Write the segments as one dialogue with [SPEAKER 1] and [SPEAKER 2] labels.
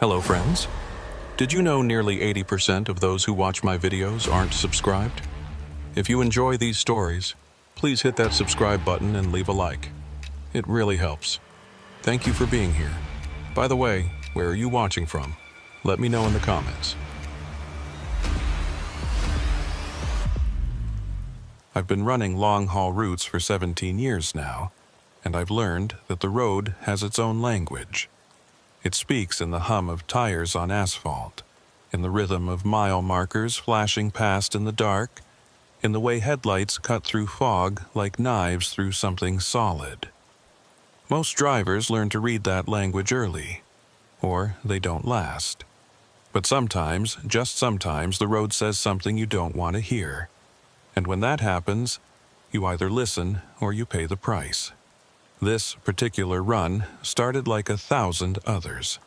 [SPEAKER 1] Hello friends. Did you know nearly 80% of those who watch my videos aren't subscribed? If you enjoy these stories, please hit that subscribe button and leave a like. It really helps. Thank you for being here. By the way, where are you watching from? Let me know in the comments. I've been running long-haul routes for 17 years now, and I've learned that the road has its own language. It speaks in the hum of tires on asphalt, in the rhythm of mile markers flashing past in the dark, in the way headlights cut through fog like knives through something solid. Most drivers learn to read that language early, or they don't last. But sometimes, just sometimes, the road says something you don't want to hear. And when that happens, you either listen or you pay the price. This particular run started like 1,000 others.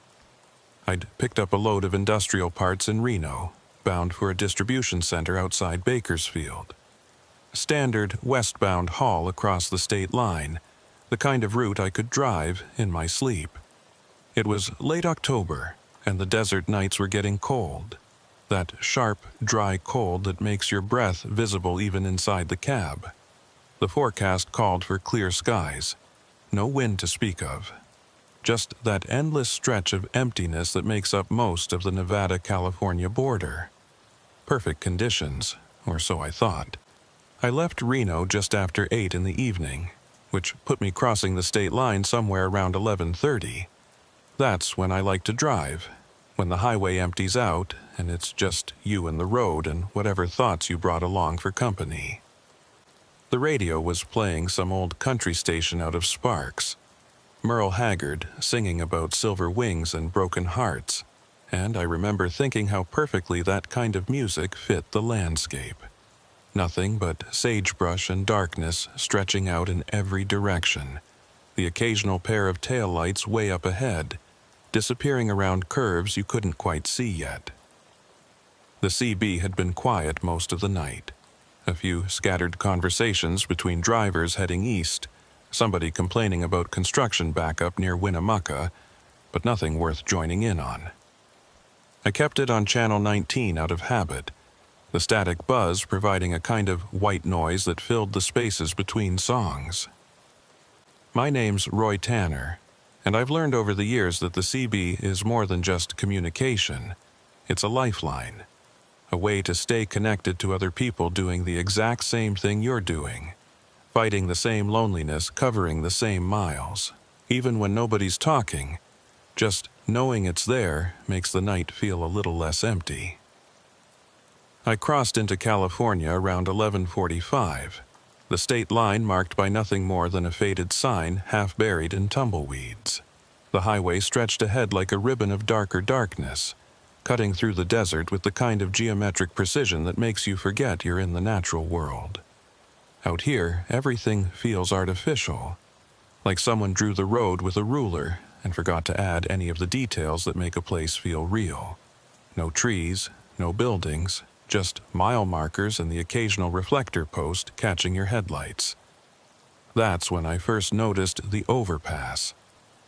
[SPEAKER 1] I'd picked up a load of industrial parts in Reno, bound for a distribution center outside Bakersfield. A standard westbound haul across the state line, the kind of route I could drive in my sleep. It was late October, and the desert nights were getting cold. That sharp, dry cold that makes your breath visible even inside the cab. The forecast called for clear skies. No wind to speak of. Just that endless stretch of emptiness that makes up most of the Nevada-California border. Perfect conditions, or so I thought. I left Reno just after 8 in the evening, which put me crossing the state line somewhere around 11:30. That's when I like to drive, when the highway empties out and it's just you and the road and whatever thoughts you brought along for company. The radio was playing some old country station out of Sparks. Merle Haggard singing about silver wings and broken hearts, and I remember thinking how perfectly that kind of music fit the landscape. Nothing but sagebrush and darkness stretching out in every direction, the occasional pair of taillights way up ahead, disappearing around curves you couldn't quite see yet. The CB had been quiet most of the night. A few scattered conversations between drivers heading east, somebody complaining about construction backup near Winnemucca, but nothing worth joining in on. I kept it on channel 19 out of habit, the static buzz providing a kind of white noise that filled the spaces between songs. My name's Roy Tanner, and I've learned over the years that the CB is more than just communication. It's a lifeline. A way to stay connected to other people doing the exact same thing you're doing, fighting the same loneliness, covering the same miles. Even when nobody's talking, just knowing it's there makes the night feel a little less empty. I crossed into California around 11:45, the state line marked by nothing more than a faded sign half buried in tumbleweeds. The highway stretched ahead like a ribbon of darker darkness, cutting through the desert with the kind of geometric precision that makes you forget you're in the natural world. Out here, everything feels artificial, like someone drew the road with a ruler and forgot to add any of the details that make a place feel real. No trees, no buildings, just mile markers and the occasional reflector post catching your headlights. That's when I first noticed the overpass.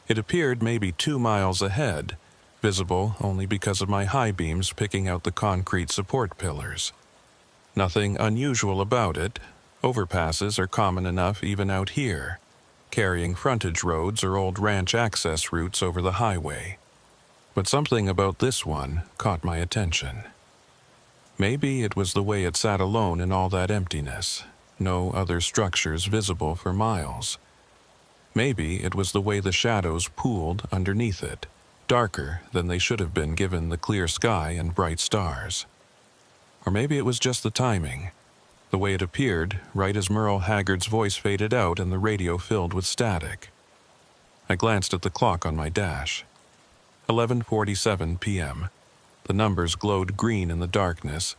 [SPEAKER 1] It appeared maybe 2 miles ahead, visible only because of my high beams picking out the concrete support pillars. Nothing unusual about it. Overpasses are common enough even out here, carrying frontage roads or old ranch access routes over the highway. But something about this one caught my attention. Maybe it was the way it sat alone in all that emptiness, no other structures visible for miles. Maybe it was the way the shadows pooled underneath it, darker than they should have been given the clear sky and bright stars. Or maybe it was just the timing, the way it appeared right as Merle Haggard's voice faded out and the radio filled with static. I glanced at the clock on my dash. 11:47 p.m. The numbers glowed green in the darkness,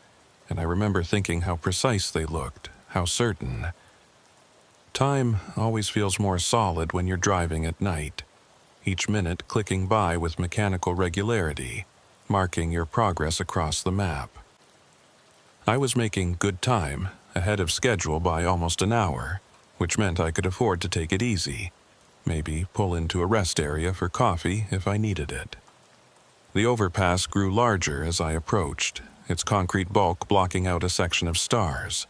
[SPEAKER 1] and I remember thinking how precise they looked, how certain. Time always feels more solid when you're driving at night, each minute clicking by with mechanical regularity, marking your progress across the map. I was making good time, ahead of schedule by almost an hour, which meant I could afford to take it easy, maybe pull into a rest area for coffee if I needed it. The overpass grew larger as I approached, its concrete bulk blocking out a section of stars.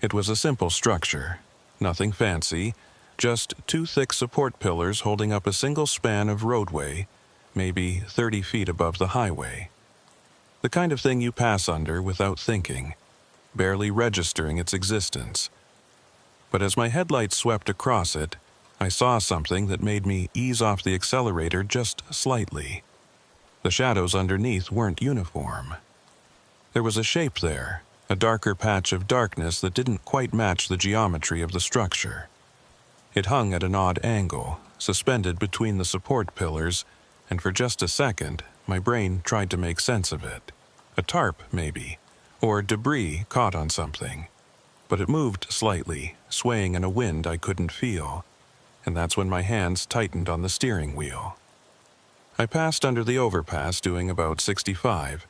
[SPEAKER 1] It was a simple structure, nothing fancy, just two thick support pillars holding up a single span of roadway, maybe 30 feet above the highway. The kind of thing you pass under without thinking, barely registering its existence. But as my headlights swept across it, I saw something that made me ease off the accelerator just slightly. The shadows underneath weren't uniform. There was a shape there, a darker patch of darkness that didn't quite match the geometry of the structure. It hung at an odd angle, suspended between the support pillars, and for just a second, my brain tried to make sense of it. A tarp, maybe, or debris caught on something. But it moved slightly, swaying in a wind I couldn't feel, and that's when my hands tightened on the steering wheel. I passed under the overpass doing about 65,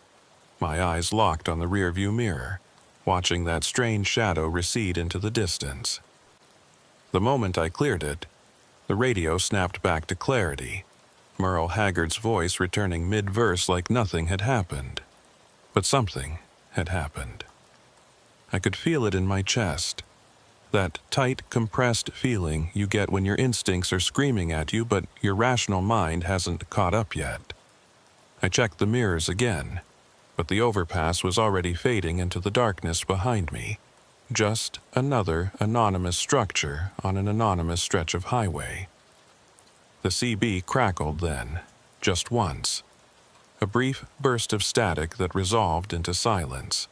[SPEAKER 1] my eyes locked on the rearview mirror, watching that strange shadow recede into the distance. The moment I cleared it, the radio snapped back to clarity, Merle Haggard's voice returning mid-verse like nothing had happened. But something had happened. I could feel it in my chest. That tight, compressed feeling you get when your instincts are screaming at you but your rational mind hasn't caught up yet. I checked the mirrors again, but the overpass was already fading into the darkness behind me. Just another anonymous structure on an anonymous stretch of highway. The CB crackled then, just once. A brief burst of static that resolved into silence.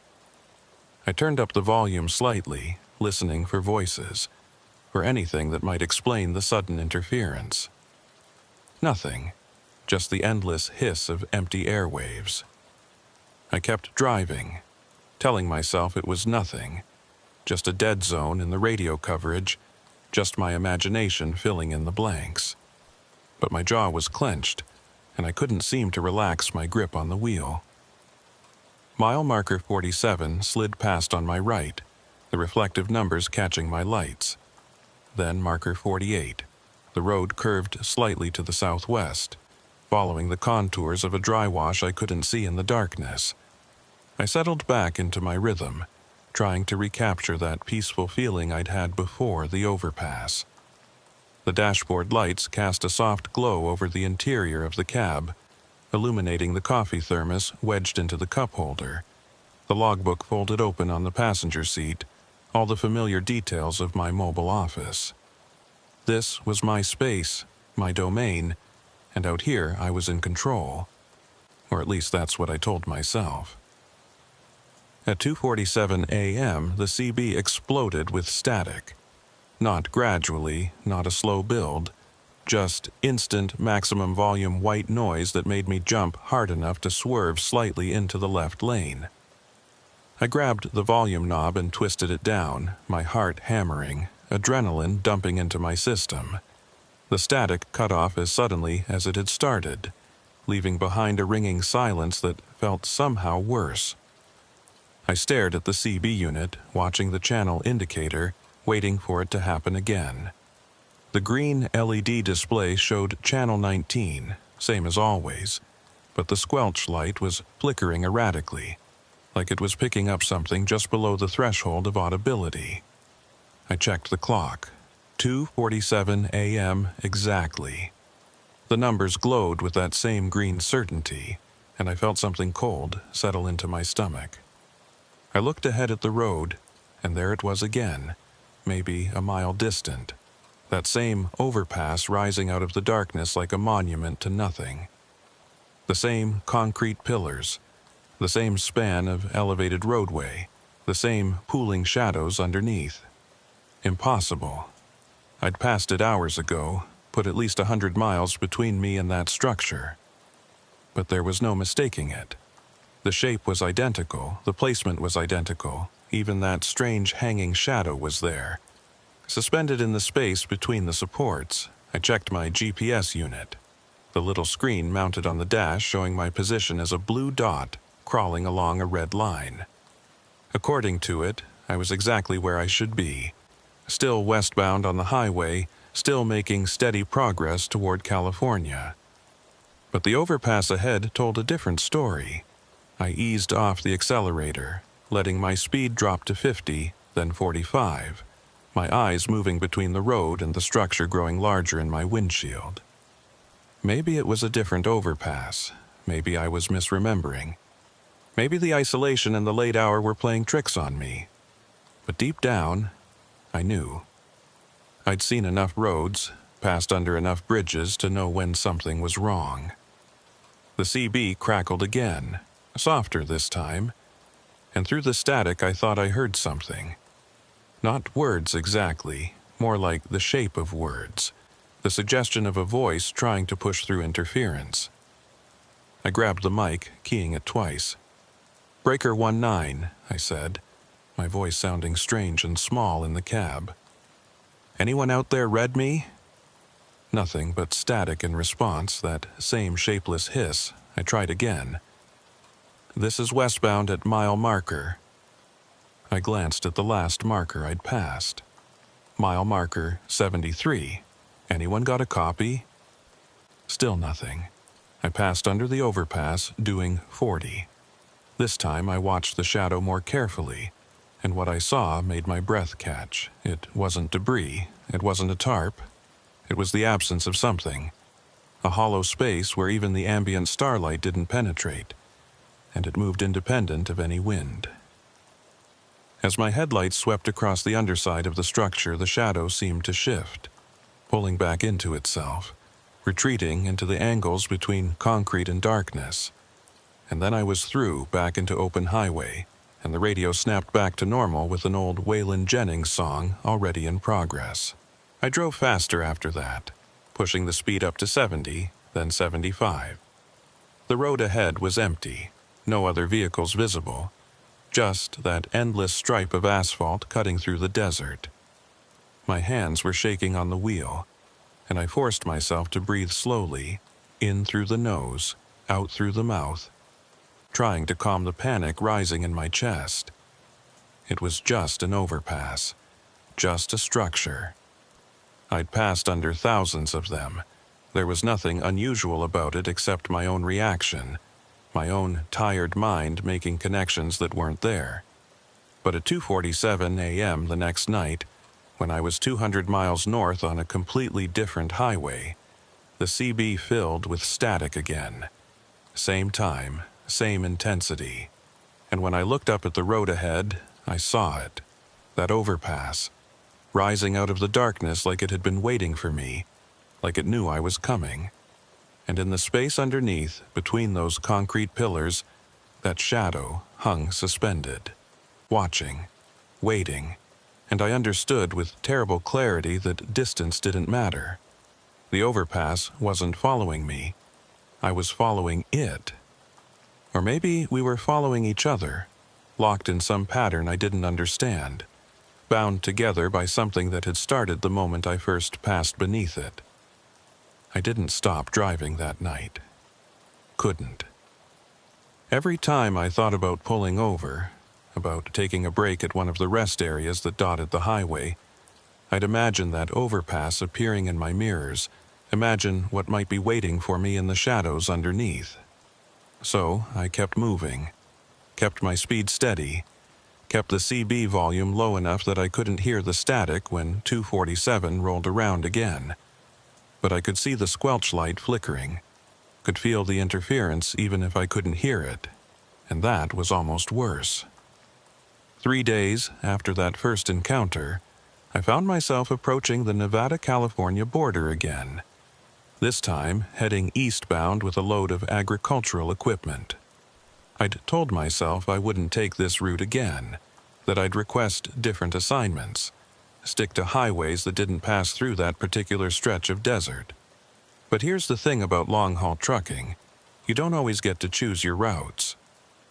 [SPEAKER 1] I turned up the volume slightly, listening for voices, for anything that might explain the sudden interference. Nothing, just the endless hiss of empty airwaves. I kept driving, telling myself it was nothing, just a dead zone in the radio coverage, just my imagination filling in the blanks. But my jaw was clenched, and I couldn't seem to relax my grip on the wheel. Mile marker 47 slid past on my right, the reflective numbers catching my lights. Then marker 48. The road curved slightly to the southwest, following the contours of a dry wash I couldn't see in the darkness. I settled back into my rhythm, trying to recapture that peaceful feeling I'd had before the overpass. The dashboard lights cast a soft glow over the interior of the cab, illuminating the coffee thermos wedged into the cup holder, the logbook folded open on the passenger seat, all the familiar details of my mobile office. This was my space, my domain, and out here I was in control. Or at least that's what I told myself. At 2:47 a.m., the CB exploded with static. Not gradually, not a slow build, just instant maximum volume white noise that made me jump hard enough to swerve slightly into the left lane. I grabbed the volume knob and twisted it down, my heart hammering, adrenaline dumping into my system. The static cut off as suddenly as it had started, leaving behind a ringing silence that felt somehow worse. I stared at the CB unit, watching the channel indicator, waiting for it to happen again. The green LED display showed channel 19, same as always, but the squelch light was flickering erratically, like it was picking up something just below the threshold of audibility. I checked the clock. 2:47 a.m. exactly. The numbers glowed with that same green certainty, and I felt something cold settle into my stomach. I looked ahead at the road, and there it was again, maybe a mile distant. That same overpass rising out of the darkness like a monument to nothing. The same concrete pillars, the same span of elevated roadway, the same pooling shadows underneath. Impossible. I'd passed it hours ago, put at least 100 miles between me and that structure. But there was no mistaking it. The shape was identical, the placement was identical, even that strange hanging shadow was there. Suspended in the space between the supports, I checked my GPS unit. The little screen mounted on the dash showing my position as a blue dot crawling along a red line. According to it, I was exactly where I should be. Still westbound on the highway, still making steady progress toward California. But the overpass ahead told a different story. I eased off the accelerator, letting my speed drop to 50, then 45, my eyes moving between the road and the structure growing larger in my windshield. Maybe it was a different overpass. Maybe I was misremembering. Maybe the isolation and the late hour were playing tricks on me. But deep down, I knew. I'd seen enough roads, passed under enough bridges to know when something was wrong. The CB crackled again, softer this time, and through the static I thought I heard something. Not words exactly, more like the shape of words, the suggestion of a voice trying to push through interference. I grabbed the mic, keying it twice. "Breaker 19, I said, my voice sounding strange and small in the cab. "Anyone out there read me?" Nothing but static in response, that same shapeless hiss. I tried again. "This is westbound at mile marker." I glanced at the last marker I'd passed. Mile marker 73. Anyone got a copy? Still nothing. I passed under the overpass, doing 40. This time I watched the shadow more carefully, and what I saw made my breath catch. It wasn't debris. It wasn't a tarp. It was the absence of something. A hollow space where even the ambient starlight didn't penetrate, and it moved independent of any wind. As my headlights swept across the underside of the structure, the shadow seemed to shift, pulling back into itself, retreating into the angles between concrete and darkness. And then I was through, back into open highway, and the radio snapped back to normal with an old Waylon Jennings song already in progress. I drove faster after that, pushing the speed up to 70, then 75. The road ahead was empty, no other vehicles visible, just that endless stripe of asphalt cutting through the desert. My hands were shaking on the wheel, and I forced myself to breathe slowly, in through the nose, out through the mouth, trying to calm the panic rising in my chest. It was just an overpass, just a structure. I'd passed under thousands of them. There was nothing unusual about it except my own reaction, my own tired mind making connections that weren't there. But at 2:47 a.m. the next night, when I was 200 miles north on a completely different highway, the CB filled with static again. Same time, same intensity. And when I looked up at the road ahead, I saw it. That overpass, rising out of the darkness like it had been waiting for me, like it knew I was coming. And in the space underneath, between those concrete pillars, that shadow hung suspended, watching, waiting, and I understood with terrible clarity that distance didn't matter. The overpass wasn't following me. I was following it. Or maybe we were following each other, locked in some pattern I didn't understand, bound together by something that had started the moment I first passed beneath it. I didn't stop driving that night. Couldn't. Every time I thought about pulling over, about taking a break at one of the rest areas that dotted the highway, I'd imagine that overpass appearing in my mirrors, imagine what might be waiting for me in the shadows underneath. So I kept moving, kept my speed steady, kept the CB volume low enough that I couldn't hear the static when 247 rolled around again. But I could see the squelch light flickering, could feel the interference even if I couldn't hear it, and that was almost worse. 3 days after that first encounter, I found myself approaching the Nevada-California border again, this time heading eastbound with a load of agricultural equipment. I'd told myself I wouldn't take this route again, that I'd request different assignments, stick to highways that didn't pass through that particular stretch of desert. But here's the thing about long-haul trucking. You don't always get to choose your routes.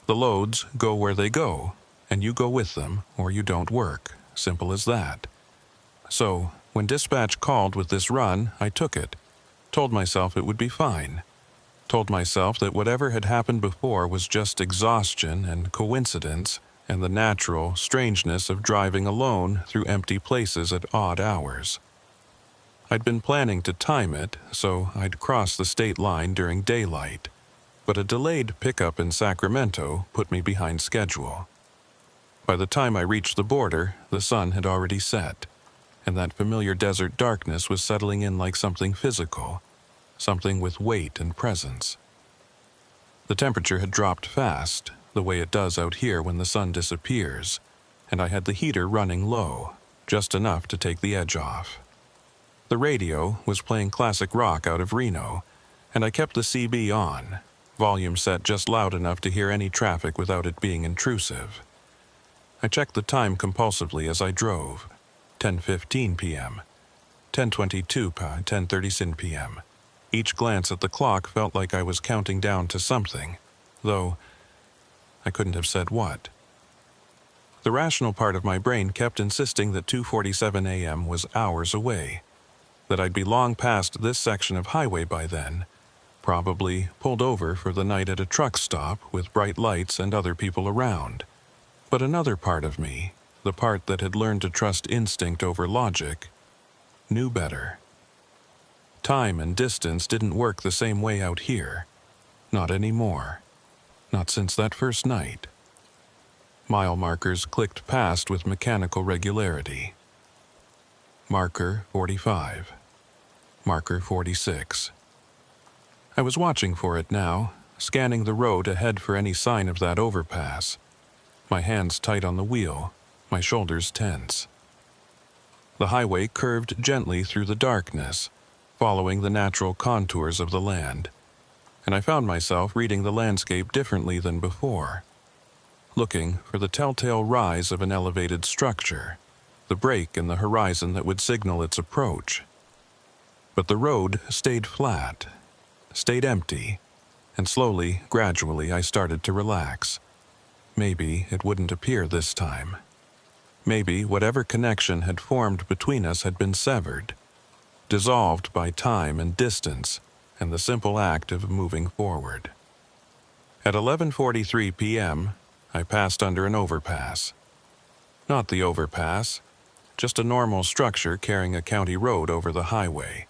[SPEAKER 1] The loads go where they go, and you go with them, or you don't work. Simple as that. So, when dispatch called with this run, I took it. Told myself it would be fine. Told myself that whatever had happened before was just exhaustion and coincidence, and the natural strangeness of driving alone through empty places at odd hours. I'd been planning to time it so I'd cross the state line during daylight, but a delayed pickup in Sacramento put me behind schedule. By the time I reached the border, the sun had already set, and that familiar desert darkness was settling in like something physical, something with weight and presence. The temperature had dropped fast, the way it does out here when the sun disappears, and I had the heater running low, just enough to take the edge off. The radio was playing classic rock out of Reno, and I kept the CB on, volume set just loud enough to hear any traffic without it being intrusive. I checked the time compulsively as I drove. 10:15 p.m., 10:22 pa, 10:30 p.m. Each glance at the clock felt like I was counting down to something, though I couldn't have said what. The rational part of my brain kept insisting that 2:47 a.m. was hours away, that I'd be long past this section of highway by then, probably pulled over for the night at a truck stop with bright lights and other people around. But another part of me, the part that had learned to trust instinct over logic, knew better. Time and distance didn't work the same way out here. Not anymore. Not since that first night. Mile markers clicked past with mechanical regularity. Marker 45. Marker 46. I was watching for it now, scanning the road ahead for any sign of that overpass. My hands tight on the wheel, my shoulders tense. The highway curved gently through the darkness, following the natural contours of the land, and I found myself reading the landscape differently than before, looking for the telltale rise of an elevated structure, the break in the horizon that would signal its approach. But the road stayed flat, stayed empty, and slowly, gradually, I started to relax. Maybe it wouldn't appear this time. Maybe whatever connection had formed between us had been severed, dissolved by time and distance and the simple act of moving forward. At 11:43 p.m., I passed under an overpass. Not the overpass, just a normal structure carrying a county road over the highway,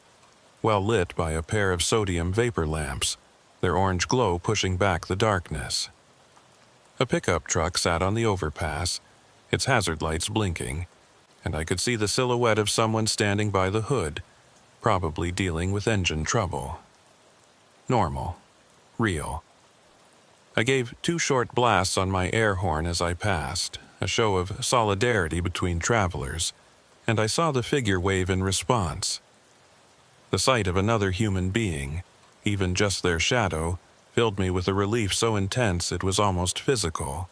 [SPEAKER 1] well lit by a pair of sodium vapor lamps, their orange glow pushing back the darkness. A pickup truck sat on the overpass, its hazard lights blinking, and I could see the silhouette of someone standing by the hood, probably dealing with engine trouble. Normal. Real. I gave 2 short blasts on my air horn as I passed, a show of solidarity between travelers, and I saw the figure wave in response. The sight of another human being, even just their shadow, filled me with a relief so intense it was almost physical.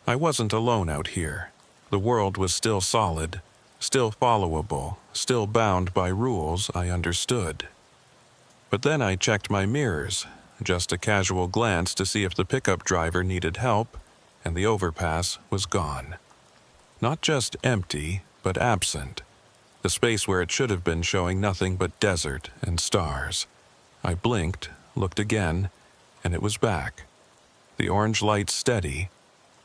[SPEAKER 1] I wasn't alone out here. The world was still solid, still followable, still bound by rules I understood. But then I checked my mirrors, just a casual glance to see if the pickup driver needed help, and the overpass was gone. Not just empty, but absent. The space where it should have been showing nothing but desert and stars. I blinked, looked again, and it was back. The orange light steady,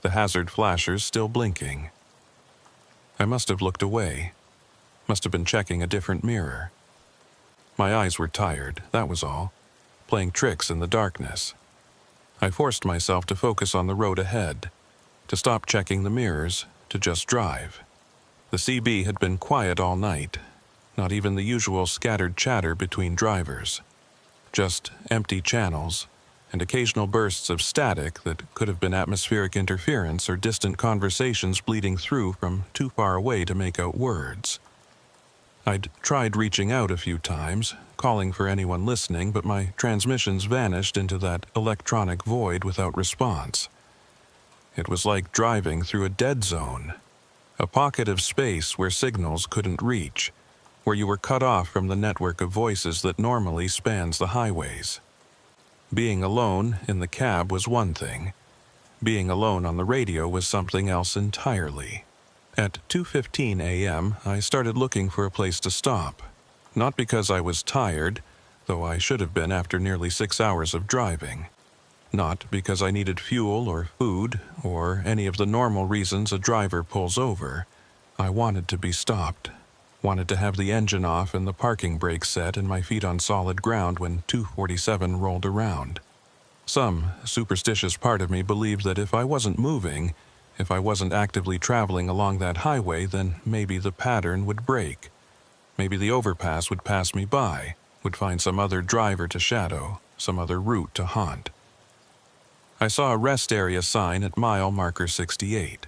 [SPEAKER 1] the hazard flashers still blinking. I must have looked away, must have been checking a different mirror. My eyes were tired, that was all, playing tricks in the darkness. I forced myself to focus on the road ahead, to stop checking the mirrors, to just drive. The CB had been quiet all night, not even the usual scattered chatter between drivers. Just empty channels, and occasional bursts of static that could have been atmospheric interference or distant conversations bleeding through from too far away to make out words. I'd tried reaching out a few times, calling for anyone listening, but my transmissions vanished into that electronic void without response. It was like driving through a dead zone, a pocket of space where signals couldn't reach, where you were cut off from the network of voices that normally spans the highways. Being alone in the cab was one thing. Being alone on the radio was something else entirely. At 2:15 a.m., I started looking for a place to stop. Not because I was tired, though I should have been after nearly 6 hours of driving. Not because I needed fuel or food, or any of the normal reasons a driver pulls over. I wanted to be stopped. Wanted to have the engine off and the parking brakes set and my feet on solid ground when 247 rolled around. Some superstitious part of me believed that if I wasn't moving, if I wasn't actively traveling along that highway, then maybe the pattern would break. Maybe the overpass would pass me by, would find some other driver to shadow, some other route to haunt. I saw a rest area sign at mile marker 68.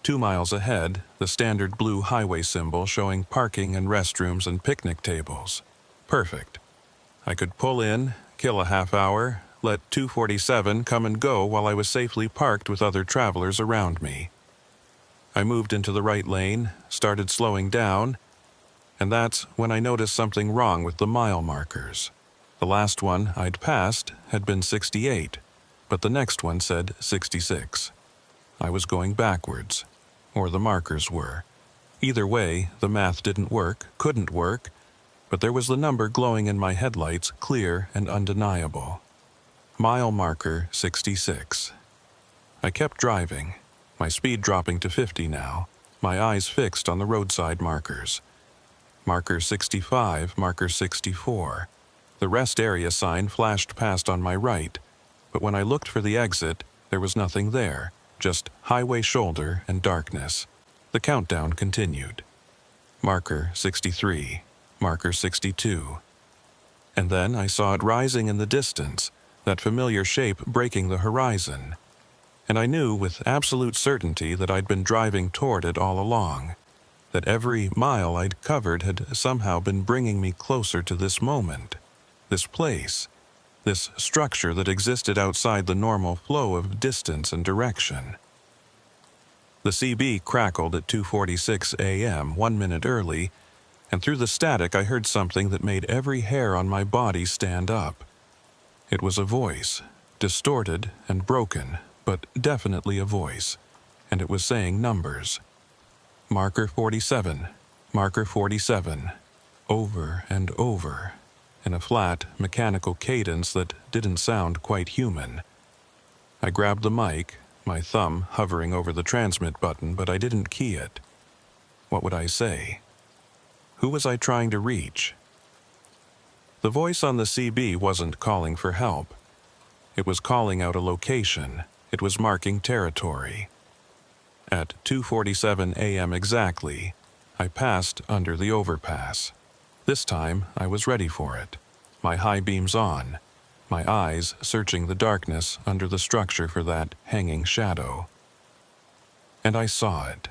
[SPEAKER 1] 2 miles ahead, the standard blue highway symbol showing parking and restrooms and picnic tables. Perfect. I could pull in, kill a half hour, let 247 come and go while I was safely parked with other travelers around me. I moved into the right lane, started slowing down, and that's when I noticed something wrong with the mile markers. The last one I'd passed had been 68, but the next one said 66. I was going backwards, or the markers were. Either way, the math didn't work, couldn't work, but there was the number glowing in my headlights, clear and undeniable. Mile marker 66. I kept driving, my speed dropping to 50 now, my eyes fixed on the roadside markers. Marker 65, marker 64. The rest area sign flashed past on my right, but when I looked for the exit, there was nothing there, just highway shoulder and darkness. The countdown continued. Marker 63, marker 62. And then I saw it rising in the distance, that familiar shape breaking the horizon. And I knew with absolute certainty that I'd been driving toward it all along, that every mile I'd covered had somehow been bringing me closer to this moment, this place, this structure that existed outside the normal flow of distance and direction. The CB crackled at 2:46 a.m., 1 minute early, and through the static I heard something that made every hair on my body stand up. It was a voice, distorted and broken, but definitely a voice, and it was saying numbers. Marker 47, marker 47, over and over, in a flat, mechanical cadence that didn't sound quite human. I grabbed the mic, my thumb hovering over the transmit button, but I didn't key it. What would I say? Who was I trying to reach? The voice on the CB wasn't calling for help. It was calling out a location. It was marking territory. At 2:47 a.m. exactly, I passed under the overpass. This time, I was ready for it. My high beams on, my eyes searching the darkness under the structure for that hanging shadow. And I saw it.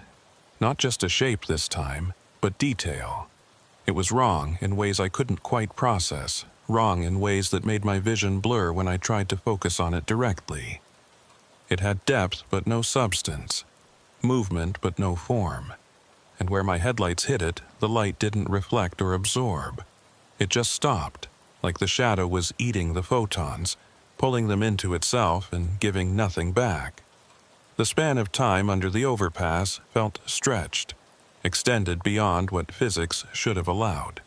[SPEAKER 1] Not just a shape this time, but detail. It was wrong in ways I couldn't quite process, wrong in ways that made my vision blur when I tried to focus on it directly. It had depth but no substance, movement but no form, and where my headlights hit it, the light didn't reflect or absorb. It just stopped, like the shadow was eating the photons, pulling them into itself and giving nothing back. The span of time under the overpass felt stretched, extended beyond what physics should have allowed.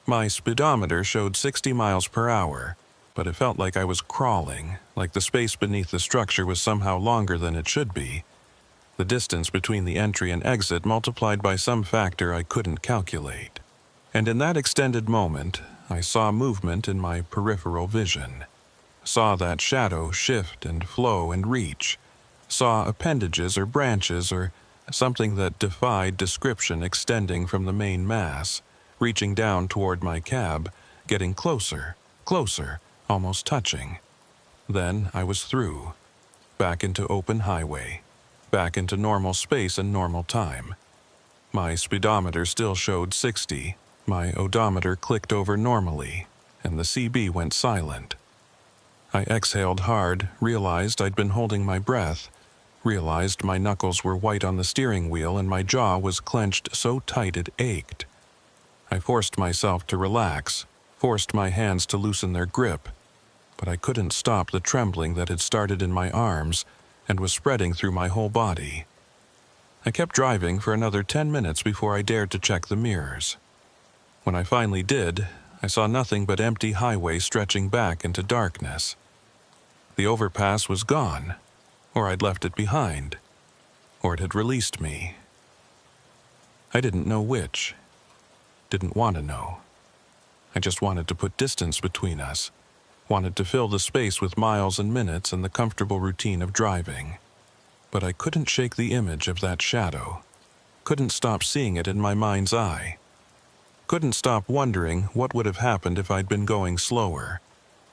[SPEAKER 1] My speedometer showed 60 miles per hour, but it felt like I was crawling, like the space beneath the structure was somehow longer than it should be. The distance between the entry and exit multiplied by some factor I couldn't calculate. And in that extended moment, I saw movement in my peripheral vision. Saw that shadow shift and flow and reach. Saw appendages or branches or something that defied description extending from the main mass, reaching down toward my cab, getting closer, closer, almost touching. Then I was through. Back into open highway. Back into normal space and normal time. My speedometer still showed 60. My odometer clicked over normally, and the CB went silent. I exhaled hard, realized I'd been holding my breath, realized my knuckles were white on the steering wheel and my jaw was clenched so tight it ached. I forced myself to relax, forced my hands to loosen their grip, but I couldn't stop the trembling that had started in my arms and was spreading through my whole body. I kept driving for another 10 minutes before I dared to check the mirrors. When I finally did, I saw nothing but empty highway stretching back into darkness. The overpass was gone, or I'd left it behind, or it had released me. I didn't know which. Didn't want to know. I just wanted to put distance between us. Wanted to fill the space with miles and minutes and the comfortable routine of driving. But I couldn't shake the image of that shadow. Couldn't stop seeing it in my mind's eye. Couldn't stop wondering what would have happened if I'd been going slower,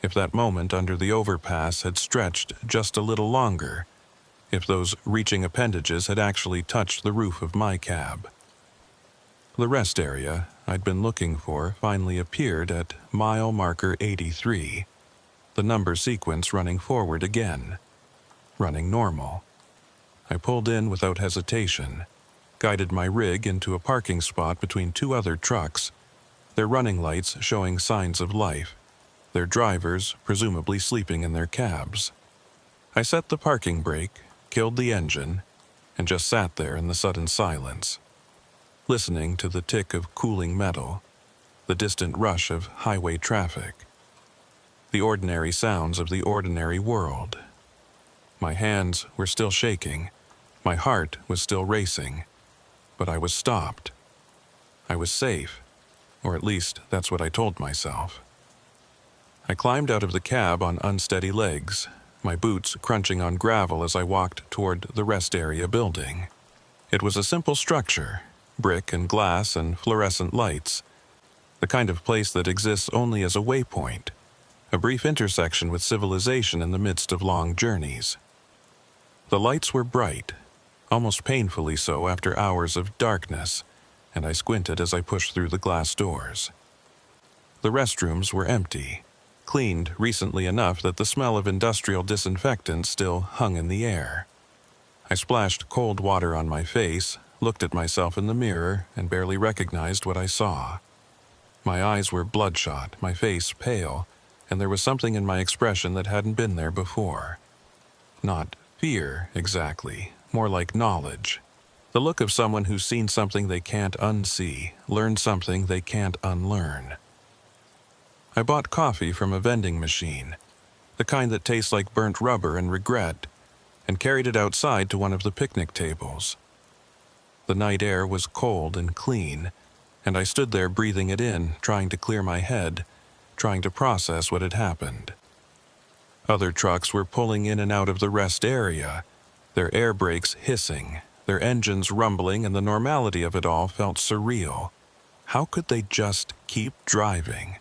[SPEAKER 1] if that moment under the overpass had stretched just a little longer, if those reaching appendages had actually touched the roof of my cab. The rest area I'd been looking for finally appeared at mile marker 83, the number sequence running forward again, running normal. I pulled in without hesitation, guided my rig into a parking spot between two other trucks, their running lights showing signs of life, their drivers presumably sleeping in their cabs. I set the parking brake, killed the engine, and just sat there in the sudden silence, listening to the tick of cooling metal, the distant rush of highway traffic, the ordinary sounds of the ordinary world. My hands were still shaking, my heart was still racing, but I was stopped. I was safe, or at least that's what I told myself. I climbed out of the cab on unsteady legs, my boots crunching on gravel as I walked toward the rest area building. It was a simple structure, brick and glass and fluorescent lights, the kind of place that exists only as a waypoint, a brief intersection with civilization in the midst of long journeys. The lights were bright, almost painfully so after hours of darkness, and I squinted as I pushed through the glass doors. The restrooms were empty, cleaned recently enough that the smell of industrial disinfectant still hung in the air. I splashed cold water on my face, looked at myself in the mirror, and barely recognized what I saw. My eyes were bloodshot, my face pale, and there was something in my expression that hadn't been there before. Not fear, exactly, more like knowledge. The look of someone who's seen something they can't unsee, learned something they can't unlearn. I bought coffee from a vending machine, the kind that tastes like burnt rubber and regret, and carried it outside to one of the picnic tables. The night air was cold and clean, and I stood there breathing it in, trying to clear my head, trying to process what had happened. Other trucks were pulling in and out of the rest area, their air brakes hissing, their engines rumbling, and the normality of it all felt surreal. How could they just keep driving?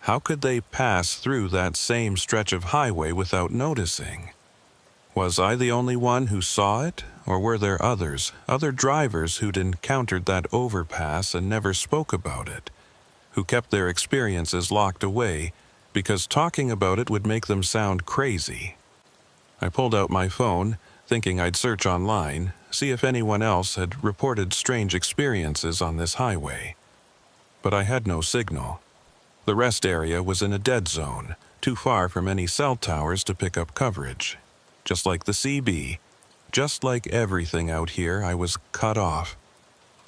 [SPEAKER 1] How could they pass through that same stretch of highway without noticing? Was I the only one who saw it, or were there others, other drivers who'd encountered that overpass and never spoke about it, who kept their experiences locked away because talking about it would make them sound crazy? I pulled out my phone, thinking I'd search online, see if anyone else had reported strange experiences on this highway. But I had no signal. The rest area was in a dead zone, too far from any cell towers to pick up coverage. Just like the CB, just like everything out here, I was cut off,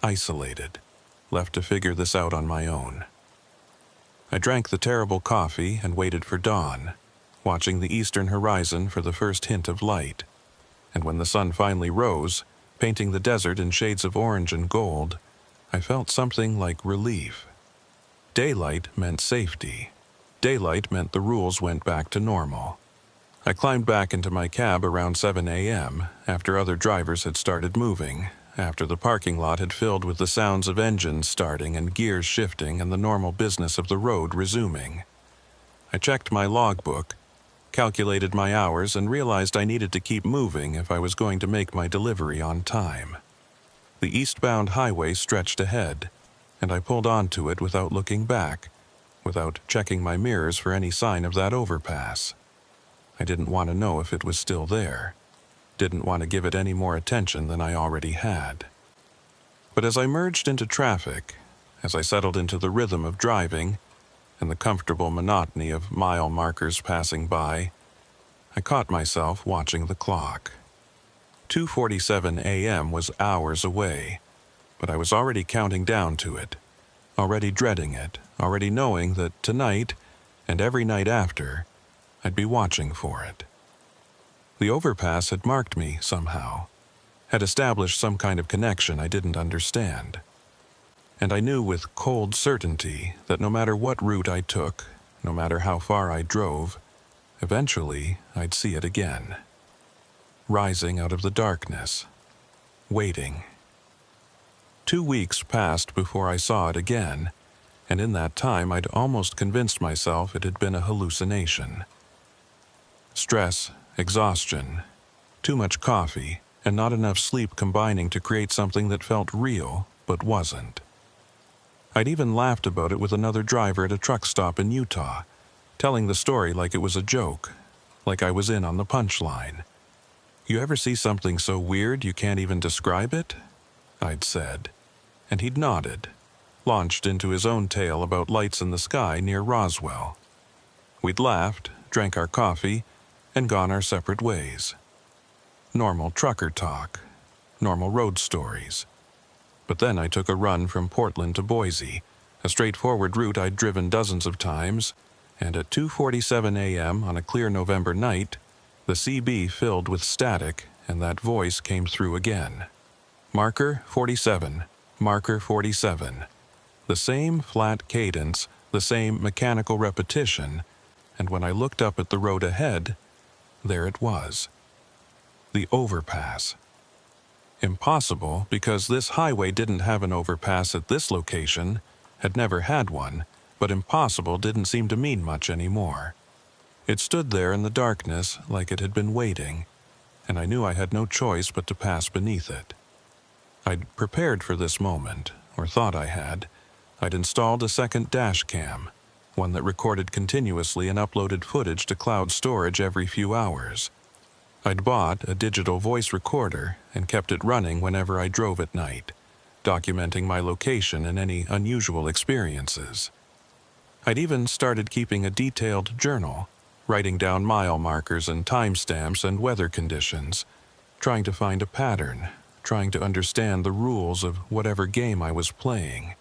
[SPEAKER 1] isolated, left to figure this out on my own. I drank the terrible coffee and waited for dawn, watching the eastern horizon for the first hint of light. And when the sun finally rose, painting the desert in shades of orange and gold, I felt something like relief. Daylight meant safety. Daylight meant the rules went back to normal. I climbed back into my cab around 7 a.m., after other drivers had started moving, after the parking lot had filled with the sounds of engines starting and gears shifting and the normal business of the road resuming. I checked my logbook, calculated my hours, and realized I needed to keep moving if I was going to make my delivery on time. The eastbound highway stretched ahead, and I pulled onto it without looking back, without checking my mirrors for any sign of that overpass. I didn't want to know if it was still there. Didn't want to give it any more attention than I already had. But as I merged into traffic, as I settled into the rhythm of driving and the comfortable monotony of mile markers passing by, I caught myself watching the clock. 2:47 a.m. was hours away, but I was already counting down to it, already dreading it, already knowing that tonight, and every night after, I'd be watching for it. The overpass had marked me somehow, had established some kind of connection I didn't understand. and I knew with cold certainty that no matter what route I took, no matter how far I drove, eventually I'd see it again. Rising out of the darkness, waiting. 2 weeks passed before I saw it again, and in that time I'd almost convinced myself it had been a hallucination. Stress, exhaustion, too much coffee, and not enough sleep combining to create something that felt real but wasn't. I'd even laughed about it with another driver at a truck stop in Utah, telling the story like it was a joke, like I was in on the punchline. "You ever see something so weird you can't even describe it?" I'd said, and he'd nodded, launched into his own tale about lights in the sky near Roswell. We'd laughed, drank our coffee, and gone our separate ways. Normal trucker talk, normal road stories. But then I took a run from Portland to Boise, a straightforward route I'd driven dozens of times, and at 2:47 a.m. on a clear November night, the CB filled with static, and that voice came through again. Marker 47, marker 47. The same flat cadence, the same mechanical repetition, and when I looked up at the road ahead, there it was. The overpass. Impossible, because this highway didn't have an overpass at this location, had never had one, but impossible didn't seem to mean much anymore. It stood there in the darkness like it had been waiting, and I knew I had no choice but to pass beneath it. I'd prepared for this moment, or thought I had. I'd installed a second dash cam, one that recorded continuously and uploaded footage to cloud storage every few hours. I'd bought a digital voice recorder and kept it running whenever I drove at night, documenting my location and any unusual experiences. I'd even started keeping a detailed journal, writing down mile markers and timestamps and weather conditions, trying to find a pattern, trying to understand the rules of whatever game I was playing.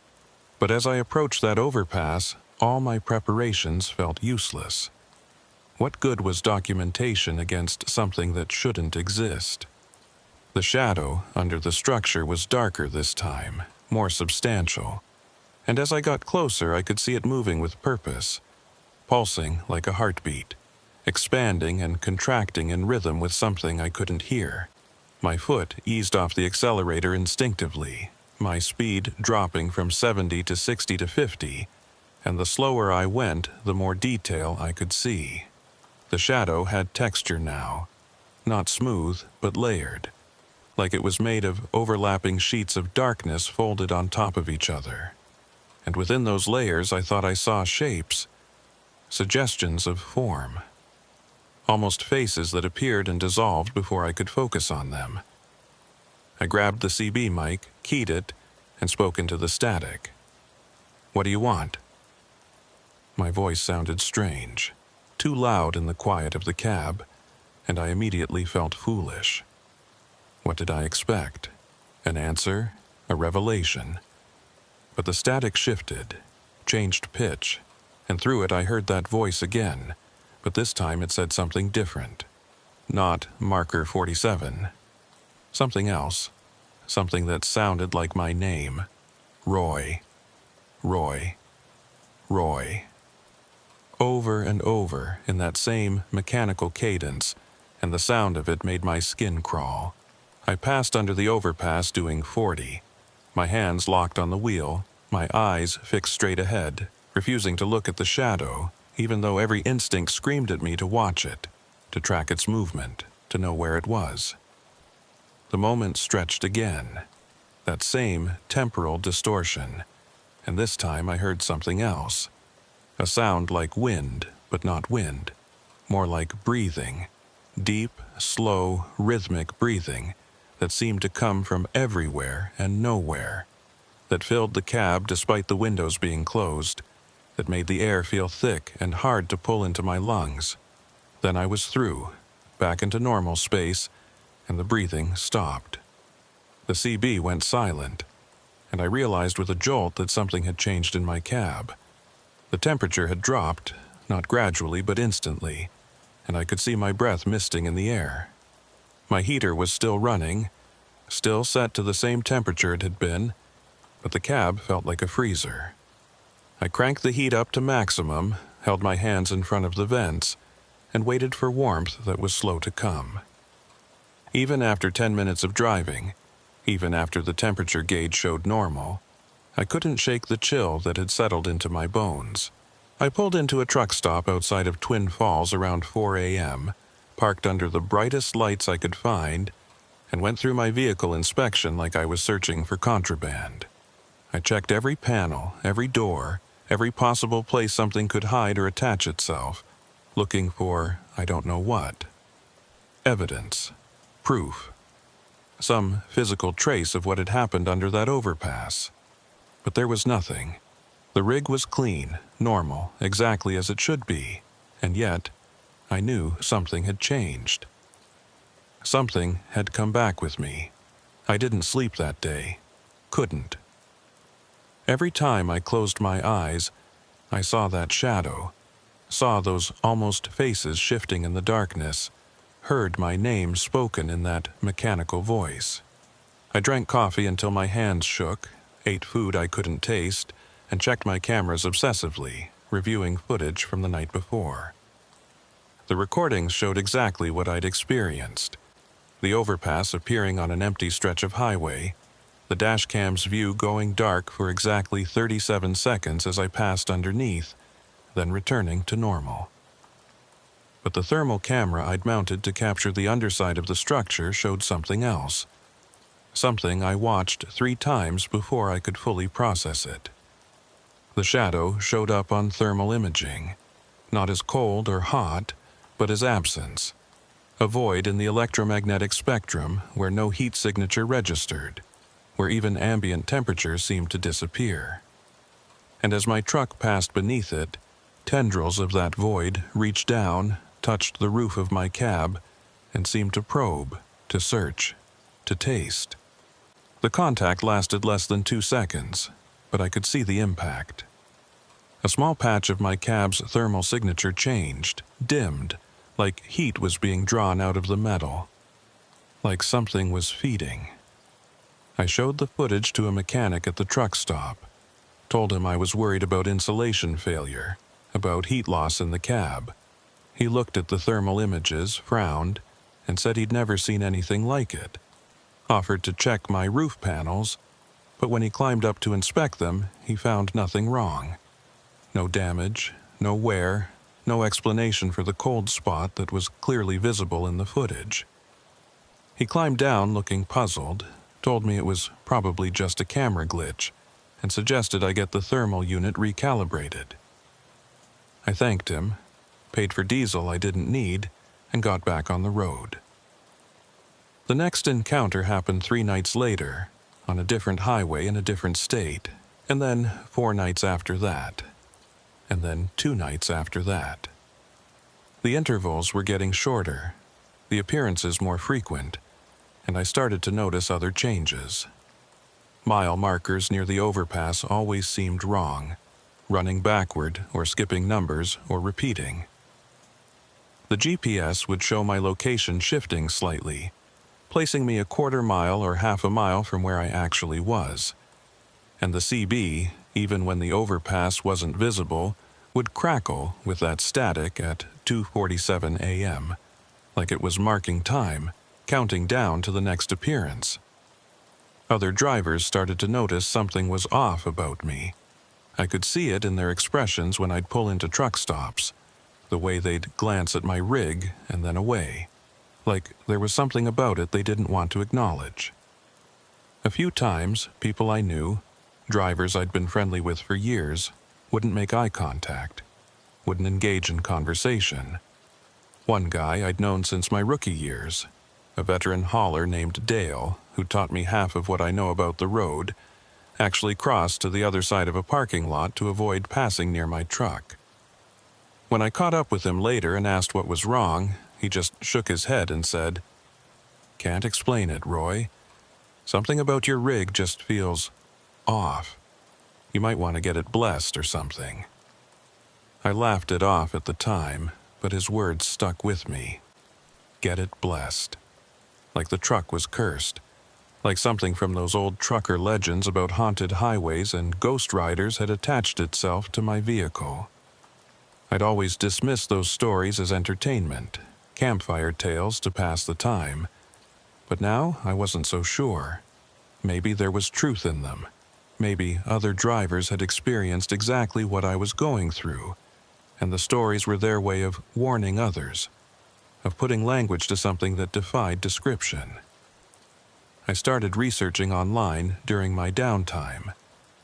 [SPEAKER 1] But as I approached that overpass, all my preparations felt useless. What good was documentation against something that shouldn't exist? The shadow under the structure was darker this time, more substantial, and as I got closer I could see it moving with purpose, pulsing like a heartbeat, expanding and contracting in rhythm with something I couldn't hear. My foot eased off the accelerator instinctively, my speed dropping from 70 to 60 to 50, and the slower I went, the more detail I could see. The shadow had texture now, not smooth, but layered, like it was made of overlapping sheets of darkness folded on top of each other. And within those layers I thought I saw shapes, suggestions of form, almost faces that appeared and dissolved before I could focus on them. I grabbed the CB mic, keyed it, and spoke into the static. "What do you want?" My voice sounded strange, too loud in the quiet of the cab, and I immediately felt foolish. What did I expect? An answer? A revelation? But the static shifted, changed pitch, and through it I heard that voice again, but this time it said something different. Not marker 47. Something else. Something that sounded like my name. Roy. Roy. Roy. Over and over in that same mechanical cadence, and the sound of it made my skin crawl. I passed under the overpass doing 40, my hands locked on the wheel, my eyes fixed straight ahead, refusing to look at the shadow, even though every instinct screamed at me to watch it, to track its movement, to know where it was. The moment stretched again, that same temporal distortion, and this time I heard something else. A sound like wind, but not wind, more like breathing, deep, slow, rhythmic breathing that seemed to come from everywhere and nowhere, that filled the cab despite the windows being closed, that made the air feel thick and hard to pull into my lungs. Then I was through, back into normal space, and the breathing stopped. The CB went silent, and I realized with a jolt that something had changed in my cab. The temperature had dropped, not gradually but instantly, and I could see my breath misting in the air. My heater was still running, still set to the same temperature it had been, but the cab felt like a freezer. I cranked the heat up to maximum, held my hands in front of the vents, and waited for warmth that was slow to come. Even after 10 minutes of driving, even after the temperature gauge showed normal, I couldn't shake the chill that had settled into my bones. I pulled into a truck stop outside of Twin Falls around 4 a.m., parked under the brightest lights I could find, and went through my vehicle inspection like I was searching for contraband. I checked every panel, every door, every possible place something could hide or attach itself, looking for I don't know what. Evidence. Proof. Some physical trace of what had happened under that overpass. But there was nothing. The rig was clean, normal, exactly as it should be, and yet I knew something had changed. Something had come back with me. I didn't sleep that day. Couldn't. Every time I closed my eyes, I saw that shadow, saw those almost faces shifting in the darkness, heard my name spoken in that mechanical voice. I drank coffee until my hands shook, ate food I couldn't taste, and checked my cameras obsessively, reviewing footage from the night before. The recordings showed exactly what I'd experienced. The overpass appearing on an empty stretch of highway, the dashcam's view going dark for exactly 37 seconds as I passed underneath, then returning to normal. But the thermal camera I'd mounted to capture the underside of the structure showed something else. Something I watched 3 times before I could fully process it. The shadow showed up on thermal imaging, not as cold or hot, but as absence, a void in the electromagnetic spectrum where no heat signature registered, where even ambient temperature seemed to disappear. And as my truck passed beneath it, tendrils of that void reached down, touched the roof of my cab, and seemed to probe, to search, to taste. The contact lasted less than 2 seconds, but I could see the impact. A small patch of my cab's thermal signature changed, dimmed, like heat was being drawn out of the metal, like something was feeding. I showed the footage to a mechanic at the truck stop, told him I was worried about insulation failure, about heat loss in the cab. He looked at the thermal images, frowned, and said he'd never seen anything like it. Offered to check my roof panels, but when he climbed up to inspect them, he found nothing wrong. No damage, no wear, no explanation for the cold spot that was clearly visible in the footage. He climbed down looking puzzled, told me it was probably just a camera glitch, and suggested I get the thermal unit recalibrated. I thanked him, paid for diesel I didn't need, and got back on the road. The next encounter happened 3 nights later, on a different highway in a different state, and then 4 nights after that, and then 2 nights after that. The intervals were getting shorter, the appearances more frequent, and I started to notice other changes. Mile markers near the overpass always seemed wrong, running backward or skipping numbers or repeating. The GPS would show my location shifting slightly, placing me a 1/4 mile or half a mile from where I actually was. And the CB, even when the overpass wasn't visible, would crackle with that static at 2:47 a.m., like it was marking time, counting down to the next appearance. Other drivers started to notice something was off about me. I could see it in their expressions when I'd pull into truck stops, the way they'd glance at my rig and then away, like there was something about it they didn't want to acknowledge. A few times, people I knew, drivers I'd been friendly with for years, wouldn't make eye contact, wouldn't engage in conversation. One guy I'd known since my rookie years, a veteran hauler named Dale, who taught me half of what I know about the road, actually crossed to the other side of a parking lot to avoid passing near my truck. When I caught up with him later and asked what was wrong, he just shook his head and said, "Can't explain it, Roy. Something about your rig just feels off. You might want to get it blessed or something." I laughed it off at the time, but his words stuck with me. Get it blessed. Like the truck was cursed. like something from those old trucker legends about haunted highways and ghost riders had attached itself to my vehicle. I'd always dismissed those stories as entertainment, campfire tales to pass the time, but now I wasn't so sure. Maybe there was truth in them. Maybe other drivers had experienced exactly what I was going through, and the stories were their way of warning others, of putting language to something that defied description. I started researching online during my downtime,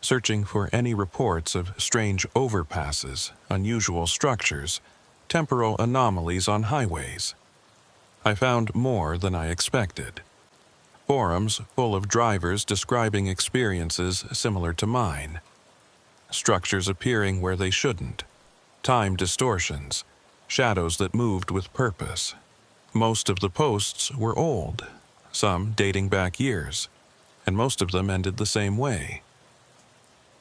[SPEAKER 1] searching for any reports of strange overpasses, unusual structures, temporal anomalies on highways. I found more than I expected. Forums full of drivers describing experiences similar to mine. Structures appearing where they shouldn't. Time distortions. Shadows that moved with purpose. Most of the posts were old, some dating back years, and most of them ended the same way.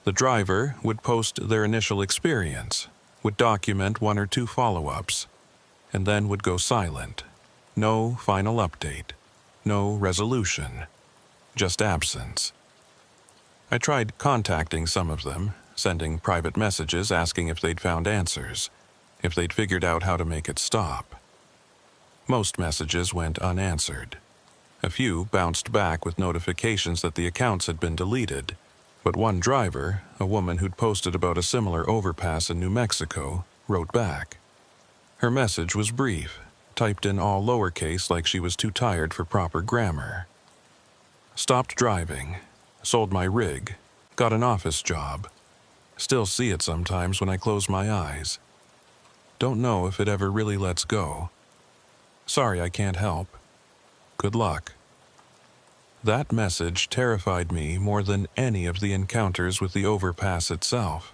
[SPEAKER 1] The driver would post their initial experience, would document one or two follow-ups, and then would go silent. No final update. No resolution. Just absence. I tried contacting some of them, sending private messages asking if they'd found answers, if they'd figured out how to make it stop. Most messages went unanswered. A few bounced back with notifications that the accounts had been deleted, but one driver, a woman who'd posted about a similar overpass in New Mexico, wrote back. Her message was brief, typed in all lowercase like she was too tired for proper grammar. Stopped driving, sold my rig, got an office job. Still see it sometimes when I close my eyes. Don't know if it ever really lets go. Sorry I can't help. Good luck. That message terrified me more than any of the encounters with the overpass itself.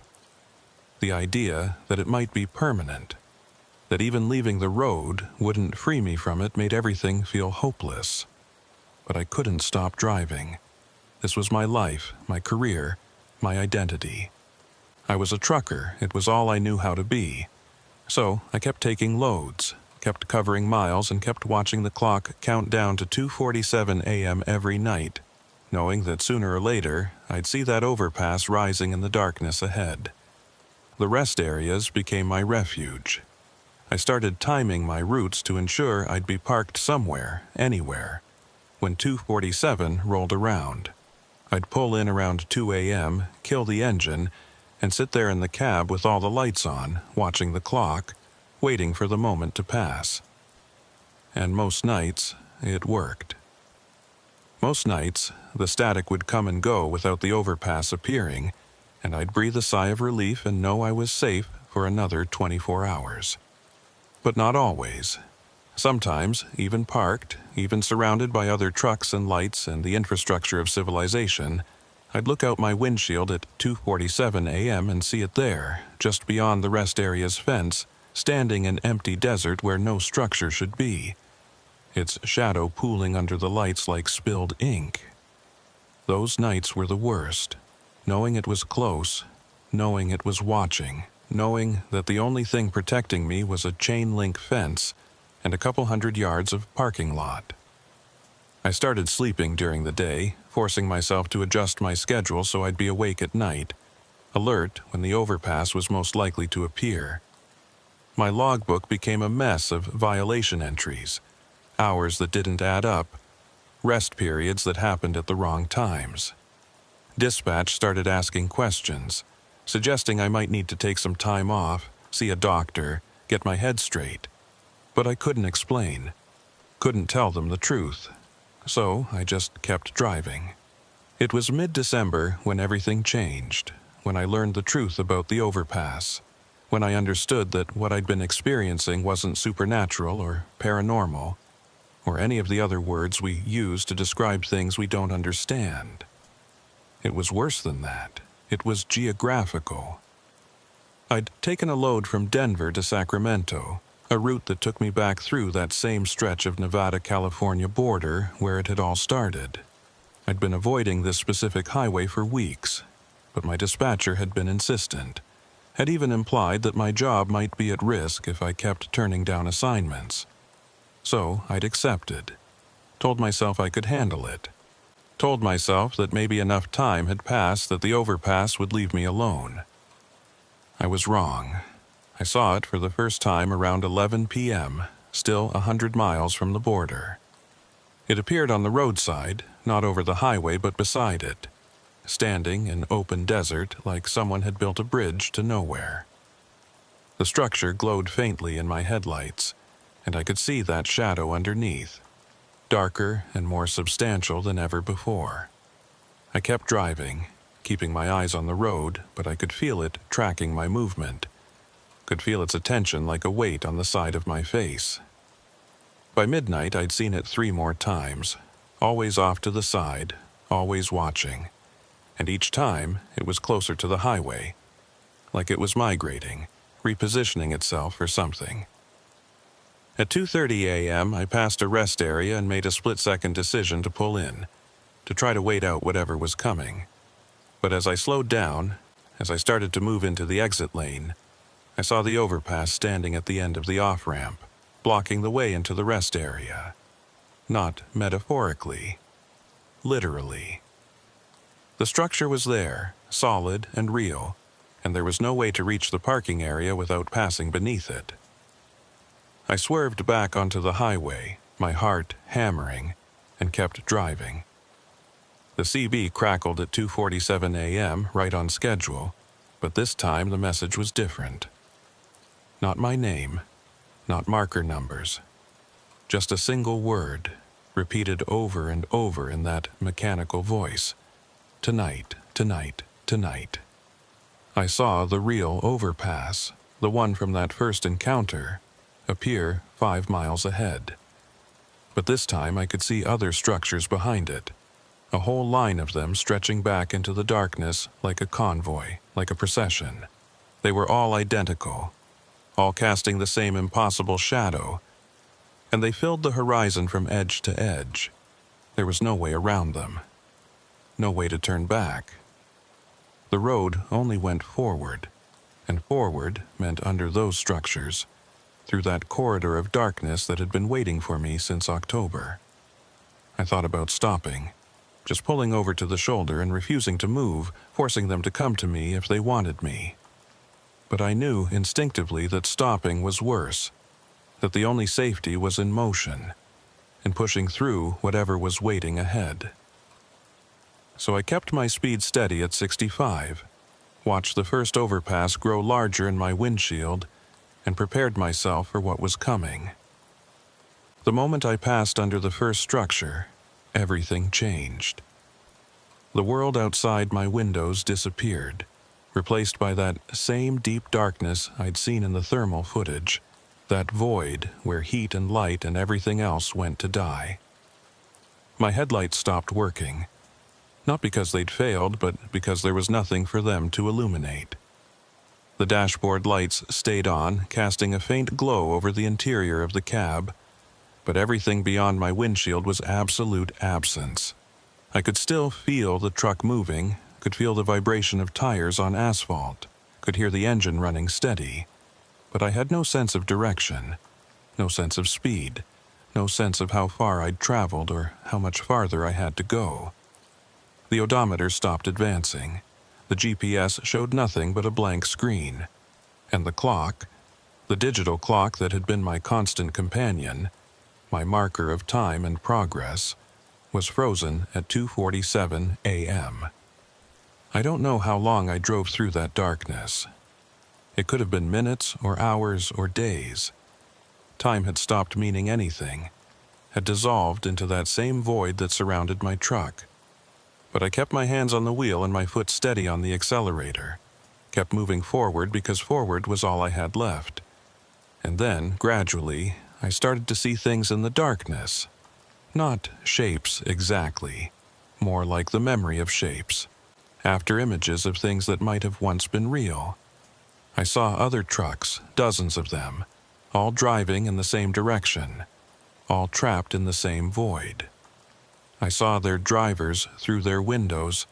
[SPEAKER 1] The idea that it might be permanent, that even leaving the road wouldn't free me from it made everything feel hopeless. But I couldn't stop driving. This was my life, my career, my identity. I was a trucker, it was all I knew how to be. So I kept taking loads, kept covering miles, and kept watching the clock count down to 2:47 a.m. every night, knowing that sooner or later I'd see that overpass rising in the darkness ahead. The rest areas became my refuge. I started timing my routes to ensure I'd be parked somewhere, anywhere. When 2:47 rolled around, I'd pull in around 2 a.m., kill the engine, and sit there in the cab with all the lights on, watching the clock, waiting for the moment to pass. And most nights, it worked. Most nights, the static would come and go without the overpass appearing, and I'd breathe a sigh of relief and know I was safe for another 24 hours. But not always. Sometimes, even parked, even surrounded by other trucks and lights and the infrastructure of civilization, I'd look out my windshield at 2:47 a.m. and see it there, just beyond the rest area's fence, standing in empty desert where no structure should be, its shadow pooling under the lights like spilled ink. Those nights were the worst, knowing it was close, knowing it was watching, knowing that the only thing protecting me was a chain-link fence and a couple hundred yards of parking lot. I started sleeping during the day, forcing myself to adjust my schedule so I'd be awake at night, alert when the overpass was most likely to appear. My logbook became a mess of violation entries, hours that didn't add up, rest periods that happened at the wrong times. Dispatch started asking questions, suggesting I might need to take some time off, see a doctor, get my head straight. But I couldn't explain, couldn't tell them the truth. So I just kept driving. It was mid-December when everything changed, when I learned the truth about the overpass, when I understood that what I'd been experiencing wasn't supernatural or paranormal, or any of the other words we use to describe things we don't understand. It was worse than that. It was geographical. I'd taken a load from Denver to Sacramento, a route that took me back through that same stretch of Nevada-California border where it had all started. I'd been avoiding this specific highway for weeks, but my dispatcher had been insistent, had even implied that my job might be at risk if I kept turning down assignments. So I'd accepted, told myself I could handle it, told myself that maybe enough time had passed that the overpass would leave me alone. I was wrong. I saw it for the first time around 11 p.m., still 100 miles from the border. It appeared on the roadside, not over the highway but beside it, standing in open desert like someone had built a bridge to nowhere. The structure glowed faintly in my headlights, and I could see that shadow underneath, darker and more substantial than ever before. I kept driving, keeping my eyes on the road, but I could feel it tracking my movement, could feel its attention like a weight on the side of my face. By midnight, I'd seen it 3 more times, always off to the side, always watching, and each time it was closer to the highway, like it was migrating, repositioning itself for something. At 2:30 a.m., I passed a rest area and made a split-second decision to pull in, to try to wait out whatever was coming. But as I slowed down, as I started to move into the exit lane, I saw the overpass standing at the end of the off-ramp, blocking the way into the rest area. Not metaphorically, literally. The structure was there, solid and real, and there was no way to reach the parking area without passing beneath it. I swerved back onto the highway, my heart hammering, and kept driving. The CB crackled at 2:47 a.m., right on schedule, but this time the message was different. Not my name, not marker numbers, just a single word, repeated over and over in that mechanical voice. Tonight, tonight, tonight. I saw the real overpass, the one from that first encounter, appear 5 miles ahead. But this time I could see other structures behind it, a whole line of them stretching back into the darkness like a convoy, like a procession. They were all identical, all casting the same impossible shadow, and they filled the horizon from edge to edge. There was no way around them, no way to turn back. The road only went forward, and forward meant under those structures, through that corridor of darkness that had been waiting for me since October. I thought about stopping, just pulling over to the shoulder and refusing to move, forcing them to come to me if they wanted me. But I knew instinctively that stopping was worse, that the only safety was in motion, in pushing through whatever was waiting ahead. So I kept my speed steady at 65, watched the first overpass grow larger in my windshield, and prepared myself for what was coming. The moment I passed under the first structure, everything changed. The world outside my windows disappeared, replaced by that same deep darkness I'd seen in the thermal footage, that void where heat and light and everything else went to die. My headlights stopped working, not because they'd failed, but because there was nothing for them to illuminate. The dashboard lights stayed on, casting a faint glow over the interior of the cab, but everything beyond my windshield was absolute absence. I could still feel the truck moving, could feel the vibration of tires on asphalt, could hear the engine running steady, but I had no sense of direction, no sense of speed, no sense of how far I'd traveled or how much farther I had to go. The odometer stopped advancing. The GPS showed nothing but a blank screen, and the clock, the digital clock that had been my constant companion, my marker of time and progress, was frozen at 2:47 a.m. I don't know how long I drove through that darkness. It could have been minutes or hours or days. Time had stopped meaning anything, had dissolved into that same void that surrounded my truck. But I kept my hands on the wheel and my foot steady on the accelerator, kept moving forward because forward was all I had left. And then, gradually, I started to see things in the darkness. Not shapes exactly, more like the memory of shapes, after images of things that might have once been real. I saw other trucks, dozens of them, all driving in the same direction, all trapped in the same void. I saw their drivers through their windows,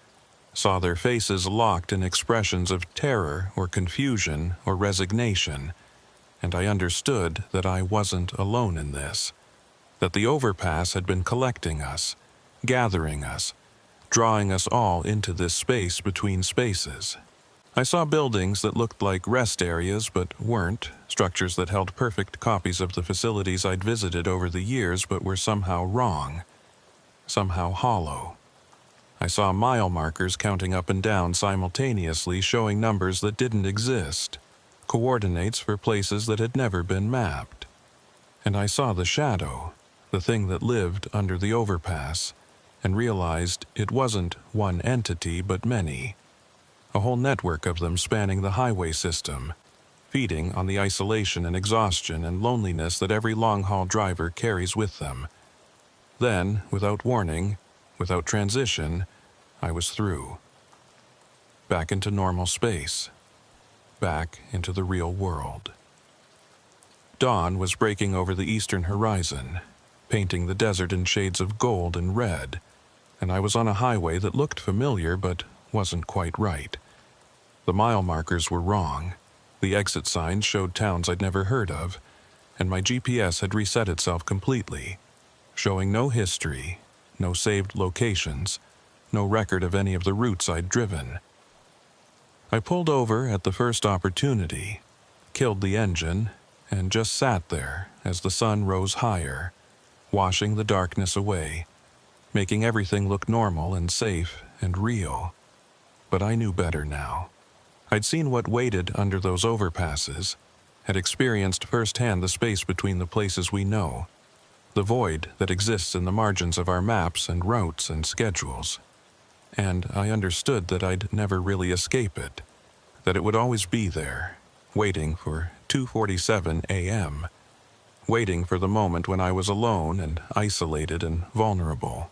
[SPEAKER 1] saw their faces locked in expressions of terror or confusion or resignation, and I understood that I wasn't alone in this, that the overpass had been collecting us, gathering us, drawing us all into this space between spaces. I saw buildings that looked like rest areas but weren't, structures that held perfect copies of the facilities I'd visited over the years but were somehow wrong, somehow hollow. I saw mile markers counting up and down simultaneously, showing numbers that didn't exist, coordinates for places that had never been mapped. And I saw the shadow, the thing that lived under the overpass, and realized it wasn't one entity but many. A whole network of them spanning the highway system, feeding on the isolation and exhaustion and loneliness that every long-haul driver carries with them. Then, without warning, without transition, I was through. Back into normal space. Back into the real world. Dawn was breaking over the eastern horizon, painting the desert in shades of gold and red, and I was on a highway that looked familiar but wasn't quite right. The mile markers were wrong, the exit signs showed towns I'd never heard of, and my GPS had reset itself completely, showing no history, no saved locations, no record of any of the routes I'd driven. I pulled over at the first opportunity, killed the engine, and just sat there as the sun rose higher, washing the darkness away, making everything look normal and safe and real. But I knew better now. I'd seen what waited under those overpasses, had experienced firsthand the space between the places we know, the void that exists in the margins of our maps and routes and schedules. And I understood that I'd never really escape it, that it would always be there, waiting for 2:47 a.m., waiting for the moment when I was alone and isolated and vulnerable.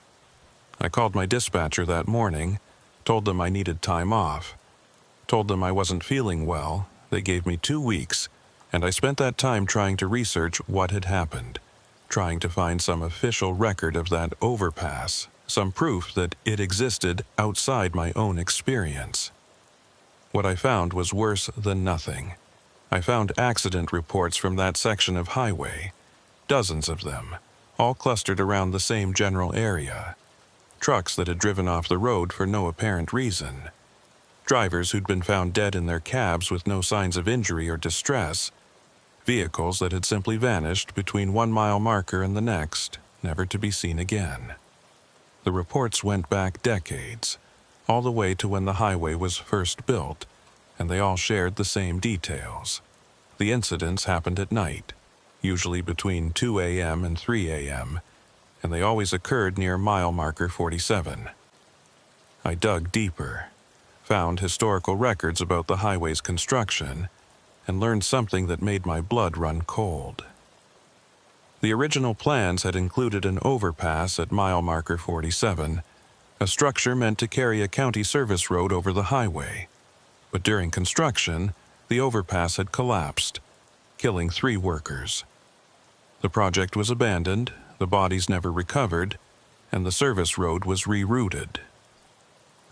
[SPEAKER 1] I called my dispatcher that morning, told them I needed time off, told them I wasn't feeling well. They gave me 2 weeks, and I spent that time trying to research what had happened, trying to find some official record of that overpass, some proof that it existed outside my own experience. What I found was worse than nothing. I found accident reports from that section of highway, dozens of them, all clustered around the same general area. Trucks that had driven off the road for no apparent reason. Drivers who'd been found dead in their cabs with no signs of injury or distress. Vehicles that had simply vanished between 1 mile marker and the next, never to be seen again. The reports went back decades, all the way to when the highway was first built, and they all shared the same details. The incidents happened at night, usually between 2 a.m. and 3 a.m., and they always occurred near mile marker 47. I dug deeper, found historical records about the highway's construction, and learned something that made my blood run cold. The original plans had included an overpass at mile marker 47, a structure meant to carry a county service road over the highway. But during construction, the overpass had collapsed, killing 3 workers. The project was abandoned, the bodies never recovered, and the service road was rerouted.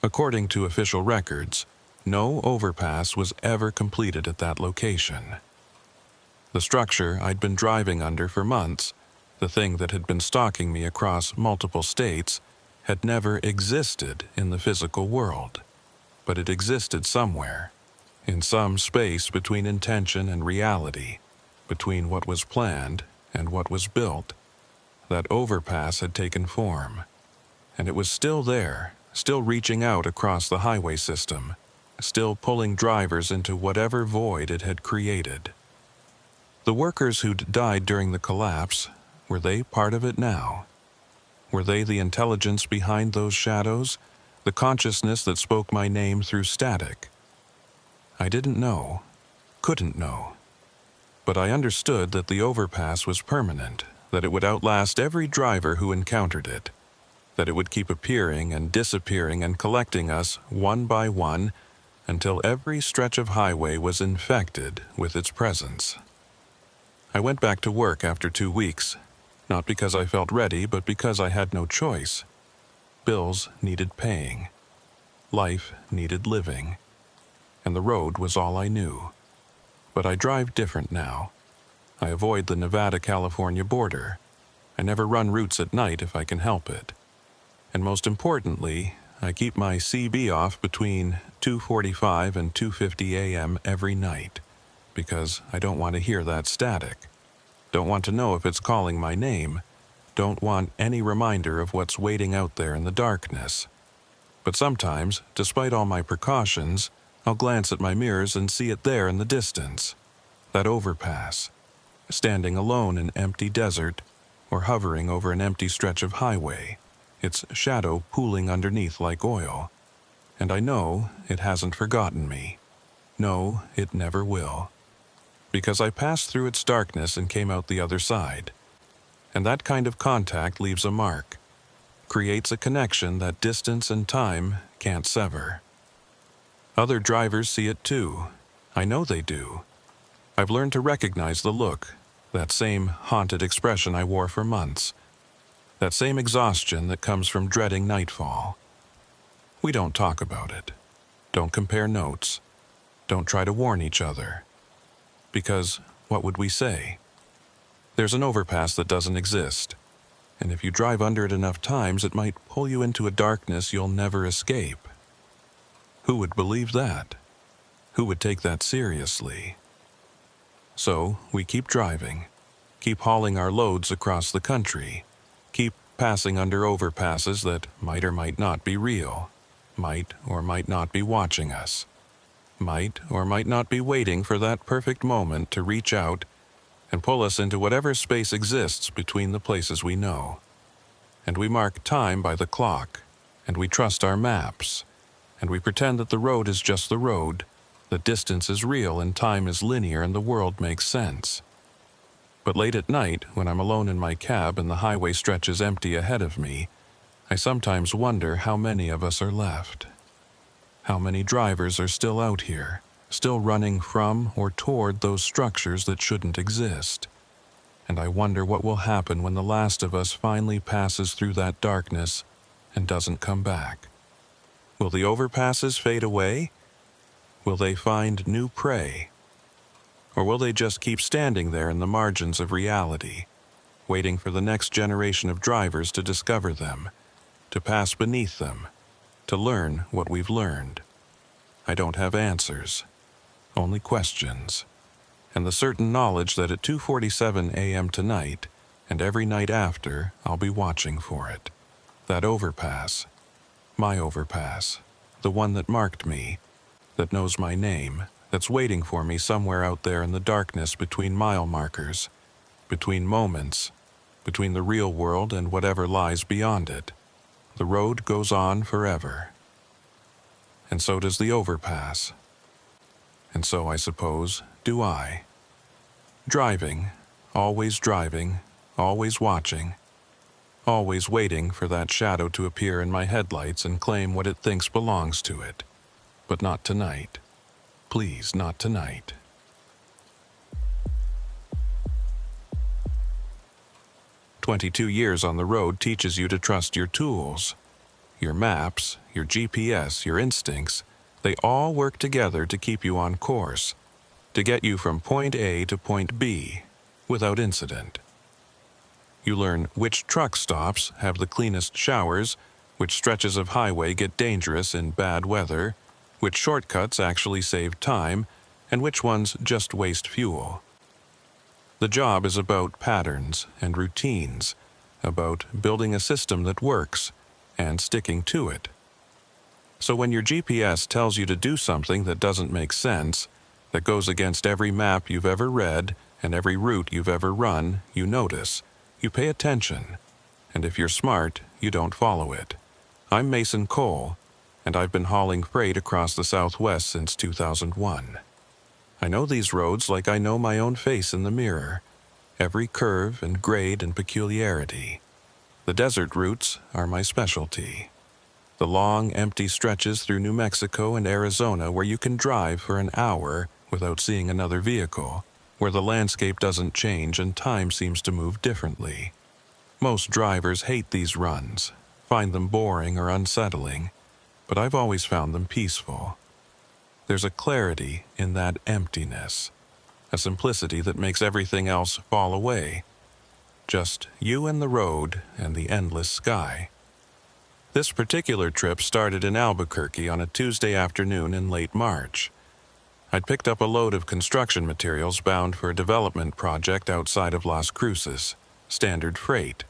[SPEAKER 1] According to official records, no overpass was ever completed at that location. The structure I'd been driving under for months, the thing that had been stalking me across multiple states, had never existed in the physical world. But it existed somewhere, in some space between intention and reality, between what was planned and what was built. That overpass had taken form, and it was still there, still reaching out across the highway system, still pulling drivers into whatever void it had created. The workers who'd died during the collapse, were they part of it now? Were they the intelligence behind those shadows, the consciousness that spoke my name through static? I didn't know, couldn't know. But I understood that the overpass was permanent, that it would outlast every driver who encountered it, that it would keep appearing and disappearing and collecting us one by one until every stretch of highway was infected with its presence. I went back to work after 2 weeks, not because I felt ready, but because I had no choice. Bills needed paying. Life needed living. And the road was all I knew. But I drive different now. I avoid the Nevada-California border. I never run routes at night if I can help it. And most importantly, I keep my CB off between 2:45 and 2:50 a.m. every night, because I don't want to hear that static. Don't want to know if it's calling my name. Don't want any reminder of what's waiting out there in the darkness. But sometimes, despite all my precautions, I'll glance at my mirrors and see it there in the distance. That overpass, standing alone in empty desert, or hovering over an empty stretch of highway, its shadow pooling underneath like oil. And I know it hasn't forgotten me. No, it never will. Because I passed through its darkness and came out the other side. And that kind of contact leaves a mark, creates a connection that distance and time can't sever. Other drivers see it too. I know they do. I've learned to recognize the look, that same haunted expression I wore for months, that same exhaustion that comes from dreading nightfall. We don't talk about it. Don't compare notes. Don't try to warn each other. Because what would we say? There's an overpass that doesn't exist, and if you drive under it enough times, it might pull you into a darkness you'll never escape. Who would believe that? Who would take that seriously? So we keep driving, keep hauling our loads across the country, keep passing under overpasses that might or might not be real, might or might not be watching us, might or might not be waiting for that perfect moment to reach out and pull us into whatever space exists between the places we know. And we mark time by the clock, and we trust our maps, and we pretend that the road is just the road, that distance is real and time is linear and the world makes sense. But late at night, when I'm alone in my cab and the highway stretches empty ahead of me, I sometimes wonder how many of us are left. How many drivers are still out here, still running from or toward those structures that shouldn't exist. And I wonder what will happen when the last of us finally passes through that darkness and doesn't come back. Will the overpasses fade away? Will they find new prey? Or will they just keep standing there in the margins of reality, waiting for the next generation of drivers to discover them, to pass beneath them, to learn what we've learned? I don't have answers. Only questions, and the certain knowledge that at 2:47 a.m. tonight, and every night after, I'll be watching for it. That overpass, my overpass, the one that marked me, that knows my name, that's waiting for me somewhere out there in the darkness between mile markers, between moments, between the real world and whatever lies beyond it. The road goes on forever. And so does the overpass. And so, I suppose, do I. Driving, always watching, always waiting for that shadow to appear in my headlights and claim what it thinks belongs to it. But not tonight. Please, not tonight. "22 years on the road teaches you to trust your tools. Your maps, your GPS, your instincts, they all work together to keep you on course, to get you from point A to point B, without incident. You learn which truck stops have the cleanest showers, which stretches of highway get dangerous in bad weather, which shortcuts actually save time, and which ones just waste fuel. The job is about patterns and routines, about building a system that works, and sticking to it. So when your GPS tells you to do something that doesn't make sense, that goes against every map you've ever read and every route you've ever run, you notice, you pay attention, and if you're smart, you don't follow it. I'm Mason Cole, and I've been hauling freight across the Southwest since 2001. I know these roads like I know my own face in the mirror, every curve and grade and peculiarity. The desert routes are my specialty. The long, empty stretches through New Mexico and Arizona where you can drive for an hour without seeing another vehicle, where the landscape doesn't change and time seems to move differently. Most drivers hate these runs, find them boring or unsettling, but I've always found them peaceful. There's a clarity in that emptiness, a simplicity that makes everything else fall away. Just you and the road and the endless sky. This particular trip started in Albuquerque on a Tuesday afternoon in late March. I'd picked up a load of construction materials bound for a development project outside of Las Cruces. Standard freight.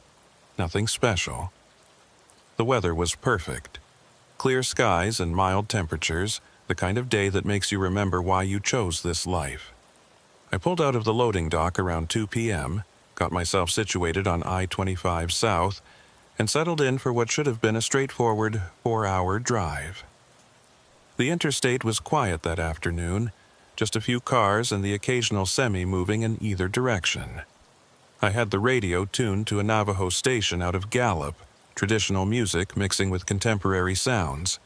[SPEAKER 1] Nothing special. The weather was perfect. Clear skies and mild temperatures, the kind of day that makes you remember why you chose this life. I pulled out of the loading dock around 2 p.m., got myself situated on I-25 South, and settled in for what should have been a straightforward 4-hour drive. The interstate was quiet that afternoon, just a few cars and the occasional semi moving in either direction. I had the radio tuned to a Navajo station out of Gallup, traditional music mixing with contemporary sounds,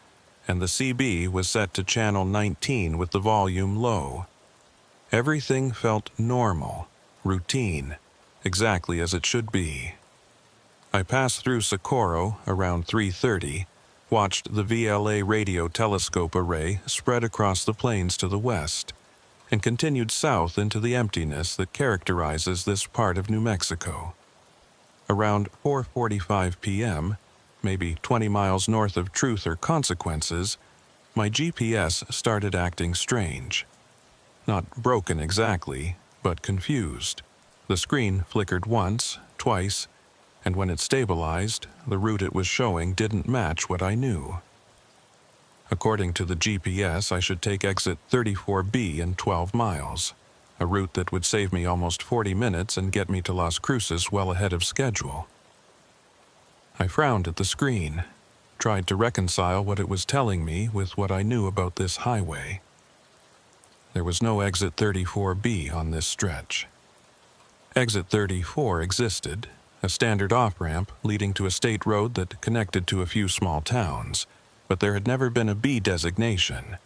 [SPEAKER 1] and the CB was set to channel 19 with the volume low. Everything felt normal, routine, exactly as it should be. I passed through Socorro around 3:30, watched the VLA radio telescope array spread across the plains to the west, and continued south into the emptiness that characterizes this part of New Mexico. Around 4:45 p.m., maybe 20 miles north of Truth or Consequences, my GPS started acting strange. Not broken exactly, but confused. The screen flickered once, twice, and when it stabilized, the route it was showing didn't match what I knew. According to the GPS, I should take exit 34B in 12 miles, a route that would save me almost 40 minutes and get me to Las Cruces well ahead of schedule. I frowned at the screen, tried to reconcile what it was telling me with what I knew about this highway. There was no exit 34B on this stretch. Exit 34 existed, a standard off-ramp leading to a state road that connected to a few small towns, but there had never been a B designation,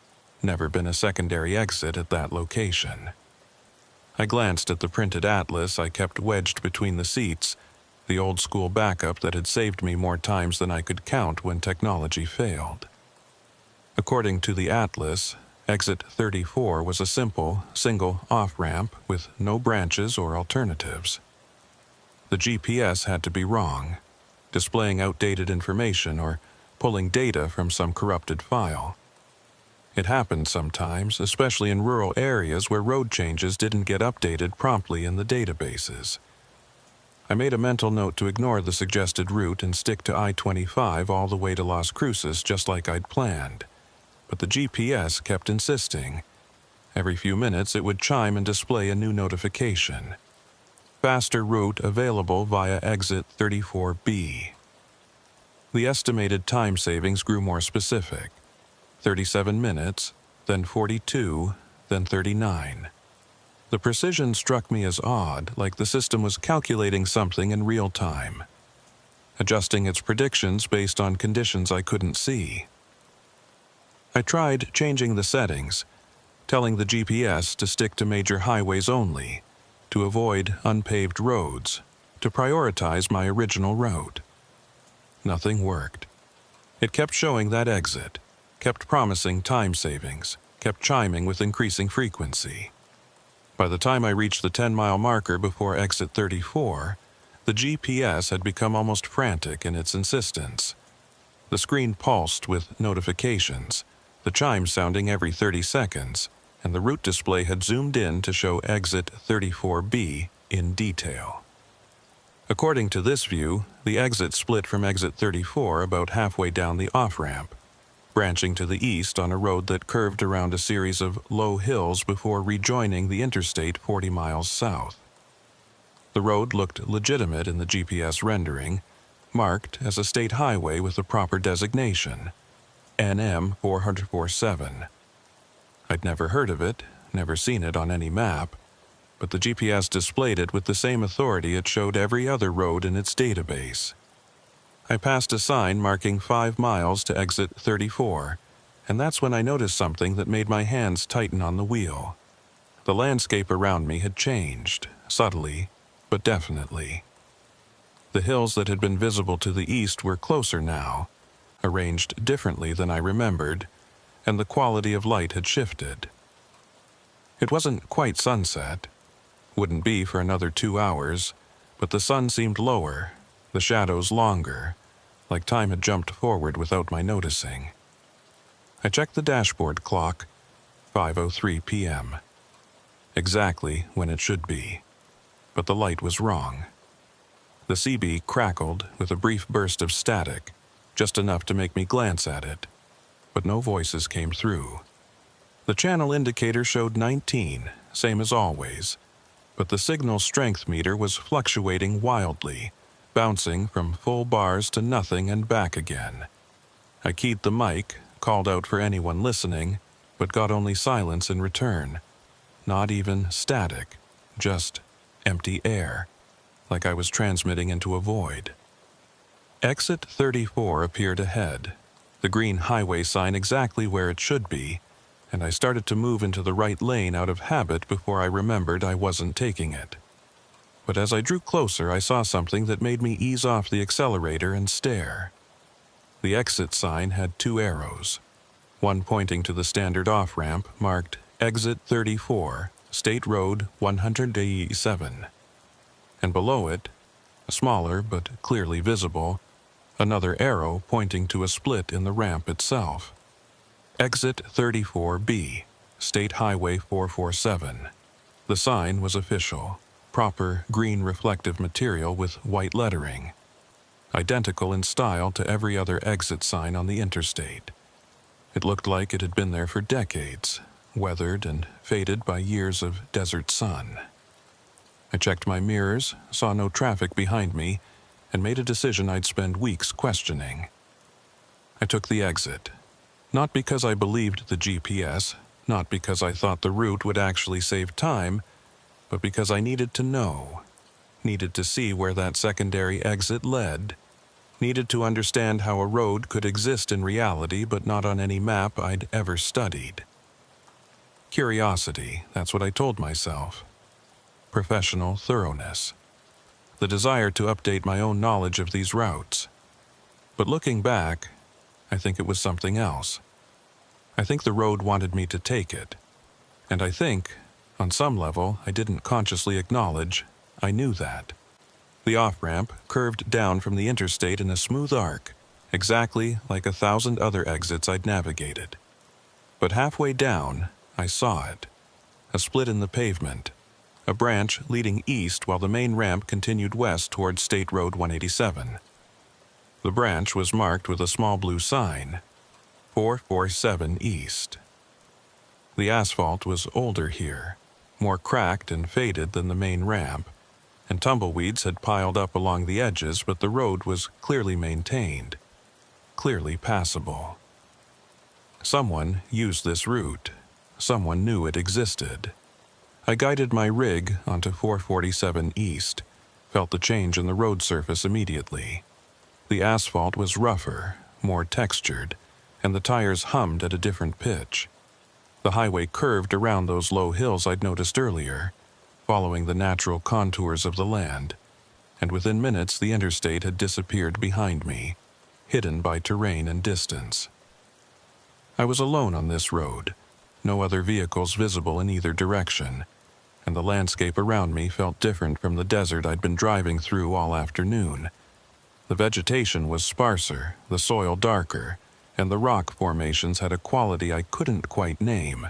[SPEAKER 1] never been a secondary exit at that location. I glanced at the printed atlas I kept wedged between the seats, the old-school backup that had saved me more times than I could count when technology failed. According to the atlas, exit 34 was a simple, single off-ramp with no branches or alternatives. The GPS had to be wrong, displaying outdated information or pulling data from some corrupted file. It happened sometimes, especially in rural areas where road changes didn't get updated promptly in the databases. I made a mental note to ignore the suggested route and stick to I-25 all the way to Las Cruces just like I'd planned. But the GPS kept insisting. Every few minutes it would chime and display a new notification. Faster route available via exit 34B. The estimated time savings grew more specific. 37 minutes, then 42, then 39. The precision struck me as odd, like the system was calculating something in real time, adjusting its predictions based on conditions I couldn't see. I tried changing the settings, telling the GPS to stick to major highways only, to avoid unpaved roads, to prioritize my original route. Nothing worked. It kept showing that exit, kept promising time savings, kept chiming with increasing frequency. By the time I reached the 10-mile marker before exit 34, the GPS had become almost frantic in its insistence. The screen pulsed with notifications, the chimes sounding every 30 seconds, and the route display had zoomed in to show exit 34B in detail. According to this view, the exit split from exit 34 about halfway down the off-ramp, branching to the east on a road that curved around a series of low hills before rejoining the interstate 40 miles south. The road looked legitimate in the GPS rendering, marked as a state highway with a proper designation, NM 447. I'd never heard of it, never seen it on any map, but the GPS displayed it with the same authority it showed every other road in its database. I passed a sign marking 5 miles to exit 34, and that's when I noticed something that made my hands tighten on the wheel. The landscape around me had changed, subtly, but definitely. The hills that had been visible to the east were closer now, arranged differently than I remembered, and the quality of light had shifted. It wasn't quite sunset, wouldn't be for another 2 hours, but the sun seemed lower, the shadows longer, like time had jumped forward without my noticing. I checked the dashboard clock, 5:03 p.m. Exactly when it should be. But the light was wrong. The CB crackled with a brief burst of static, just enough to make me glance at it, but no voices came through. The channel indicator showed 19, same as always, but the signal strength meter was fluctuating wildly, bouncing from full bars to nothing and back again. I keyed the mic, called out for anyone listening, but got only silence in return. Not even static, just empty air, like I was transmitting into a void. Exit 34 appeared ahead, the green highway sign exactly where it should be, and I started to move into the right lane out of habit before I remembered I wasn't taking it. But as I drew closer, I saw something that made me ease off the accelerator and stare. The exit sign had 2 arrows, one pointing to the standard off-ramp marked Exit 34, State Road 187. And below it, smaller but clearly visible, another arrow pointing to a split in the ramp itself. Exit 34B, State Highway 447. The sign was official, proper green reflective material with white lettering, identical in style to every other exit sign on the interstate. It looked like it had been there for decades, weathered and faded by years of desert sun. I checked my mirrors, saw no traffic behind me, and made a decision I'd spend weeks questioning. I took the exit. Not because I believed the GPS, not because I thought the route would actually save time, but because I needed to know, needed to see where that secondary exit led, needed to understand how a road could exist in reality but not on any map I'd ever studied. Curiosity, that's what I told myself. Professional thoroughness. The desire to update my own knowledge of these routes. But looking back, I think it was something else. I think the road wanted me to take it. And I think, on some level, I didn't consciously acknowledge, I knew that. The off-ramp curved down from the interstate in a smooth arc, exactly like 1,000 other exits I'd navigated. But halfway down, I saw it. A split in the pavement. A branch leading east while the main ramp continued west towards State Road 187. The branch was marked with a small blue sign, 447 East. The asphalt was older here, more cracked and faded than the main ramp, and tumbleweeds had piled up along the edges, but the road was clearly maintained, clearly passable. Someone used this route. Someone knew it existed. I guided my rig onto 447 East, felt the change in the road surface immediately. The asphalt was rougher, more textured, and the tires hummed at a different pitch. The highway curved around those low hills I'd noticed earlier, following the natural contours of the land, and within minutes the interstate had disappeared behind me, hidden by terrain and distance. I was alone on this road, no other vehicles visible in either direction, and the landscape around me felt different from the desert I'd been driving through all afternoon. The vegetation was sparser, the soil darker, and the rock formations had a quality I couldn't quite name.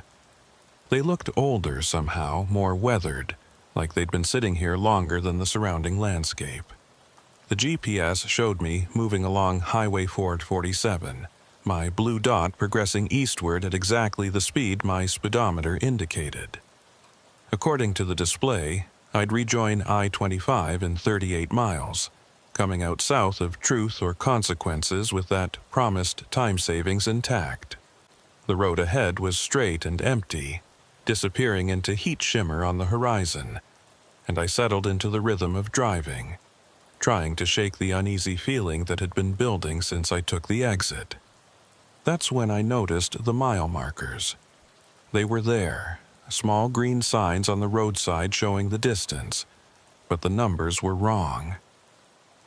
[SPEAKER 1] They looked older somehow, more weathered, like they'd been sitting here longer than the surrounding landscape. The GPS showed me moving along Highway 447, my blue dot progressing eastward at exactly the speed my speedometer indicated. According to the display, I'd rejoin I-25 in 38 miles, coming out south of Truth or Consequences with that promised time savings intact. The road ahead was straight and empty, disappearing into heat shimmer on the horizon, and I settled into the rhythm of driving, trying to shake the uneasy feeling that had been building since I took the exit. That's when I noticed the mile markers. They were there, small green signs on the roadside showing the distance, but the numbers were wrong.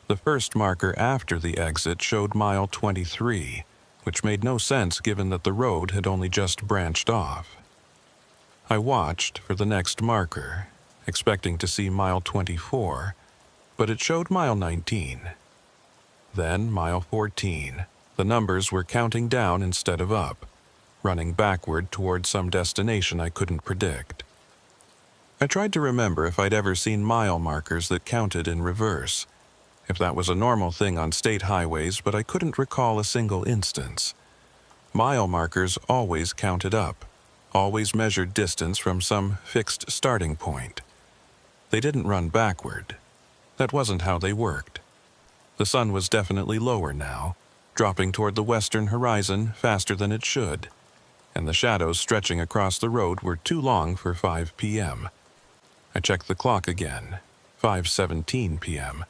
[SPEAKER 1] The first marker after the exit showed mile 23, which made no sense given that the road had only just branched off. I watched for the next marker, expecting to see mile 24, but it showed mile 19. Then mile 14. The numbers were counting down instead of up, running backward toward some destination I couldn't predict. I tried to remember if I'd ever seen mile markers that counted in reverse, if that was a normal thing on state highways, but I couldn't recall a single instance. Mile markers always counted up, always measured distance from some fixed starting point. They didn't run backward. That wasn't how they worked. The sun was definitely lower now, dropping toward the western horizon faster than it should, and the shadows stretching across the road were too long for 5 p.m. I checked the clock again, 5:17 p.m.,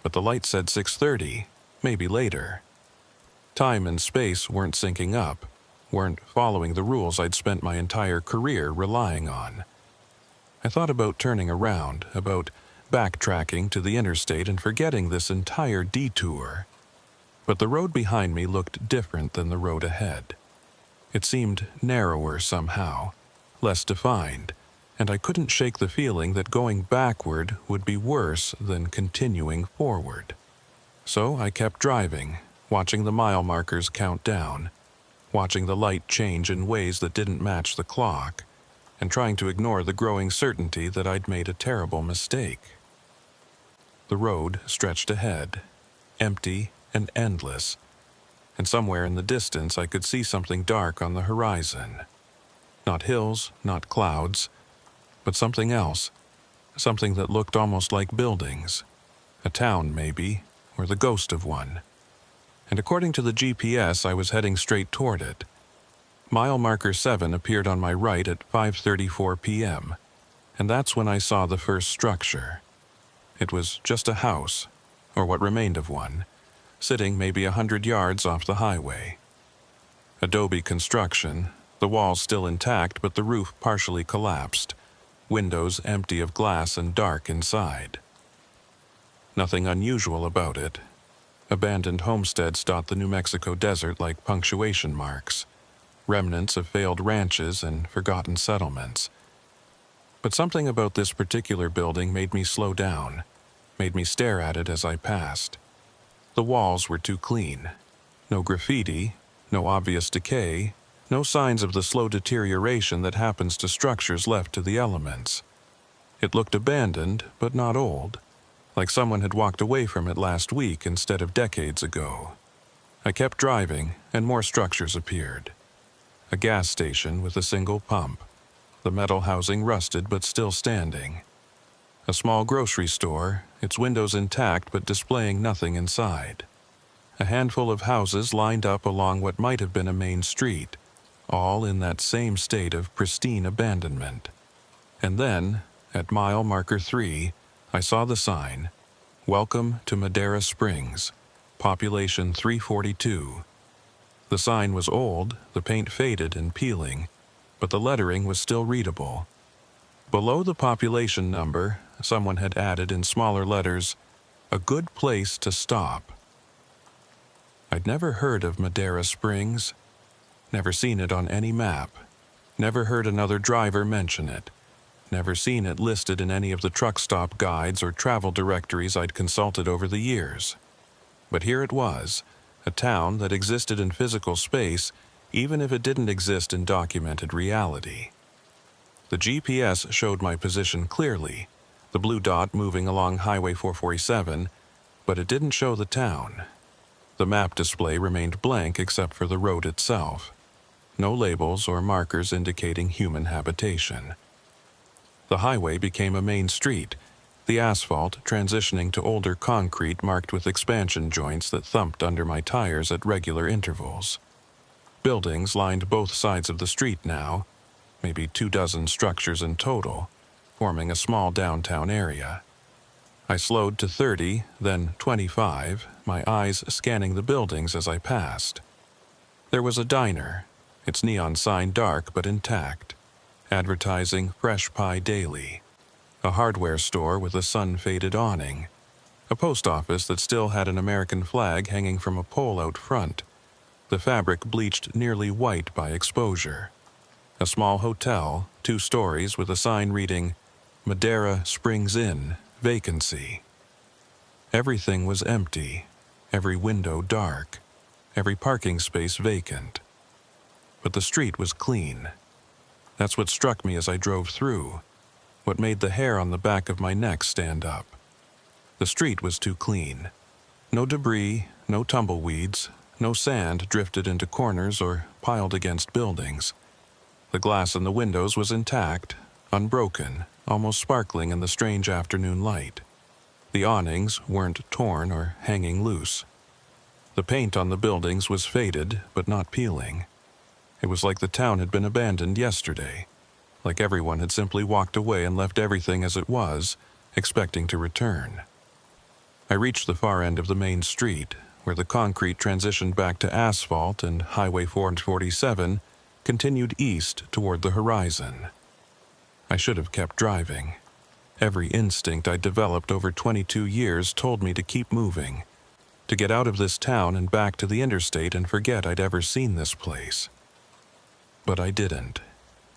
[SPEAKER 1] but the light said 6:30, maybe later. Time and space weren't syncing up, weren't following the rules I'd spent my entire career relying on. I thought about turning around, about backtracking to the interstate and forgetting this entire detour. But the road behind me looked different than the road ahead. It seemed narrower somehow, less defined, and I couldn't shake the feeling that going backward would be worse than continuing forward. So I kept driving, watching the mile markers count down, watching the light change in ways that didn't match the clock, and trying to ignore the growing certainty that I'd made a terrible mistake. The road stretched ahead, empty and endless, and somewhere in the distance I could see something dark on the horizon. Not hills, not clouds, but something else, something that looked almost like buildings. A town, maybe, or the ghost of one. And according to the GPS, I was heading straight toward it. Mile marker 7 appeared on my right at 5:34 p.m., and that's when I saw the first structure. It was just a house, or what remained of one, sitting maybe 100 yards off the highway. Adobe construction, the walls still intact but the roof partially collapsed, windows empty of glass and dark inside. Nothing unusual about it. Abandoned homesteads dot the New Mexico desert like punctuation marks, remnants of failed ranches and forgotten settlements. But something about this particular building made me slow down, made me stare at it as I passed. The walls were too clean. No graffiti, no obvious decay, no signs of the slow deterioration that happens to structures left to the elements. It looked abandoned, but not old, like someone had walked away from it last week instead of decades ago. I kept driving, and more structures appeared. A gas station with a single pump, the metal housing rusted but still standing. A small grocery store, its windows intact but displaying nothing inside. A handful of houses lined up along what might have been a main street, all in that same state of pristine abandonment. And then, at mile marker 3, I saw the sign, "Welcome to Madera Springs, population 342. The sign was old, the paint faded and peeling, but the lettering was still readable. Below the population number, someone had added in smaller letters, "A good place to stop." I'd never heard of Madera Springs, never seen it on any map, never heard another driver mention it, never seen it listed in any of the truck stop guides or travel directories I'd consulted over the years. But here it was, a town that existed in physical space, even if it didn't exist in documented reality. The GPS showed my position clearly, the blue dot moving along Highway 447, but it didn't show the town. The map display remained blank except for the road itself. No labels or markers indicating human habitation. The highway became a main street, the asphalt transitioning to older concrete marked with expansion joints that thumped under my tires at regular intervals. Buildings lined both sides of the street now, maybe 24 structures in total, forming a small downtown area. I slowed to 30, then 25, my eyes scanning the buildings as I passed. There was a diner, its neon sign dark but intact, advertising fresh pie daily. A hardware store with a sun-faded awning. A post office that still had an American flag hanging from a pole out front, the fabric bleached nearly white by exposure. A small hotel, 2 stories with a sign reading, "Madera Springs Inn, vacancy." Everything was empty, every window dark, every parking space vacant. But the street was clean. That's what struck me as I drove through, what made the hair on the back of my neck stand up. The street was too clean. No debris, no tumbleweeds, no sand drifted into corners or piled against buildings. The glass in the windows was intact, unbroken, almost sparkling in the strange afternoon light. The awnings weren't torn or hanging loose. The paint on the buildings was faded but not peeling. It was like the town had been abandoned yesterday, like everyone had simply walked away and left everything as it was, expecting to return. I reached the far end of the main street, where the concrete transitioned back to asphalt and Highway 447 continued east toward the horizon. I should have kept driving. Every instinct I developed over 22 years told me to keep moving, to get out of this town and back to the interstate and forget I'd ever seen this place. But I didn't.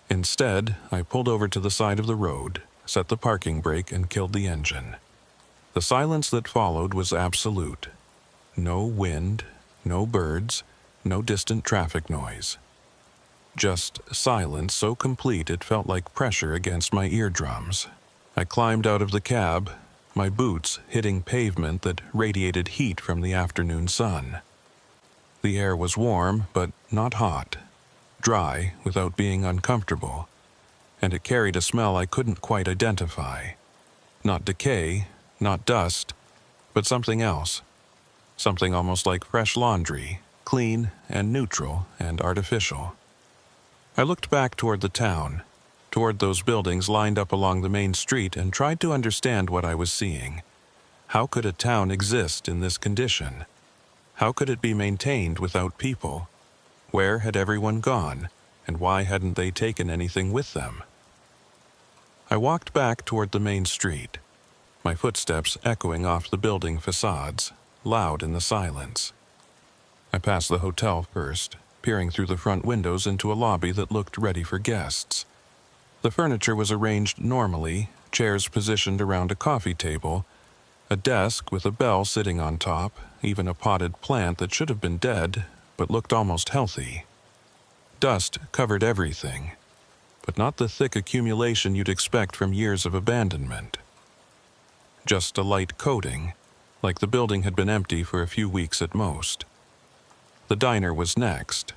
[SPEAKER 1] Instead, I pulled over to the side of the road, set the parking brake, and killed the engine. The silence that followed was absolute. No wind, no birds, no distant traffic noise. Just silence so complete it felt like pressure against my eardrums. I climbed out of the cab, my boots hitting pavement that radiated heat from the afternoon sun. The air was warm, but not hot, dry without being uncomfortable, and it carried a smell I couldn't quite identify. Not decay, not dust, but something else. Something almost like fresh laundry, clean and neutral and artificial. I looked back toward the town, toward those buildings lined up along the main street, and tried to understand what I was seeing. How could a town exist in this condition? How could it be maintained without people? Where had everyone gone, and why hadn't they taken anything with them? I walked back toward the main street, my footsteps echoing off the building facades, loud in the silence. I passed the hotel first, peering through the front windows into a lobby that looked ready for guests. The furniture was arranged normally, chairs positioned around a coffee table, a desk with a bell sitting on top, even a potted plant that should have been dead, but looked almost healthy. Dust covered everything, but not the thick accumulation you'd expect from years of abandonment. Just a light coating, like the building had been empty for a few weeks at most. The diner was next,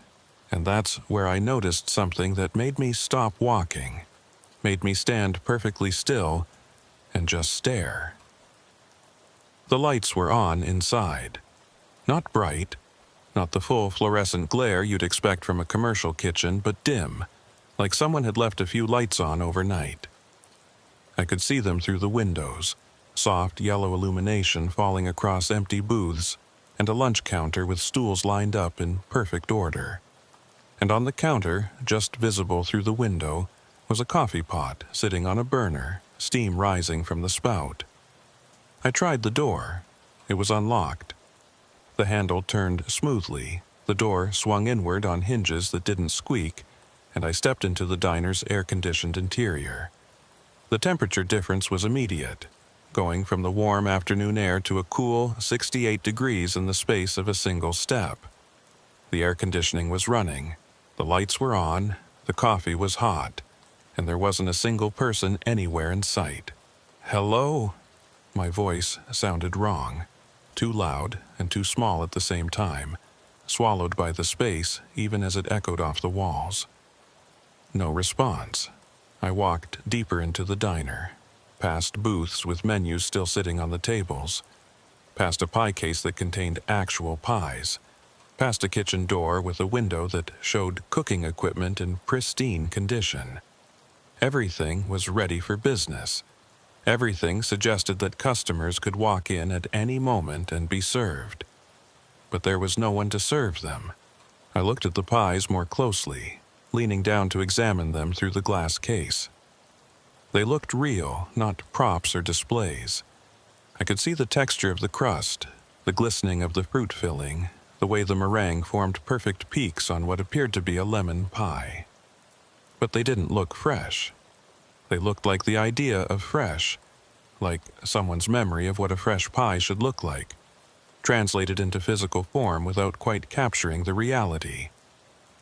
[SPEAKER 1] and that's where I noticed something that made me stop walking, made me stand perfectly still and just stare. The lights were on inside. Not bright, not the full fluorescent glare you'd expect from a commercial kitchen, but dim, like someone had left a few lights on overnight. I could see them through the windows, soft yellow illumination falling across empty booths, and a lunch counter with stools lined up in perfect order. And on the counter, just visible through the window, was a coffee pot sitting on a burner, steam rising from the spout. I tried the door. It was unlocked. The handle turned smoothly, the door swung inward on hinges that didn't squeak, and I stepped into the diner's air-conditioned interior. The temperature difference was immediate, going from the warm afternoon air to a cool 68 degrees in the space of a single step. The air conditioning was running, the lights were on, the coffee was hot, and there wasn't a single person anywhere in sight. "Hello?" My voice sounded wrong, too loud and too small at the same time, swallowed by the space even as it echoed off the walls. No response. I walked deeper into the diner, past booths with menus still sitting on the tables, past a pie case that contained actual pies, past a kitchen door with a window that showed cooking equipment in pristine condition. Everything was ready for business. Everything suggested that customers could walk in at any moment and be served. But there was no one to serve them. I looked at the pies more closely, leaning down to examine them through the glass case. They looked real, not props or displays. I could see the texture of the crust, the glistening of the fruit filling, the way the meringue formed perfect peaks on what appeared to be a lemon pie. But they didn't look fresh. They looked like the idea of fresh, like someone's memory of what a fresh pie should look like. translated into physical form without quite capturing the reality.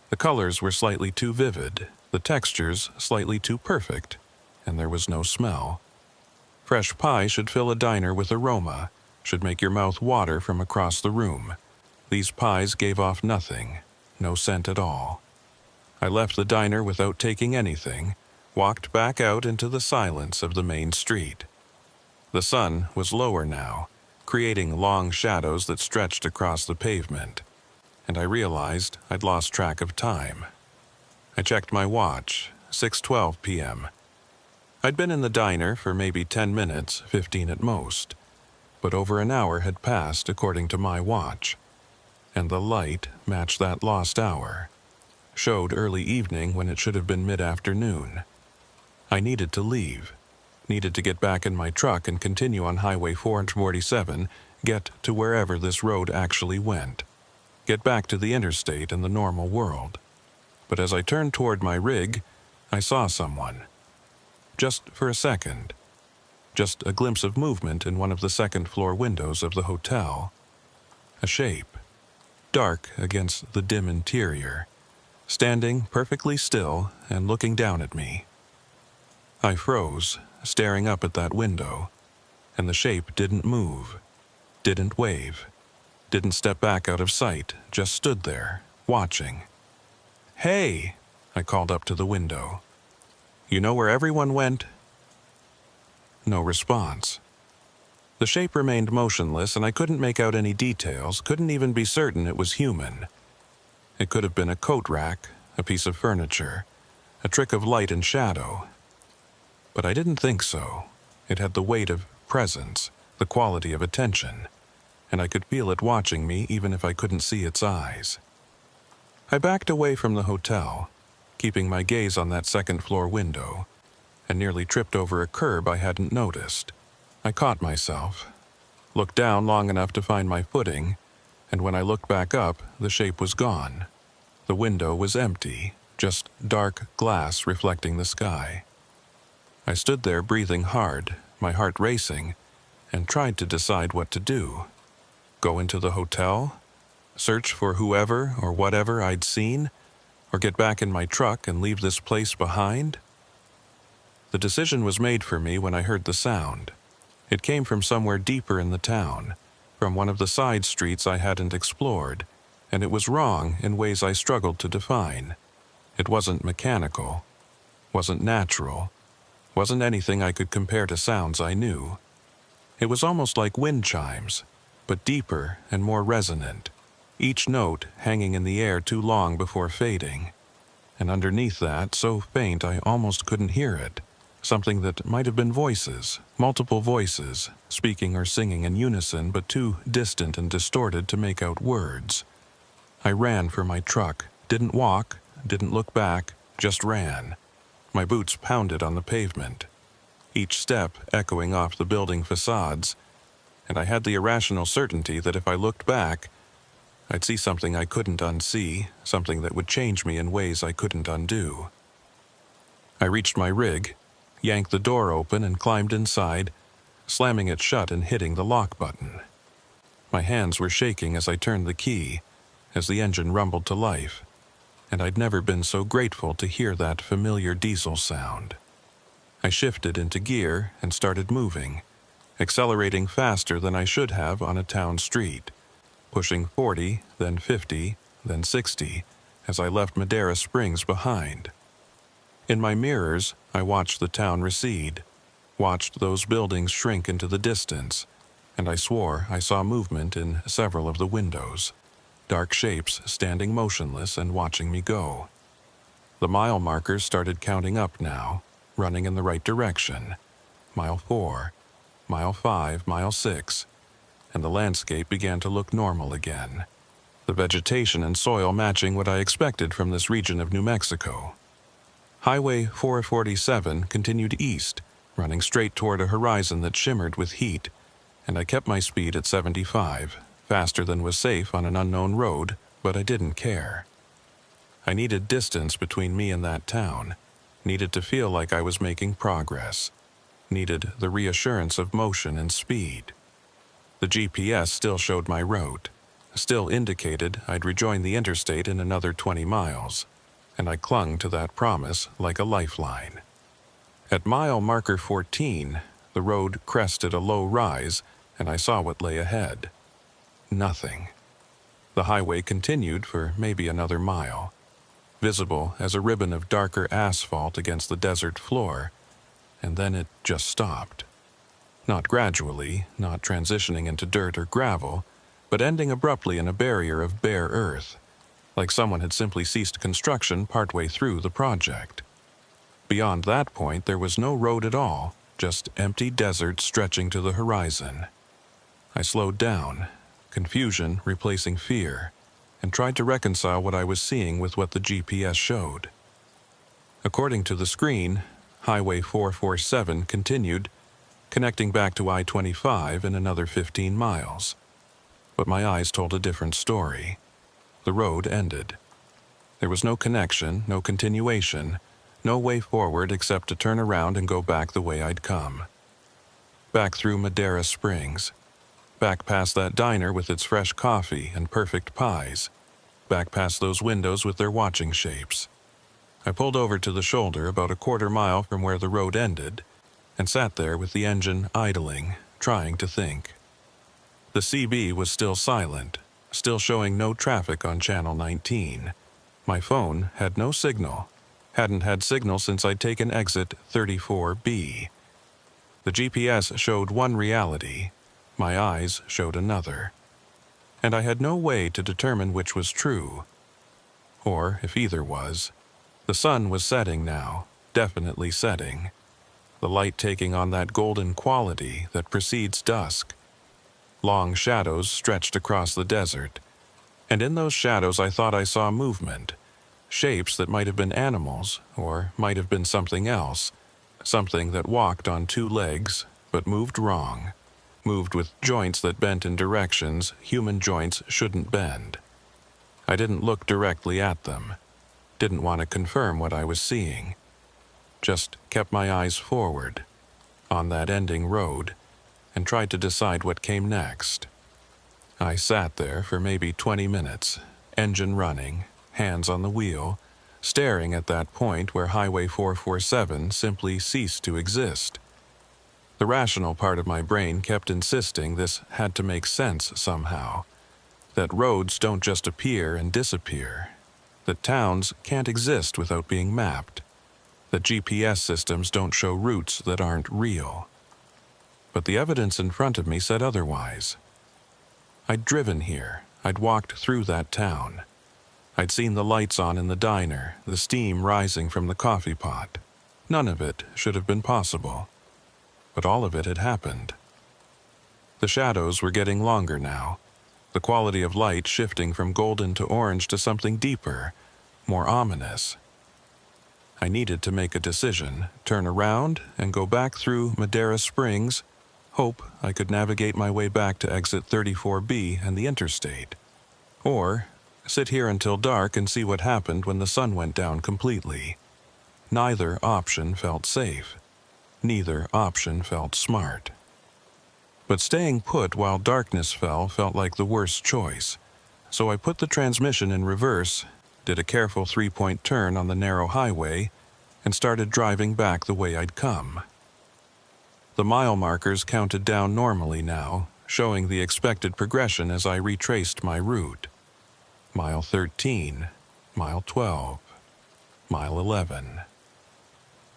[SPEAKER 1] The colors were slightly too vivid, the textures slightly too perfect, and there was no smell. Fresh pie should fill a diner with aroma, should make your mouth water from across the room. These pies gave off nothing, no scent at all. I left the diner without taking anything, walked back out into the silence of the main street. The sun was lower now, creating long shadows that stretched across the pavement, and I realized I'd lost track of time. I checked my watch, 6:12 p.m. I'd been in the diner for maybe 10 minutes, 15 at most, but over an hour had passed according to my watch, and the light matched that lost hour, showed early evening when it should have been mid-afternoon. I needed to leave, needed to get back in my truck and continue on Highway 447, get to wherever this road actually went, get back to the interstate and the normal world. But as I turned toward my rig, I saw someone. Just for a second. Just a glimpse of movement in one of the second-floor windows of the hotel. A shape, dark against the dim interior, standing perfectly still and looking down at me. I froze, staring up at that window, and the shape didn't move, didn't wave, didn't step back out of sight, just stood there, watching. "Hey!" I called up to the window. "You know where everyone went?" No response. The shape remained motionless, and I couldn't make out any details, couldn't even be certain it was human. It could have been a coat rack, a piece of furniture, a trick of light and shadow. But I didn't think so. It had the weight of presence, the quality of attention, and I could feel it watching me even if I couldn't see its eyes. I backed away from the hotel, keeping my gaze on that second-floor window, and nearly tripped over a curb I hadn't noticed. I caught myself, looked down long enough to find my footing, and when I looked back up, the shape was gone. The window was empty, just dark glass reflecting the sky. I stood there breathing hard, my heart racing, and tried to decide what to do. Go into the hotel? Search for whoever or whatever I'd seen? Or get back in my truck and leave this place behind? The decision was made for me when I heard the sound. It came from somewhere deeper in the town, from one of the side streets I hadn't explored, and it was wrong in ways I struggled to define. It wasn't mechanical, wasn't natural, wasn't anything I could compare to sounds I knew. It was almost like wind chimes, but deeper and more resonant, each note hanging in the air too long before fading. And underneath that, so faint I almost couldn't hear it, something that might have been voices, multiple voices, speaking or singing in unison but too distant and distorted to make out words. I ran for my truck, didn't walk, didn't look back, just ran. My boots pounded on the pavement, each step echoing off the building facades, and I had the irrational certainty that if I looked back, I'd see something I couldn't unsee, something that would change me in ways I couldn't undo. I reached my rig, yanked the door open and climbed inside, slamming it shut and hitting the lock button. My hands were shaking as I turned the key, as the engine rumbled to life, and I'd never been so grateful to hear that familiar diesel sound. I shifted into gear and started moving, accelerating faster than I should have on a town street, pushing 40, then 50, then 60, as I left Madera Springs behind. In my mirrors, I watched the town recede, watched those buildings shrink into the distance, and I swore I saw movement in several of the windows, dark shapes standing motionless and watching me go. The mile markers started counting up now, running in the right direction. Mile 4, mile 5, mile 6, and the landscape began to look normal again, the vegetation and soil matching what I expected from this region of New Mexico. Highway 447 continued east, running straight toward a horizon that shimmered with heat, and I kept my speed at 75, faster than was safe on an unknown road, but I didn't care. I needed distance between me and that town, needed to feel like I was making progress, needed the reassurance of motion and speed. The GPS still showed my route, still indicated I'd rejoin the interstate in another 20 miles, and I clung to that promise like a lifeline. At mile marker 14, the road crested a low rise, and I saw what lay ahead. Nothing. The highway continued for maybe another mile, visible as a ribbon of darker asphalt against the desert floor, and then it just stopped. Not gradually, not transitioning into dirt or gravel, but ending abruptly in a barrier of bare earth, like someone had simply ceased construction partway through the project. Beyond that point, there was no road at all, just empty desert stretching to the horizon. I slowed down, confusion replacing fear, and tried to reconcile what I was seeing with what the GPS showed. According to the screen, Highway 447 continued, connecting back to I-25 in another 15 miles. But my eyes told a different story. The road ended. There was no connection, no continuation, no way forward except to turn around and go back the way I'd come. Back through Madera Springs. Back past that diner with its fresh coffee and perfect pies. Back past those windows with their watching shapes. I pulled over to the shoulder about a quarter mile from where the road ended and sat there with the engine idling, trying to think. The CB was still silent, still showing no traffic on Channel 19. My phone had no signal. Hadn't had signal since I'd taken exit 34B. The GPS showed one reality. My eyes showed another. And I had no way to determine which was true. Or if either was. The sun was setting now, definitely setting. The light taking on that golden quality that precedes dusk. Long shadows stretched across the desert. And in those shadows I thought I saw movement. Shapes that might have been animals, or might have been something else. Something that walked on two legs, but moved wrong. Moved with joints that bent in directions human joints shouldn't bend. I didn't look directly at them. Didn't want to confirm what I was seeing. Just kept my eyes forward, on that ending road, and tried to decide what came next. I sat there for maybe 20 minutes, engine running, hands on the wheel, staring at that point where Highway 447 simply ceased to exist. The rational part of my brain kept insisting this had to make sense somehow, that roads don't just appear and disappear, that towns can't exist without being mapped, that GPS systems don't show routes that aren't real. But the evidence in front of me said otherwise. I'd driven here, I'd walked through that town. I'd seen the lights on in the diner, the steam rising from the coffee pot. None of it should have been possible. But all of it had happened. The shadows were getting longer now, the quality of light shifting from golden to orange to something deeper, more ominous. I needed to make a decision, turn around and go back through Madera Springs, hope I could navigate my way back to exit 34B and the interstate. Or sit here until dark and see what happened when the sun went down completely. Neither option felt safe. Neither option felt smart. But staying put while darkness felt like the worst choice. So I put the transmission in reverse, did a careful 3-point turn on the narrow highway, and started driving back the way I'd come. The mile markers counted down normally now, showing the expected progression as I retraced my route. Mile 13, mile 12, mile 11.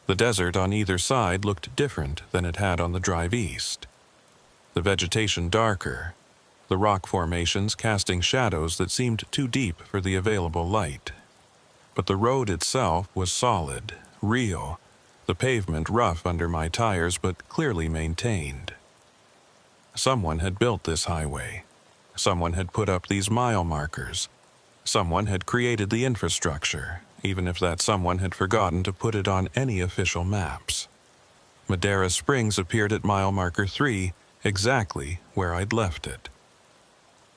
[SPEAKER 1] The desert on either side looked different than it had on the drive east. The vegetation darker, the rock formations casting shadows that seemed too deep for the available light. But the road itself was solid, real, the pavement rough under my tires but clearly maintained. Someone had built this highway. Someone had put up these mile markers. Someone had created the infrastructure, even if that someone had forgotten to put it on any official maps. Madera Springs appeared at mile marker 3, exactly where I'd left it.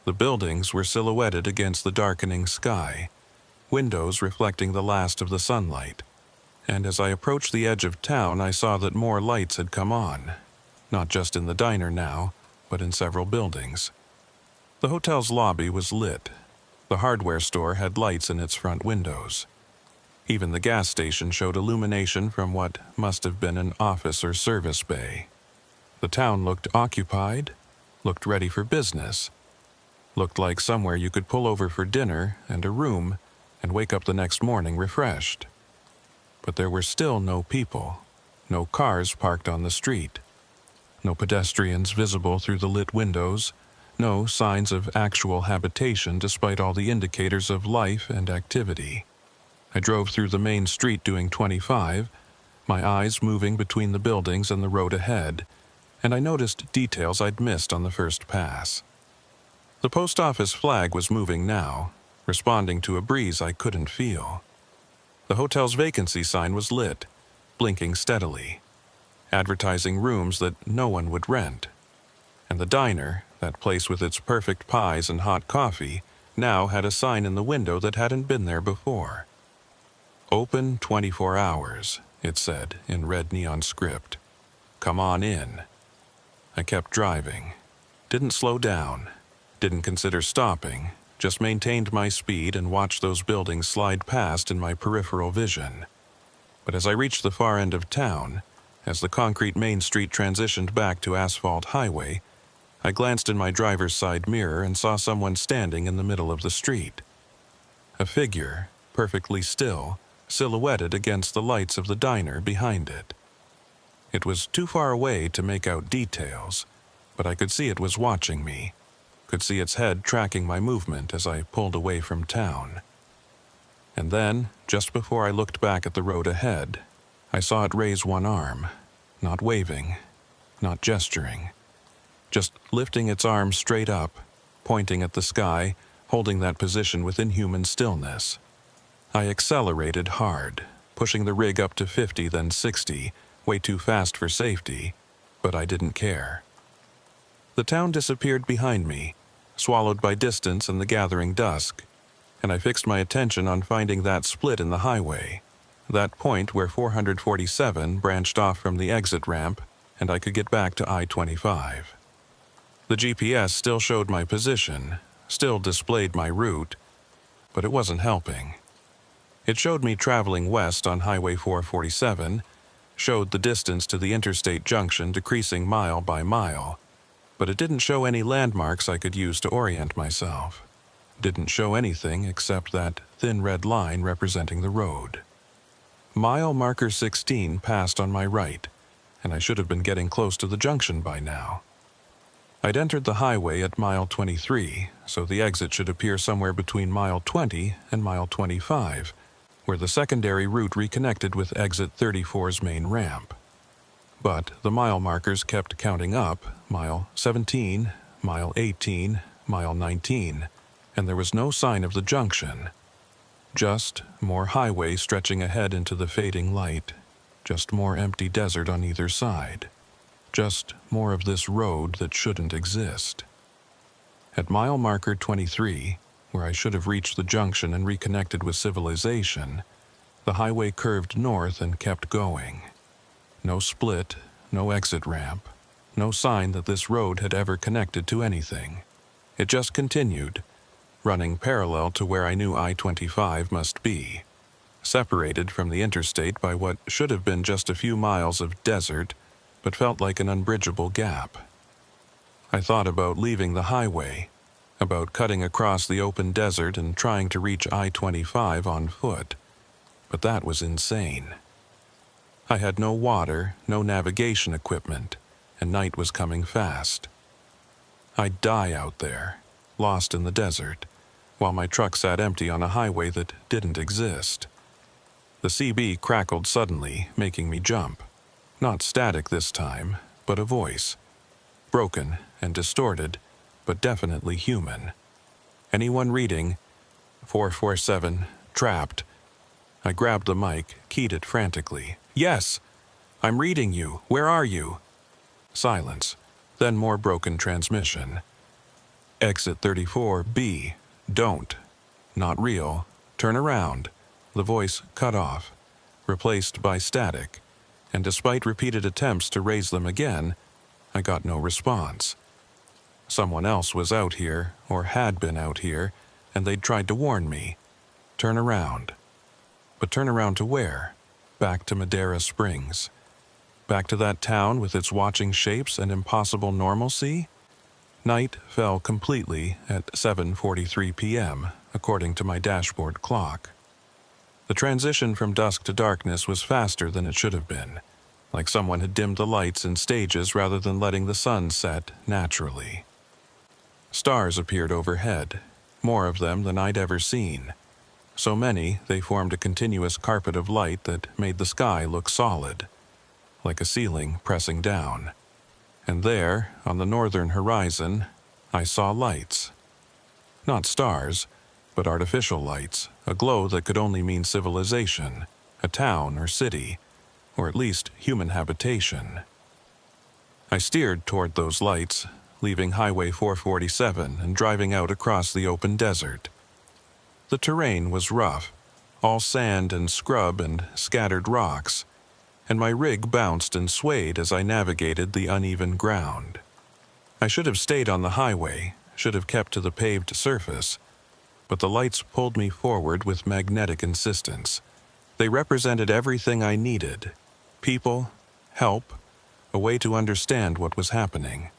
[SPEAKER 1] The buildings were silhouetted against the darkening sky, windows reflecting the last of the sunlight. And as I approached the edge of town, I saw that more lights had come on, not just in the diner now, but in several buildings. The hotel's lobby was lit. The hardware store had lights in its front windows. Even the gas station showed illumination from what must have been an office or service bay. The town looked occupied, looked ready for business, looked like somewhere you could pull over for dinner and a room and wake up the next morning refreshed. But there were still no people, no cars parked on the street, no pedestrians visible through the lit windows, no signs of actual habitation despite all the indicators of life and activity. I drove through the main street doing 25, my eyes moving between the buildings and the road ahead, and I noticed details I'd missed on the first pass. The post office flag was moving now, responding to a breeze I couldn't feel. The hotel's vacancy sign was lit, blinking steadily, advertising rooms that no one would rent. And the diner, that place with its perfect pies and hot coffee, now had a sign in the window that hadn't been there before. Open 24 hours, it said in red neon script. Come on in. I kept driving. Didn't slow down. Didn't consider stopping. Just maintained my speed and watched those buildings slide past in my peripheral vision. But as I reached the far end of town, as the concrete main street transitioned back to asphalt highway, I glanced in my driver's side mirror and saw someone standing in the middle of the street. A figure, perfectly still, silhouetted against the lights of the diner behind it. It was too far away to make out details, but I could see it was watching me, could see its head tracking my movement as I pulled away from town. And then, just before I looked back at the road ahead, I saw it raise one arm, not waving, not gesturing, just lifting its arm straight up, pointing at the sky, holding that position with inhuman stillness. I accelerated hard, pushing the rig up to 50, then 60, way too fast for safety, but I didn't care. The town disappeared behind me, swallowed by distance and the gathering dusk, and I fixed my attention on finding that split in the highway, that point where 447 branched off from the exit ramp and I could get back to I-25. The GPS still showed my position, still displayed my route, but it wasn't helping. It showed me traveling west on Highway 447, showed the distance to the interstate junction decreasing mile by mile, but it didn't show any landmarks I could use to orient myself. Didn't show anything except that thin red line representing the road. Mile marker 16 passed on my right, and I should have been getting close to the junction by now. I'd entered the highway at mile 23, so the exit should appear somewhere between mile 20 and mile 25, where the secondary route reconnected with exit 34's main ramp. But the mile markers kept counting up, mile 17, mile 18, mile 19, and there was no sign of the junction. Just more highway stretching ahead into the fading light, just more empty desert on either side, just more of this road that shouldn't exist. At mile marker 23, where I should have reached the junction and reconnected with civilization, the highway curved north and kept going. No split, no exit ramp, no sign that this road had ever connected to anything. It just continued, running parallel to where I knew I-25 must be, separated from the interstate by what should have been just a few miles of desert, but felt like an unbridgeable gap. I thought about leaving the highway, about cutting across the open desert and trying to reach I-25 on foot, but that was insane. I had no water, no navigation equipment, and night was coming fast. I'd die out there, lost in the desert, while my truck sat empty on a highway that didn't exist. The CB crackled suddenly, making me jump. Not static this time, but a voice. Broken and distorted, but definitely human. Anyone reading? 447, trapped. I grabbed the mic, keyed it frantically. Yes! I'm reading you. Where are you? Silence. Then more broken transmission. Exit 34B. Don't. Not real. Turn around. The voice cut off, replaced by static, and despite repeated attempts to raise them again, I got no response. Someone else was out here, or had been out here, and they'd tried to warn me. Turn around. But turn around to where? Back to Madeira Springs. Back to that town with its watching shapes and impossible normalcy? Night fell completely at 7:43 p.m., according to my dashboard clock. The transition from dusk to darkness was faster than it should have been, like someone had dimmed the lights in stages rather than letting the sun set naturally. Stars appeared overhead, more of them than I'd ever seen. So many, they formed a continuous carpet of light that made the sky look solid, like a ceiling pressing down. And there, on the northern horizon, I saw lights. Not stars, but artificial lights, a glow that could only mean civilization, a town or city, or at least human habitation. I steered toward those lights, leaving Highway 447 and driving out across the open desert. The terrain was rough, all sand and scrub and scattered rocks, and my rig bounced and swayed as I navigated the uneven ground. I should have stayed on the highway, should have kept to the paved surface, but the lights pulled me forward with magnetic insistence. They represented everything I needed: people, help, a way to understand what was happening.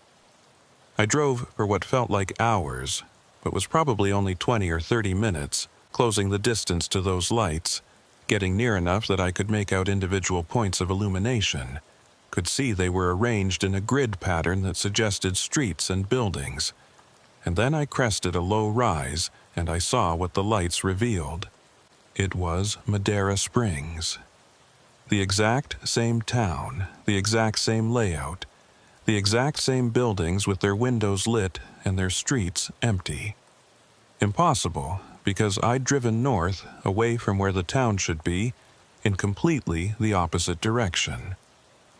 [SPEAKER 1] I drove for what felt like hours, but was probably only 20 or 30 minutes, closing the distance to those lights, getting near enough that I could make out individual points of illumination, could see they were arranged in a grid pattern that suggested streets and buildings. And then I crested a low rise, and I saw what the lights revealed. It was Madeira Springs. The exact same town, the exact same layout, the exact same buildings with their windows lit and their streets empty. Impossible, because I'd driven north, away from where the town should be, in completely the opposite direction.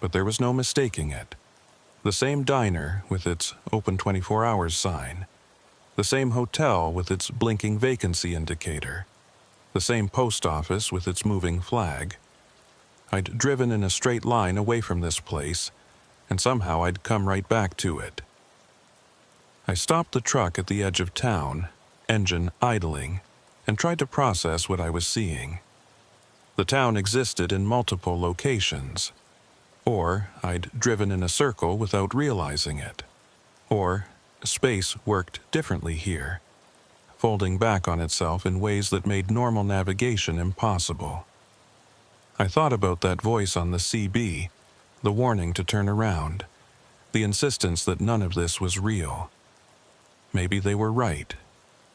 [SPEAKER 1] But there was no mistaking it. The same diner with its open 24 hours sign, the same hotel with its blinking vacancy indicator, the same post office with its moving flag. I'd driven in a straight line away from this place, and somehow I'd come right back to it. I stopped the truck at the edge of town, engine idling, and tried to process what I was seeing. The town existed in multiple locations. Or I'd driven in a circle without realizing it. Or space worked differently here, folding back on itself in ways that made normal navigation impossible. I thought about that voice on the CB, the warning to turn around, the insistence that none of this was real. Maybe they were right.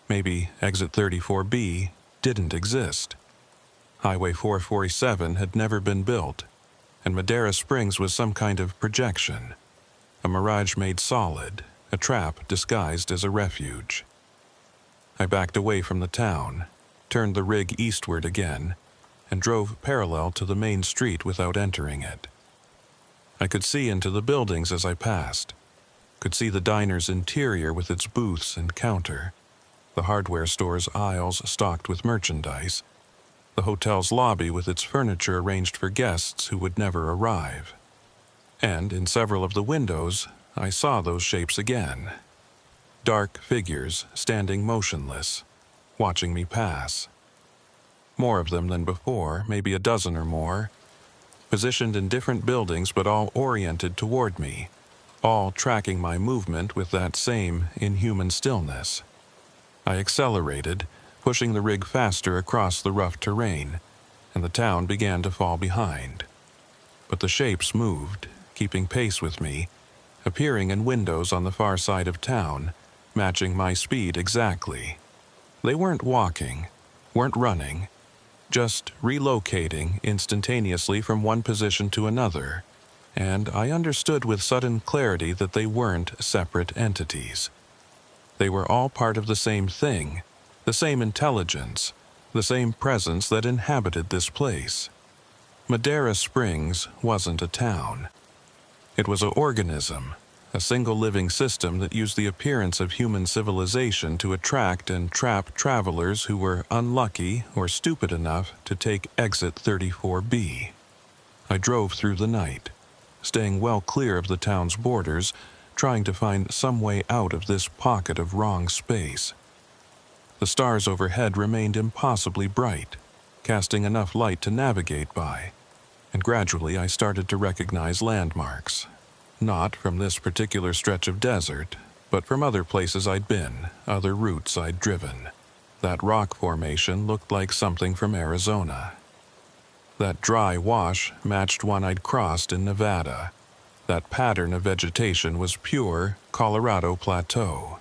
[SPEAKER 1] Maybe exit 34B didn't exist. Highway 447 had never been built, and Madeira Springs was some kind of projection, a mirage made solid, a trap disguised as a refuge. I backed away from the town, turned the rig eastward again, and drove parallel to the main street without entering it. I could see into the buildings as I passed, could see the diner's interior with its booths and counter, the hardware store's aisles stocked with merchandise, the hotel's lobby with its furniture arranged for guests who would never arrive. And in several of the windows, I saw those shapes again. Dark figures standing motionless, watching me pass. More of them than before, maybe a dozen or more, positioned in different buildings but all oriented toward me, all tracking my movement with that same inhuman stillness. I accelerated, pushing the rig faster across the rough terrain, and the town began to fall behind. But the shapes moved, keeping pace with me, appearing in windows on the far side of town, matching my speed exactly. They weren't walking, weren't running, just relocating instantaneously from one position to another, and I understood with sudden clarity that they weren't separate entities. They were all part of the same thing, the same intelligence, the same presence that inhabited this place. Madeira Springs wasn't a town. It was an organism, a single living system that used the appearance of human civilization to attract and trap travelers who were unlucky or stupid enough to take exit 34B. I drove through the night, staying well clear of the town's borders, trying to find some way out of this pocket of wrong space. The stars overhead remained impossibly bright, casting enough light to navigate by, and gradually I started to recognize landmarks. Not from this particular stretch of desert, but from other places I'd been, other routes I'd driven. That rock formation looked like something from Arizona. That dry wash matched one I'd crossed in Nevada. That pattern of vegetation was pure Colorado Plateau.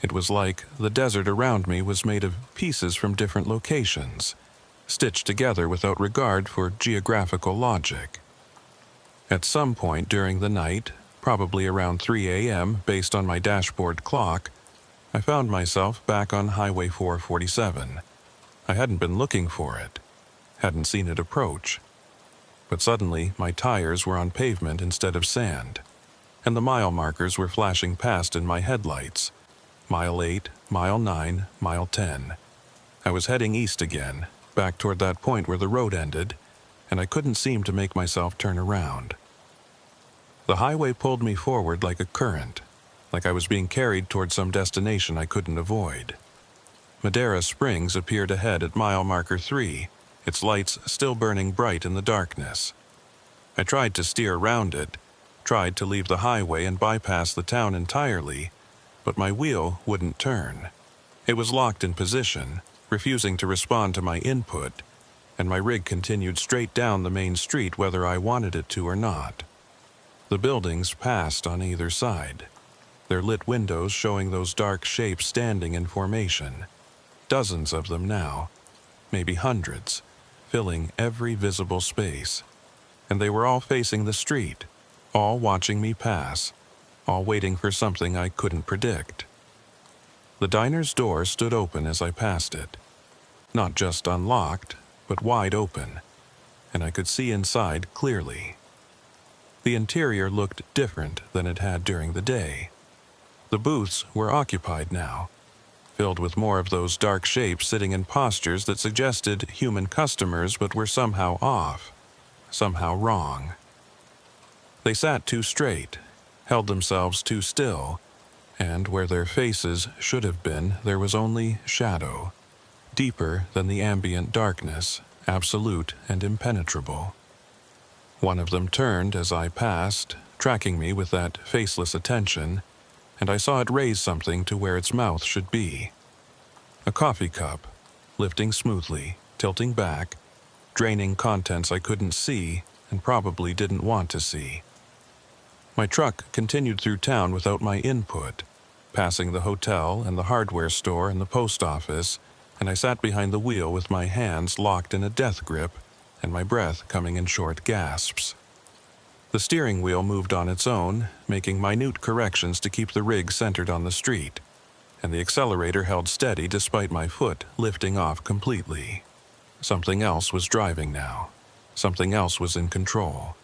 [SPEAKER 1] It was like the desert around me was made of pieces from different locations, stitched together without regard for geographical logic. At some point during the night, probably around 3 a.m. based on my dashboard clock, I found myself back on Highway 447. I hadn't been looking for it, hadn't seen it approach. But suddenly my tires were on pavement instead of sand, and the mile markers were flashing past in my headlights. Mile 8, Mile 9, Mile 10. I was heading east again, back toward that point where the road ended, and I couldn't seem to make myself turn around. The highway pulled me forward like a current, like I was being carried toward some destination I couldn't avoid. Madera Springs appeared ahead at mile marker 3, its lights still burning bright in the darkness. I tried to steer around it, tried to leave the highway and bypass the town entirely, but my wheel wouldn't turn. It was locked in position, refusing to respond to my input, and my rig continued straight down the main street whether I wanted it to or not. The buildings passed on either side, their lit windows showing those dark shapes standing in formation. Dozens of them now, maybe hundreds, filling every visible space. And they were all facing the street, all watching me pass, all waiting for something I couldn't predict. The diner's door stood open as I passed it. Not just unlocked, but wide open, and I could see inside clearly. The interior looked different than it had during the day. The booths were occupied now, filled with more of those dark shapes sitting in postures that suggested human customers but were somehow off, somehow wrong. They sat too straight, held themselves too still, and where their faces should have been, there was only shadow, deeper than the ambient darkness, absolute and impenetrable. One of them turned as I passed, tracking me with that faceless attention, and I saw it raise something to where its mouth should be. A coffee cup, lifting smoothly, tilting back, draining contents I couldn't see and probably didn't want to see. My truck continued through town without my input, passing the hotel and the hardware store and the post office, and I sat behind the wheel with my hands locked in a death grip and my breath coming in short gasps. The steering wheel moved on its own, making minute corrections to keep the rig centered on the street, and the accelerator held steady despite my foot lifting off completely. Something else was driving now. Something else was in control.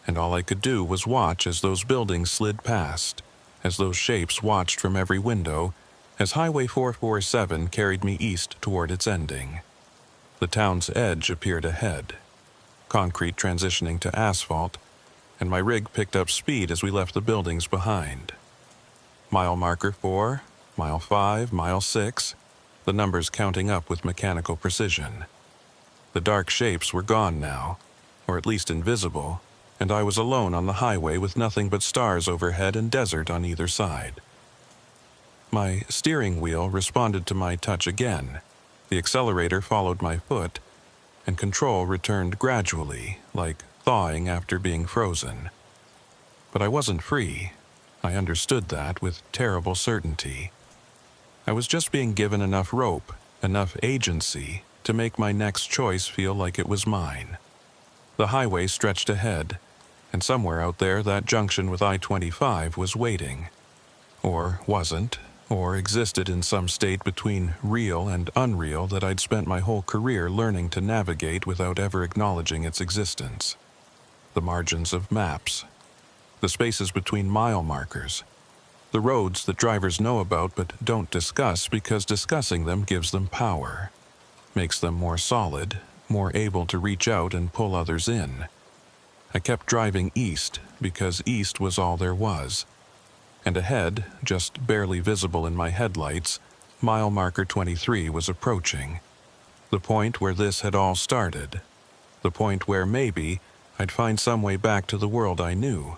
[SPEAKER 1] And all I could do was watch as those buildings slid past, as those shapes watched from every window, as Highway 447 carried me east toward its ending. The town's edge appeared ahead, concrete transitioning to asphalt, and my rig picked up speed as we left the buildings behind. Mile marker 4, mile 5, mile 6, the numbers counting up with mechanical precision. The dark shapes were gone now, or at least invisible, and I was alone on the highway with nothing but stars overhead and desert on either side. My steering wheel responded to my touch again, the accelerator followed my foot, and control returned gradually, like thawing after being frozen. But I wasn't free. I understood that with terrible certainty. I was just being given enough rope, enough agency, to make my next choice feel like it was mine. The highway stretched ahead, and somewhere out there that junction with I-25 was waiting. Or wasn't, or existed in some state between real and unreal that I'd spent my whole career learning to navigate without ever acknowledging its existence. The margins of maps, the spaces between mile markers, the roads that drivers know about but don't discuss because discussing them gives them power, makes them more solid, more able to reach out and pull others in. I kept driving east because east was all there was, And ahead, just barely visible in my headlights, mile marker 23 was approaching. The point where this had all started. The point where maybe I'd find some way back to the world I knew,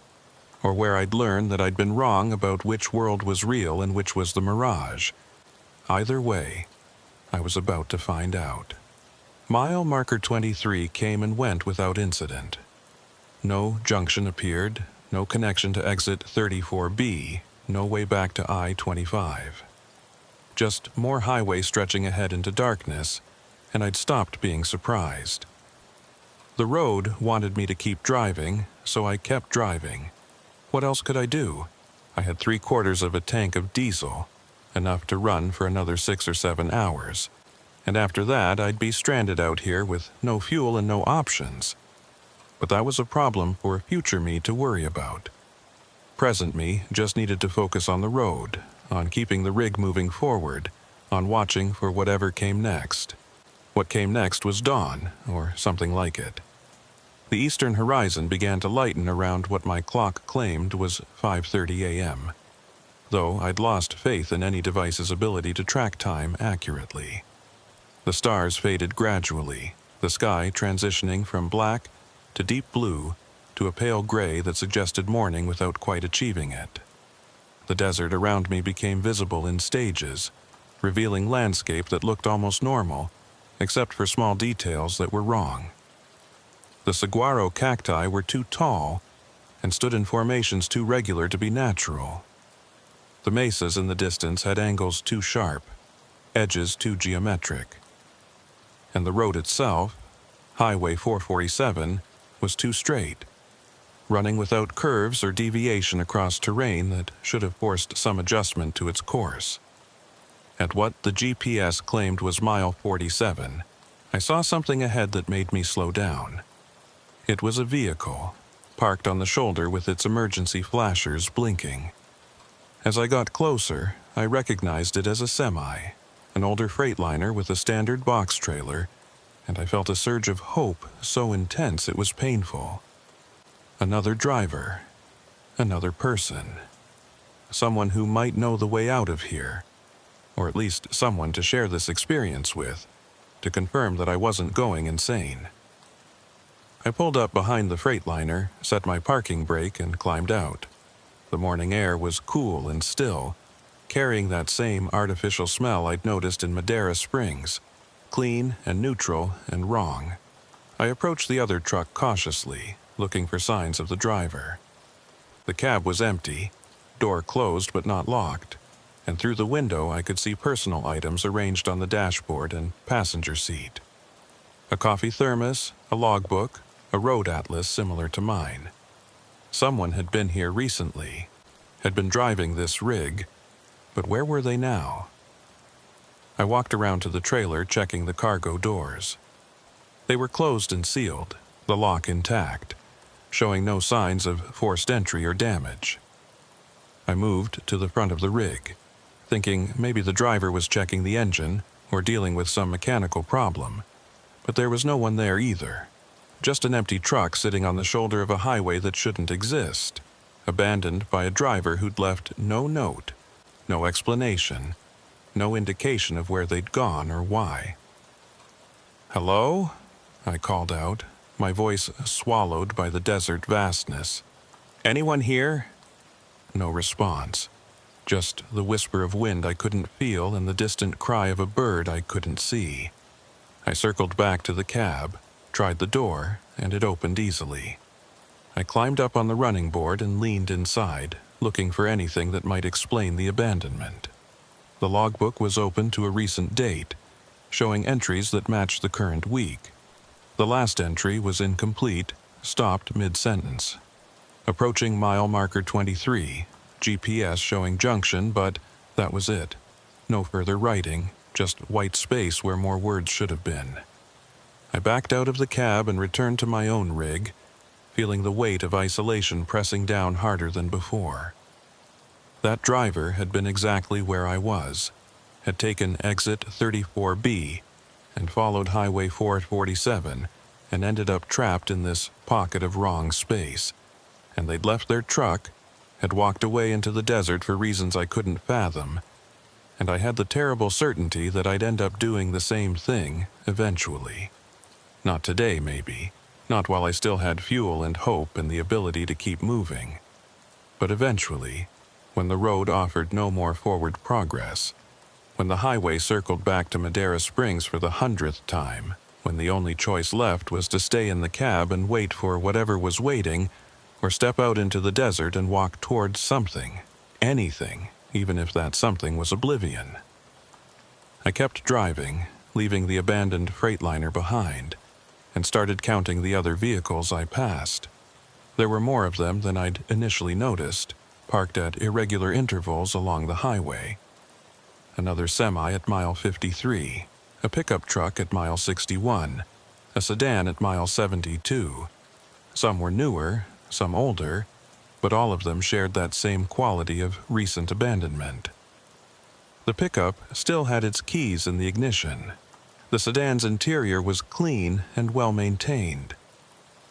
[SPEAKER 1] or where I'd learn that I'd been wrong about which world was real and which was the mirage. Either way, I was about to find out. Mile marker 23 came and went without incident. No junction appeared, no connection to exit 34B, no way back to I-25. Just more highway stretching ahead into darkness, and I'd stopped being surprised. The road wanted me to keep driving, so I kept driving. What else could I do? I had 3/4 of a tank of diesel, enough to run for another 6 or 7 hours. And after that, I'd be stranded out here with no fuel and no options. But that was a problem for future me to worry about. Present me just needed to focus on the road, on keeping the rig moving forward, on watching for whatever came next. What came next was dawn, or something like it. The eastern horizon began to lighten around what my clock claimed was 5:30 a.m., though I'd lost faith in any device's ability to track time accurately. The stars faded gradually, the sky transitioning from black to deep blue to a pale gray that suggested morning without quite achieving it. The desert around me became visible in stages, revealing landscape that looked almost normal, except for small details that were wrong. The saguaro cacti were too tall and stood in formations too regular to be natural. The mesas in the distance had angles too sharp, edges too geometric. And the road itself, Highway 447, was too straight, running without curves or deviation across terrain that should have forced some adjustment to its course. At what the GPS claimed was mile 47, I saw something ahead that made me slow down. It was a vehicle, parked on the shoulder with its emergency flashers blinking. As I got closer, I recognized it as a semi, an older freightliner with a standard box trailer, and I felt a surge of hope so intense it was painful. Another driver, another person, someone who might know the way out of here, or at least someone to share this experience with, to confirm that I wasn't going insane. I pulled up behind the freightliner, set my parking brake, and climbed out. The morning air was cool and still, carrying that same artificial smell I'd noticed in Madera Springs, clean and neutral and wrong. I approached the other truck cautiously, looking for signs of the driver. The cab was empty, door closed but not locked, and through the window I could see personal items arranged on the dashboard and passenger seat. A coffee thermos, a logbook, a road atlas similar to mine. Someone had been here recently, had been driving this rig, but where were they now? I walked around to the trailer, checking the cargo doors. They were closed and sealed, the lock intact, showing no signs of forced entry or damage. I moved to the front of the rig, thinking maybe the driver was checking the engine or dealing with some mechanical problem, but there was no one there either. Just an empty truck sitting on the shoulder of a highway that shouldn't exist, abandoned by a driver who'd left no note, no explanation, no indication of where they'd gone or why. "Hello?" I called out, my voice swallowed by the desert vastness. "Anyone here?" No response, just the whisper of wind I couldn't feel and the distant cry of a bird I couldn't see. I circled back to the cab, tried the door, and it opened easily. I climbed up on the running board and leaned inside, looking for anything that might explain the abandonment. The logbook was open to a recent date, showing entries that matched the current week. The last entry was incomplete, stopped mid-sentence. Approaching mile marker 23, GPS showing junction, but that was it. No further writing, just white space where more words should have been. I backed out of the cab and returned to my own rig, feeling the weight of isolation pressing down harder than before. That driver had been exactly where I was, had taken exit 34B and followed Highway 447 and ended up trapped in this pocket of wrong space, and they'd left their truck, had walked away into the desert for reasons I couldn't fathom, and I had the terrible certainty that I'd end up doing the same thing eventually. Not today, maybe, not while I still had fuel and hope and the ability to keep moving, but eventually, when the road offered no more forward progress, when the highway circled back to Madera Springs for the 100th time, when the only choice left was to stay in the cab and wait for whatever was waiting, or step out into the desert and walk towards something, anything, even if that something was oblivion. I kept driving, leaving the abandoned Freightliner behind, and started counting the other vehicles I passed. There were more of them than I'd initially noticed, parked at irregular intervals along the highway. Another semi at mile 53, a pickup truck at mile 61, a sedan at mile 72. Some were newer, some older, but all of them shared that same quality of recent abandonment. The pickup still had its keys in the ignition. The sedan's interior was clean and well maintained.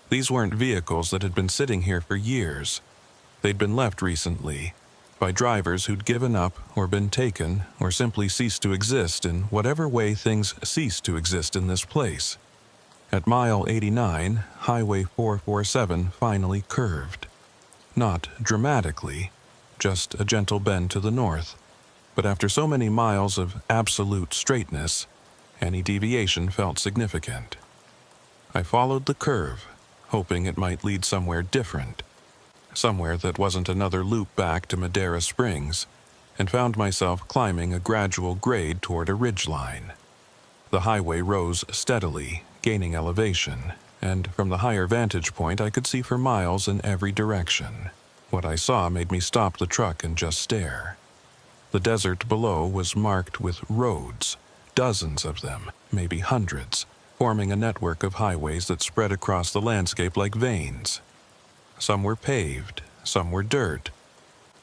[SPEAKER 1] These weren't vehicles that had been sitting here for years. They'd been left recently, by drivers who'd given up or been taken or simply ceased to exist in whatever way things cease to exist in this place. At mile 89, Highway 447 finally curved. Not dramatically, just a gentle bend to the north, but after so many miles of absolute straightness, any deviation felt significant. I followed the curve, hoping it might lead somewhere different, somewhere that wasn't another loop back to Madera Springs, and found myself climbing a gradual grade toward a ridgeline. The highway rose steadily, gaining elevation, and from the higher vantage point I could see for miles in every direction. What I saw made me stop the truck and just stare. The desert below was marked with roads, dozens of them, maybe hundreds, forming a network of highways that spread across the landscape like veins. Some were paved, some were dirt,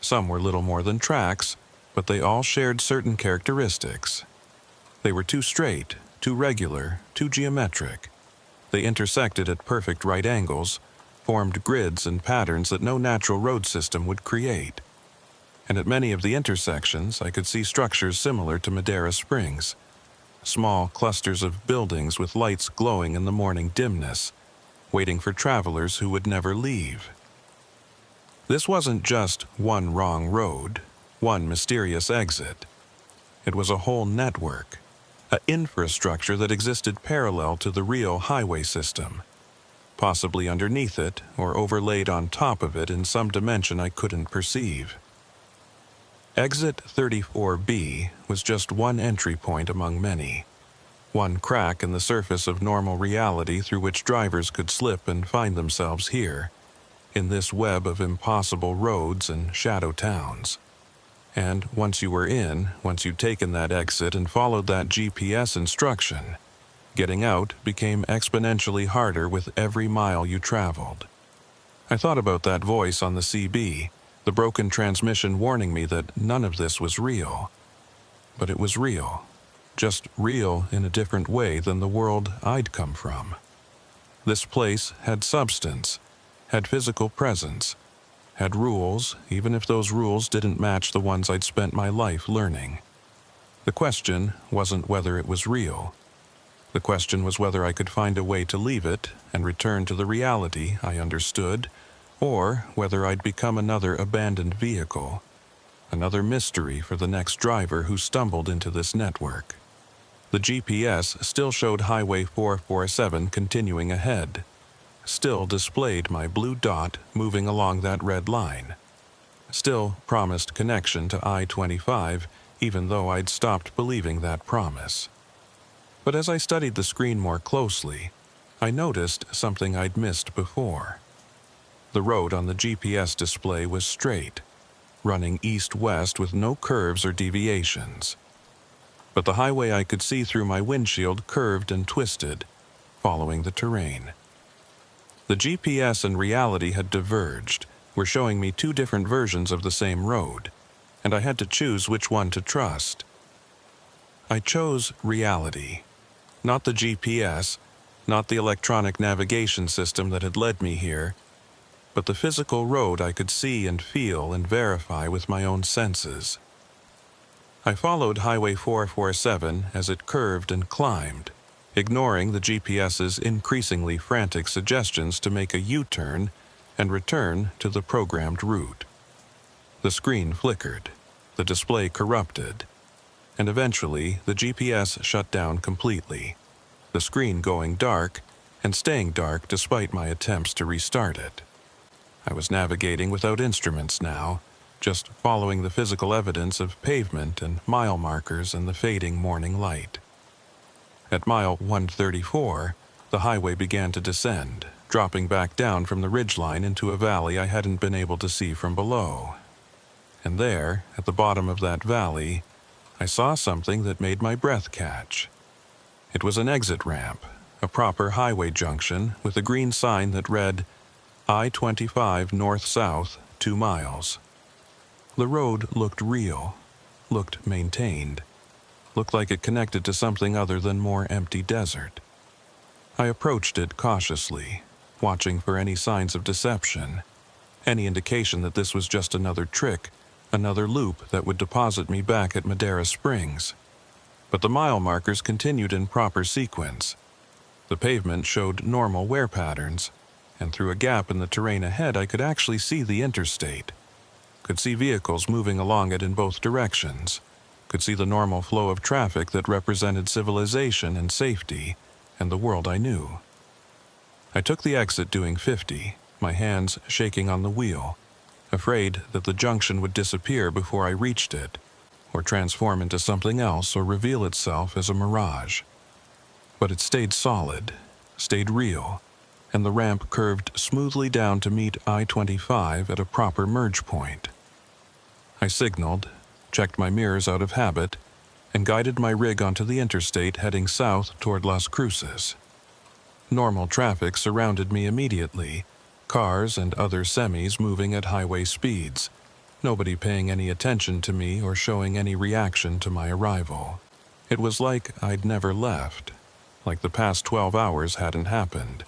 [SPEAKER 1] some were little more than tracks, but they all shared certain characteristics. They were too straight, too regular, too geometric. They intersected at perfect right angles, formed grids and patterns that no natural road system would create. And at many of the intersections, I could see structures similar to Madera Springs. Small clusters of buildings with lights glowing in the morning dimness, waiting for travelers who would never leave. This wasn't just one wrong road, one mysterious exit. It was a whole network, an infrastructure that existed parallel to the real highway system, possibly underneath it or overlaid on top of it in some dimension I couldn't perceive. Exit 34B was just one entry point among many, one crack in the surface of normal reality through which drivers could slip and find themselves here, in this web of impossible roads and shadow towns. And once you were in, once you'd taken that exit and followed that GPS instruction, getting out became exponentially harder with every mile you traveled. I thought about that voice on the CB, the broken transmission warning me that none of this was real. But it was real. Just real in a different way than the world I'd come from. This place had substance, had physical presence, had rules, even if those rules didn't match the ones I'd spent my life learning. The question wasn't whether it was real. The question was whether I could find a way to leave it and return to the reality I understood, or whether I'd become another abandoned vehicle, another mystery for the next driver who stumbled into this network. The GPS still showed Highway 447 continuing ahead, still displayed my blue dot moving along that red line, still promised connection to I-25 even though I'd stopped believing that promise. But as I studied the screen more closely, I noticed something I'd missed before. The road on the GPS display was straight, running east-west with no curves or deviations. But the highway I could see through my windshield curved and twisted, following the terrain. The GPS and reality had diverged, were showing me two different versions of the same road, and I had to choose which one to trust. I chose reality, not the GPS, not the electronic navigation system that had led me here, but the physical road I could see and feel and verify with my own senses. I followed Highway 447 as it curved and climbed, ignoring the GPS's increasingly frantic suggestions to make a U-turn and return to the programmed route. The screen flickered, the display corrupted, and eventually the GPS shut down completely, the screen going dark and staying dark despite my attempts to restart it. I was navigating without instruments now, just following the physical evidence of pavement and mile markers and the fading morning light. At mile 134, the highway began to descend, dropping back down from the ridgeline into a valley I hadn't been able to see from below. And there, at the bottom of that valley, I saw something that made my breath catch. It was an exit ramp, a proper highway junction with a green sign that read, I-25 north-south, 2 miles. The road looked real, looked maintained, looked like it connected to something other than more empty desert. I approached it cautiously, watching for any signs of deception, any indication that this was just another trick, another loop that would deposit me back at Madera Springs. But the mile markers continued in proper sequence. The pavement showed normal wear patterns, and through a gap in the terrain ahead I could actually see the interstate. Could see vehicles moving along it in both directions. Could see the normal flow of traffic that represented civilization and safety, and the world I knew. I took the exit doing 50, my hands shaking on the wheel, afraid that the junction would disappear before I reached it, or transform into something else or reveal itself as a mirage. But it stayed solid, stayed real, and the ramp curved smoothly down to meet I-25 at a proper merge point. I signaled, checked my mirrors out of habit, and guided my rig onto the interstate heading south toward Las Cruces. Normal traffic surrounded me immediately, cars and other semis moving at highway speeds, nobody paying any attention to me or showing any reaction to my arrival. It was like I'd never left, like the past 12 hours hadn't happened,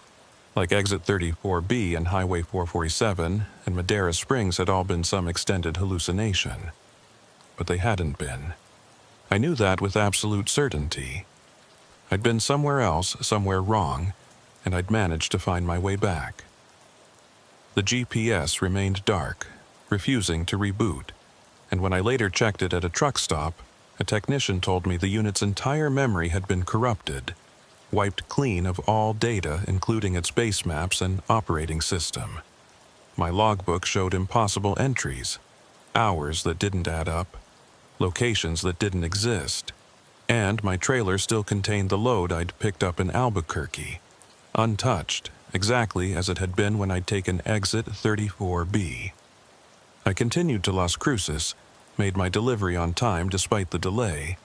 [SPEAKER 1] like Exit 34B and Highway 447 and Madera Springs had all been some extended hallucination. But they hadn't been. I knew that with absolute certainty. I'd been somewhere else, somewhere wrong, and I'd managed to find my way back. The GPS remained dark, refusing to reboot, and when I later checked it at a truck stop, a technician told me the unit's entire memory had been corrupted, wiped clean of all data including its base maps and operating system. My logbook showed impossible entries, hours that didn't add up, locations that didn't exist, and my trailer still contained the load I'd picked up in Albuquerque, untouched, exactly as it had been when I'd taken Exit 34B. I continued to Las Cruces, made my delivery on time despite the delay,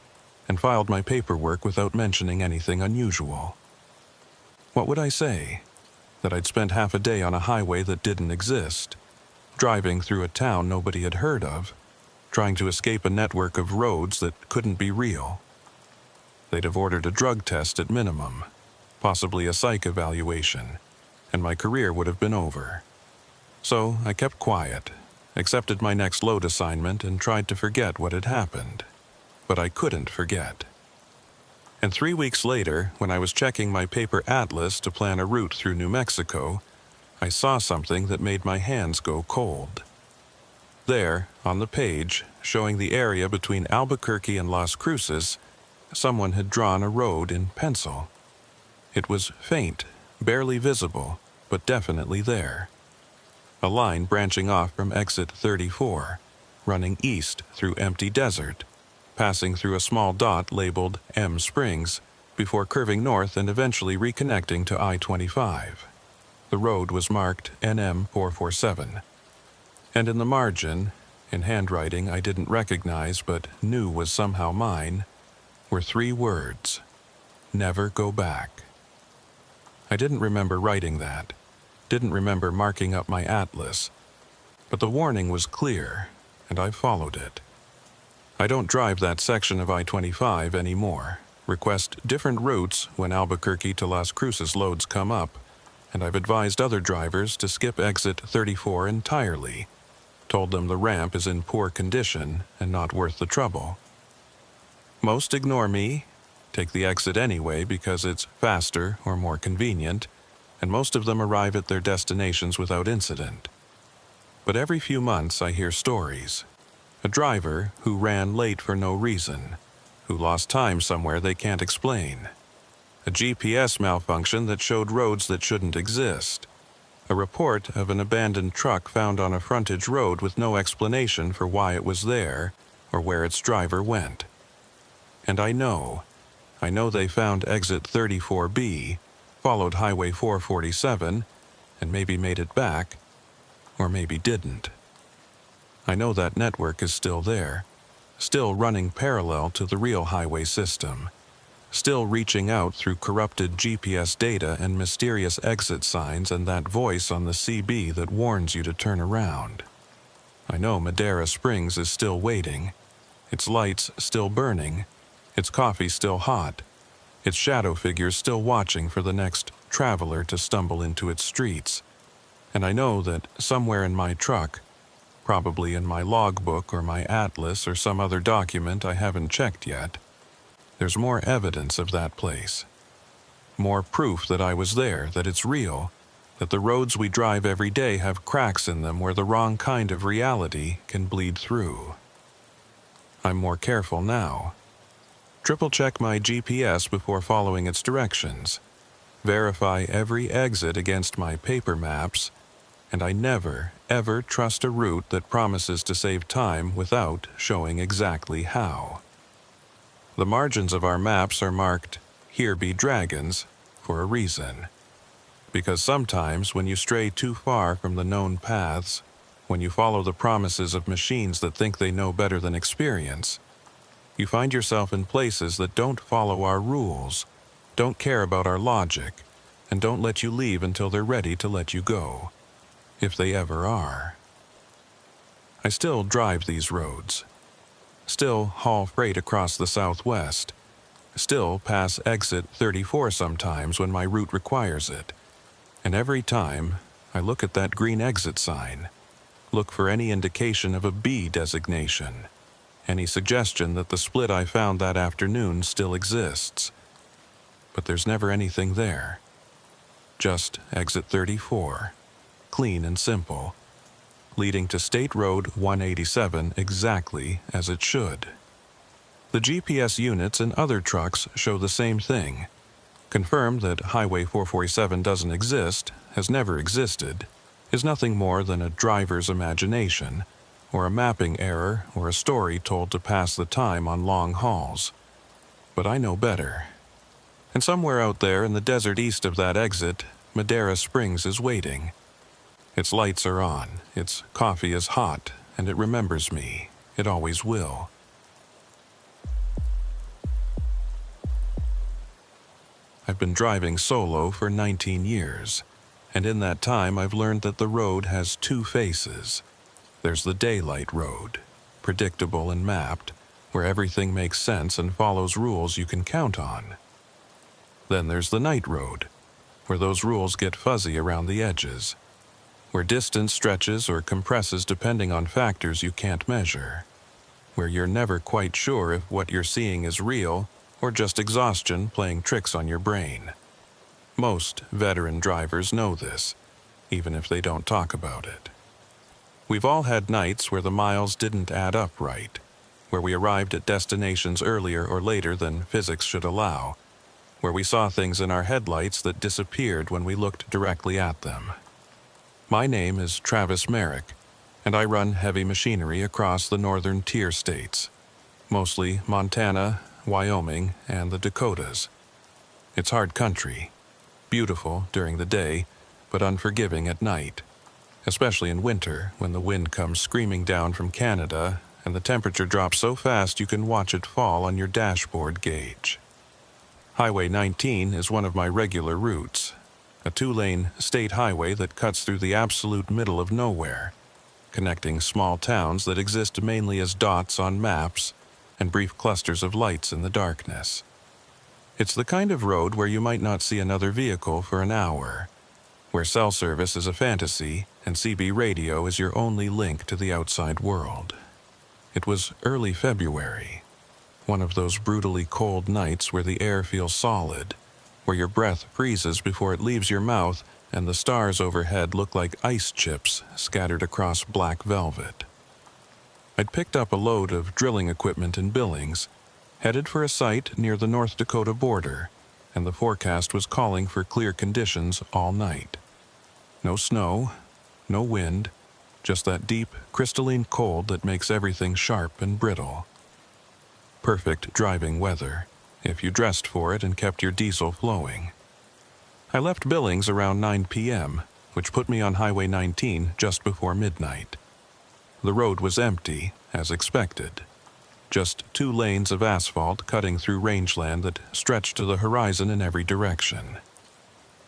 [SPEAKER 1] and filed my paperwork without mentioning anything unusual. What would I say? That I'd spent half a day on a highway that didn't exist, driving through a town nobody had heard of, trying to escape a network of roads that couldn't be real. They'd have ordered a drug test at minimum, possibly a psych evaluation, and my career would have been over. So I kept quiet, accepted my next load assignment, and tried to forget what had happened. But I couldn't forget. And 3 weeks later, when I was checking my paper atlas to plan a route through New Mexico, I saw something that made my hands go cold. There, on the page, showing the area between Albuquerque and Las Cruces, someone had drawn a road in pencil. It was faint, barely visible, but definitely there. A line branching off from Exit 34, running east through empty desert, passing through a small dot labeled M Springs, before curving north and eventually reconnecting to I-25. The road was marked NM 447. And in the margin, in handwriting I didn't recognize but knew was somehow mine, were 3 words: never go back. I didn't remember writing that, didn't remember marking up my atlas, but the warning was clear, and I followed it. I don't drive that section of I-25 anymore, request different routes when Albuquerque to Las Cruces loads come up, and I've advised other drivers to skip exit 34 entirely, told them the ramp is in poor condition and not worth the trouble. Most ignore me, take the exit anyway because it's faster or more convenient, and most of them arrive at their destinations without incident. But every few months I hear stories. A driver who ran late for no reason, who lost time somewhere they can't explain. A GPS malfunction that showed roads that shouldn't exist. A report of an abandoned truck found on a frontage road with no explanation for why it was there or where its driver went. And I know they found exit 34B, followed Highway 447, and maybe made it back, or maybe didn't. I know that network is still there, still running parallel to the real highway system, still reaching out through corrupted GPS data and mysterious exit signs and that voice on the CB that warns you to turn around. I know Madera Springs is still waiting, its lights still burning, its coffee still hot, its shadow figures still watching for the next traveler to stumble into its streets. And I know that somewhere in my truck, probably in my logbook or my atlas or some other document I haven't checked yet, there's more evidence of that place. More proof that I was there, that it's real, that the roads we drive every day have cracks in them where the wrong kind of reality can bleed through. I'm more careful now. Triple-check my GPS before following its directions. Verify every exit against my paper maps, and I never, ever trust a route that promises to save time without showing exactly how. The margins of our maps are marked, "Here be dragons," for a reason. Because sometimes when you stray too far from the known paths, when you follow the promises of machines that think they know better than experience, you find yourself in places that don't follow our rules, don't care about our logic, and don't let you leave until they're ready to let you go, if they ever are. I still drive these roads, still haul freight across the Southwest, still pass exit 34 sometimes when my route requires it, and every time I look at that green exit sign, look for any indication of a B designation, any suggestion that the split I found that afternoon still exists. But there's never anything there. Just exit 34, clean and simple, leading to State Road 187 exactly as it should. The GPS units in other trucks show the same thing, confirm that Highway 447 doesn't exist, has never existed, is nothing more than a driver's imagination, or a mapping error, or a story told to pass the time on long hauls. But I know better. And somewhere out there in the desert east of that exit, Madera Springs is waiting. Its lights are on, its coffee is hot, and it remembers me. It always will. I've been driving solo for 19 years, and in that time I've learned that the road has two faces. There's the daylight road, predictable and mapped, where everything makes sense and follows rules you can count on. Then there's the night road, where those rules get fuzzy around the edges, where distance stretches or compresses depending on factors you can't measure, where you're never quite sure if what you're seeing is real or just exhaustion playing tricks on your brain. Most veteran drivers know this, even if they don't talk about it. We've all had nights where the miles didn't add up right, where we arrived at destinations earlier or later than physics should allow, where we saw things in our headlights that disappeared when we looked directly at them. My name is Travis Merrick, and I run heavy machinery across the northern tier states, mostly Montana, Wyoming, and the Dakotas. It's hard country, beautiful during the day, but unforgiving at night, especially in winter when the wind comes screaming down from Canada and the temperature drops so fast you can watch it fall on your dashboard gauge. Highway 19 is one of my regular routes, a two-lane state highway that cuts through the absolute middle of nowhere, connecting small towns that exist mainly as dots on maps and brief clusters of lights in the darkness. It's the kind of road where you might not see another vehicle for an hour, where cell service is a fantasy and CB radio is your only link to the outside world. It was early February, one of those brutally cold nights where the air feels solid, where your breath freezes before it leaves your mouth and the stars overhead look like ice chips scattered across black velvet. I'd picked up a load of drilling equipment in Billings, headed for a site near the North Dakota border, and the forecast was calling for clear conditions all night. No snow, no wind, just that deep, crystalline cold that makes everything sharp and brittle. Perfect driving weather, if you dressed for it and kept your diesel flowing. I left Billings around 9 p.m., which put me on Highway 19 just before midnight. The road was empty, as expected. Just 2 lanes of asphalt cutting through rangeland that stretched to the horizon in every direction.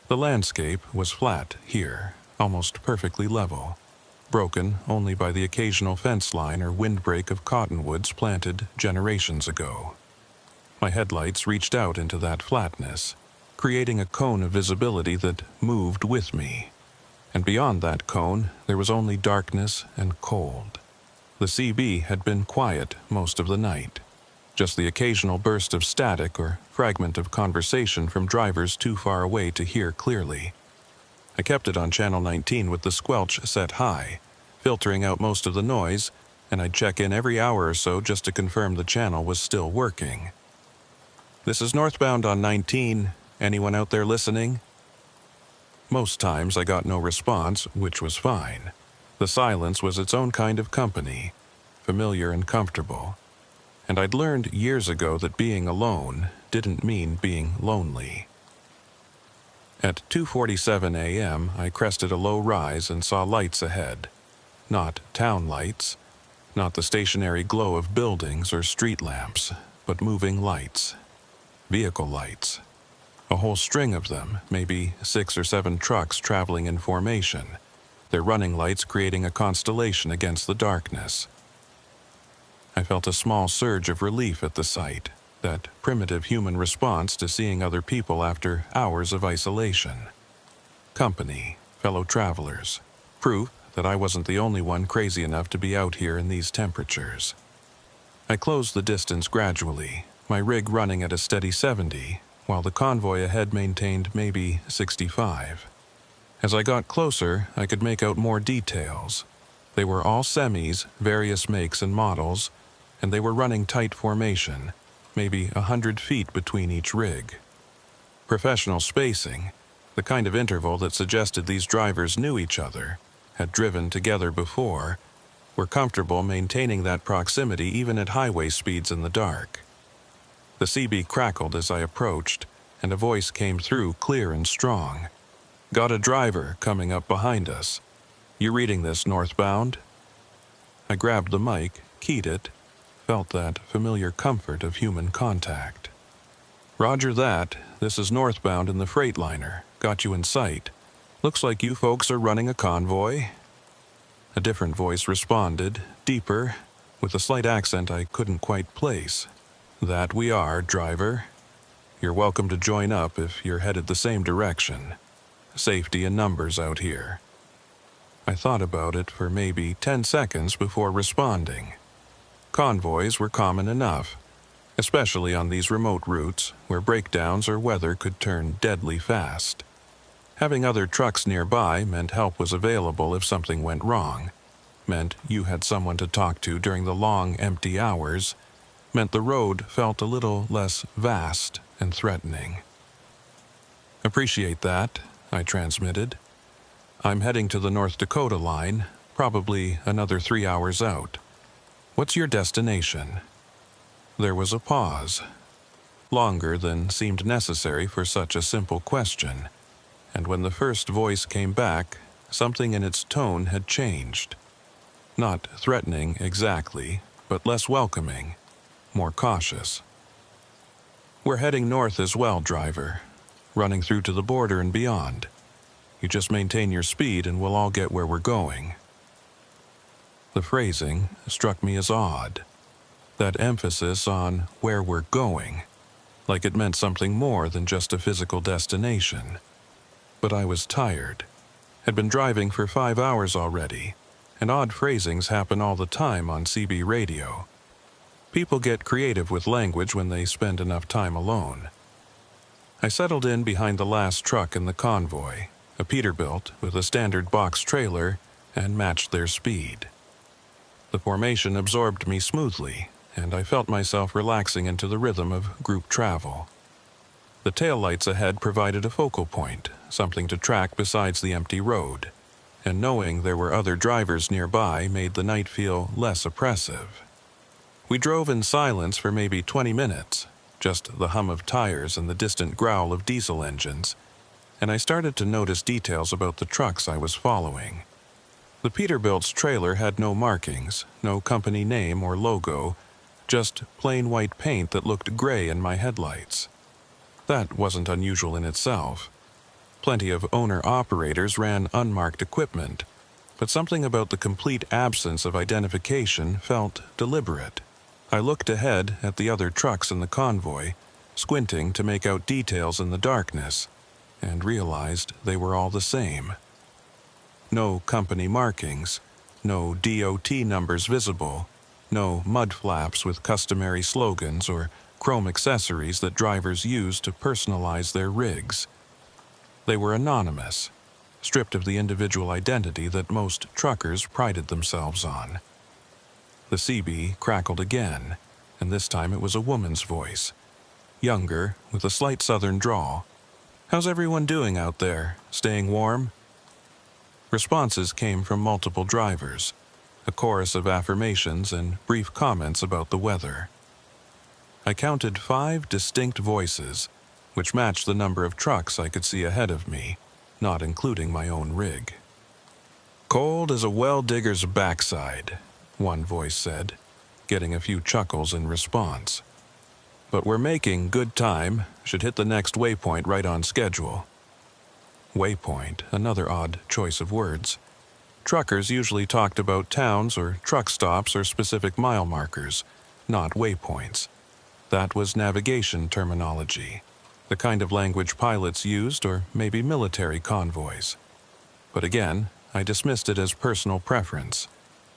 [SPEAKER 1] The landscape was flat here, almost perfectly level, broken only by the occasional fence line or windbreak of cottonwoods planted generations ago. My headlights reached out into that flatness, creating a cone of visibility that moved with me. And beyond that cone, there was only darkness and cold. The CB had been quiet most of the night, just the occasional burst of static or fragment of conversation from drivers too far away to hear clearly. I kept it on Channel 19 with the squelch set high, filtering out most of the noise, and I'd check in every hour or so just to confirm the channel was still working. "This is northbound on 19. Anyone out there listening?" Most times I got no response, which was fine. The silence was its own kind of company, familiar and comfortable. And I'd learned years ago that being alone didn't mean being lonely. At 2:47 a.m., I crested a low rise and saw lights ahead. Not town lights, not the stationary glow of buildings or street lamps, but moving lights. Vehicle lights. A whole string of them, maybe 6 or 7 trucks traveling in formation, their running lights creating a constellation against the darkness. I felt a small surge of relief at the sight, that primitive human response to seeing other people after hours of isolation. Company, fellow travelers, proof that I wasn't the only one crazy enough to be out here in these temperatures. I closed the distance gradually, my rig running at a steady 70, while the convoy ahead maintained maybe 65. As I got closer, I could make out more details. They were all semis, various makes and models, and they were running tight formation, maybe 100 feet between each rig. Professional spacing, the kind of interval that suggested these drivers knew each other, had driven together before, were comfortable maintaining that proximity even at highway speeds in the dark. The CB crackled as I approached, and a voice came through clear and strong. "Got a driver coming up behind us. You reading this northbound?" I grabbed the mic, keyed it, felt that familiar comfort of human contact. "Roger that. This is northbound in the Freightliner. Got you in sight. Looks like you folks are running a convoy." A different voice responded, deeper, with a slight accent I couldn't quite place. "That we are, driver. You're welcome to join up if you're headed the same direction. Safety in numbers out here." I thought about it for maybe 10 seconds before responding. Convoys were common enough, especially on these remote routes where breakdowns or weather could turn deadly fast. Having other trucks nearby meant help was available if something went wrong, meant you had someone to talk to during the long, empty hours, meant the road felt a little less vast and threatening. "Appreciate that," I transmitted. "I'm heading to the North Dakota line, probably another 3 hours out. What's your destination?" There was a pause, longer than seemed necessary for such a simple question, and when the first voice came back, something in its tone had changed. Not threatening exactly, but less welcoming, more cautious. "We're heading north as well, driver. Running through to the border and beyond. You just maintain your speed and we'll all get where we're going." The phrasing struck me as odd. That emphasis on where we're going, like it meant something more than just a physical destination. But I was tired, Had been driving for 5 hours already, and odd phrasings happen all the time on CB radio. People get creative with language when they spend enough time alone. I settled in behind the last truck in the convoy, a Peterbilt with a standard box trailer, and matched their speed. The formation absorbed me smoothly, and I felt myself relaxing into the rhythm of group travel. The taillights ahead provided a focal point, something to track besides the empty road, and knowing there were other drivers nearby made the night feel less oppressive. We drove in silence for maybe 20 minutes, just the hum of tires and the distant growl of diesel engines, and I started to notice details about the trucks I was following. The Peterbilt's trailer had no markings, no company name or logo, just plain white paint that looked gray in my headlights. That wasn't unusual in itself. Plenty of owner-operators ran unmarked equipment, but something about the complete absence of identification felt deliberate. I looked ahead at the other trucks in the convoy, squinting to make out details in the darkness, and realized they were all the same. No company markings, no DOT numbers visible, no mud flaps with customary slogans or chrome accessories that drivers use to personalize their rigs. They were anonymous, stripped of the individual identity that most truckers prided themselves on. The CB crackled again, and this time it was a woman's voice, younger, with a slight southern drawl. "How's everyone doing out there? Staying warm?" Responses came from multiple drivers, a chorus of affirmations and brief comments about the weather. I counted 5 distinct voices, which matched the number of trucks I could see ahead of me, not including my own rig. "Cold as a well-digger's backside," one voice said, getting a few chuckles in response. "But we're making good time, should hit the next waypoint right on schedule." Waypoint, another odd choice of words. Truckers usually talked about towns or truck stops or specific mile markers, not waypoints. That was navigation terminology, the kind of language pilots used, or maybe military convoys. But again, I dismissed it as personal preference,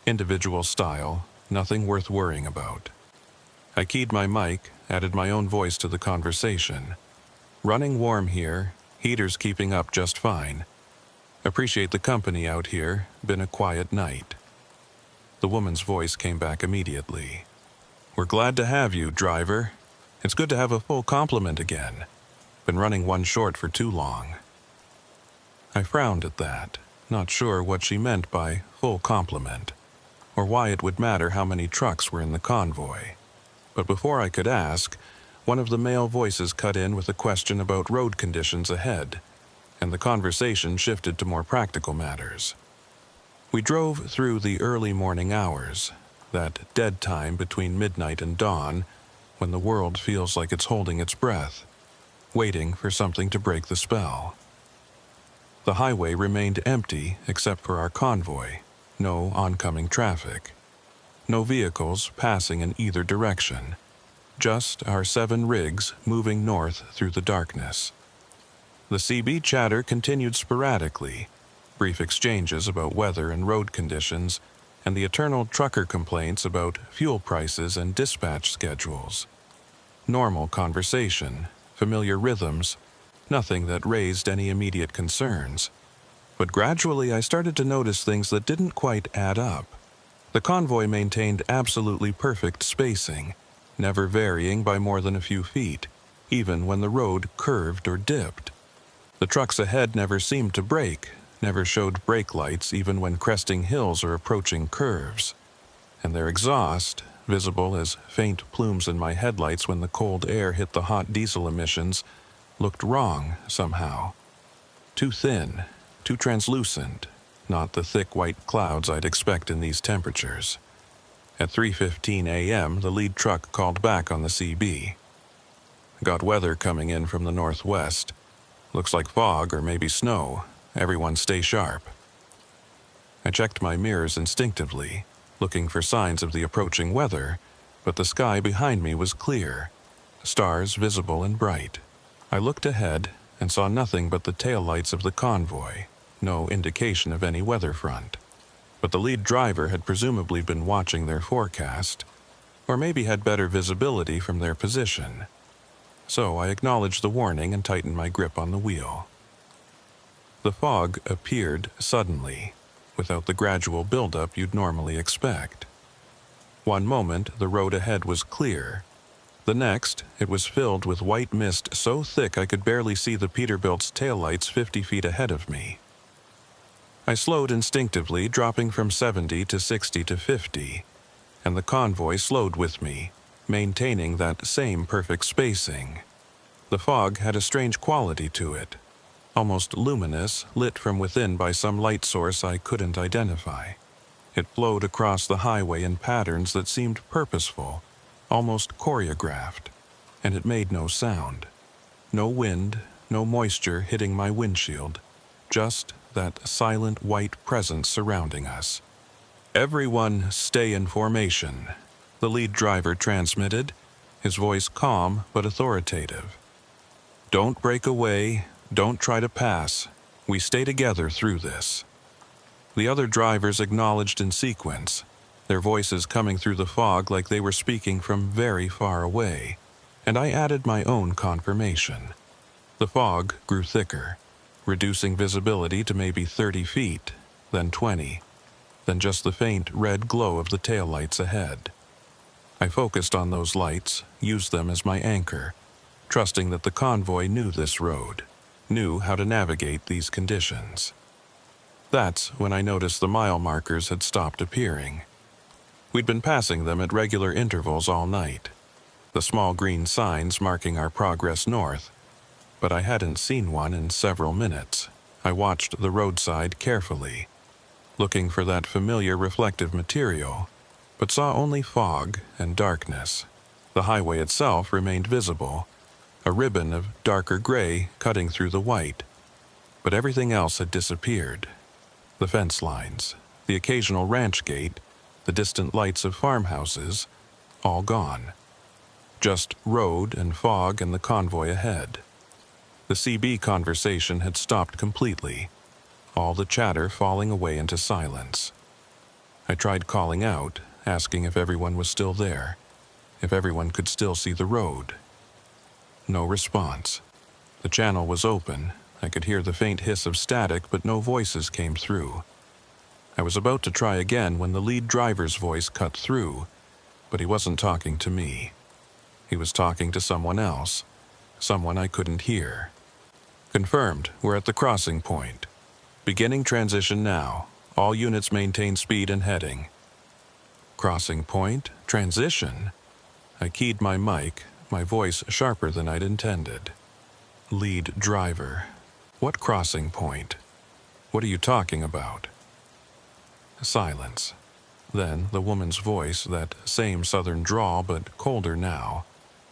[SPEAKER 1] individual style, nothing worth worrying about. I keyed my mic, added my own voice to the conversation. "Running warm here, heaters keeping up just fine. Appreciate the company out here, been a quiet night." The woman's voice came back immediately. "We're glad to have you, driver. It's good to have a full complement again. Been running one short for too long." I frowned at that, not sure what she meant by full complement, or why it would matter how many trucks were in the convoy. But before I could ask, one of the male voices cut in with a question about road conditions ahead, and the conversation shifted to more practical matters. We drove through the early morning hours, that dead time between midnight and dawn, when the world feels like it's holding its breath, waiting for something to break the spell. The highway remained empty except for our convoy, no oncoming traffic, no vehicles passing in either direction, just our 7 rigs moving north through the darkness. The CB chatter continued sporadically, brief exchanges about weather and road conditions, and the eternal trucker complaints about fuel prices and dispatch schedules. Normal conversation, familiar rhythms, nothing that raised any immediate concerns. But gradually I started to notice things that didn't quite add up. The convoy maintained absolutely perfect spacing, never varying by more than a few feet, even when the road curved or dipped. The trucks ahead never seemed to brake, never showed brake lights even when cresting hills or approaching curves. And their exhaust, visible as faint plumes in my headlights when the cold air hit the hot diesel emissions, looked wrong somehow. Too thin, too translucent, not the thick white clouds I'd expect in these temperatures. At 3:15 a.m., the lead truck called back on the CB. "Got weather coming in from the northwest. Looks like fog or maybe snow. Everyone stay sharp." I checked my mirrors instinctively, looking for signs of the approaching weather, but the sky behind me was clear, stars visible and bright. I looked ahead and saw nothing but the taillights of the convoy, no indication of any weather front. But the lead driver had presumably been watching their forecast, or maybe had better visibility from their position. So I acknowledged the warning and tightened my grip on the wheel. The fog appeared suddenly, without the gradual buildup you'd normally expect. One moment, the road ahead was clear. The next, it was filled with white mist so thick I could barely see the Peterbilt's taillights 50 feet ahead of me. I slowed instinctively, dropping from 70 to 60 to 50, and the convoy slowed with me, maintaining that same perfect spacing. The fog had a strange quality to it, almost luminous, lit from within by some light source I couldn't identify. It flowed across the highway in patterns that seemed purposeful, almost choreographed, and it made no sound. No wind, no moisture hitting my windshield, just that silent white presence surrounding us. "Everyone stay in formation," the lead driver transmitted, his voice calm but authoritative. "Don't break away, don't try to pass. We stay together through this." The other drivers acknowledged in sequence, their voices coming through the fog like they were speaking from very far away, and I added my own confirmation. The fog grew thicker, reducing visibility to maybe 30 feet, then 20, then just the faint red glow of the taillights ahead. I focused on those lights, used them as my anchor, trusting that the convoy knew this road, knew how to navigate these conditions. That's when I noticed the mile markers had stopped appearing. We'd been passing them at regular intervals all night, the small green signs marking our progress north, but I hadn't seen one in several minutes. I watched the roadside carefully, looking for that familiar reflective material, but saw only fog and darkness. The highway itself remained visible, a ribbon of darker gray cutting through the white, but everything else had disappeared. The fence lines, the occasional ranch gate, the distant lights of farmhouses, all gone. Just road and fog and the convoy ahead. The CB conversation had stopped completely, all the chatter falling away into silence. I tried calling out, asking if everyone was still there, if everyone could still see the road. No response. The channel was open. I could hear the faint hiss of static, but no voices came through. I was about to try again when the lead driver's voice cut through, but he wasn't talking to me. He was talking to someone else, someone I couldn't hear. "Confirmed, we're at the crossing point. Beginning transition now. All units maintain speed and heading." Crossing point? Transition? I keyed my mic, my voice sharper than I'd intended. "Lead driver. What crossing point? What are you talking about?" Silence. Then the woman's voice, that same southern drawl, but colder now,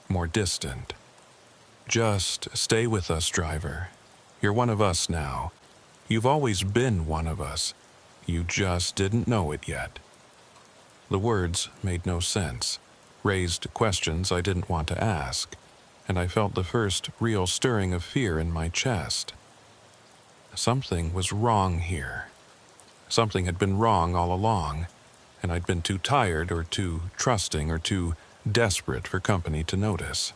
[SPEAKER 1] more distant. "Just stay with us, driver. You're one of us now. You've always been one of us. You just didn't know it yet." The words made no sense, raised questions I didn't want to ask, and I felt the first real stirring of fear in my chest. Something was wrong here. Something had been wrong all along, and I'd been too tired or too trusting or too desperate for company to notice.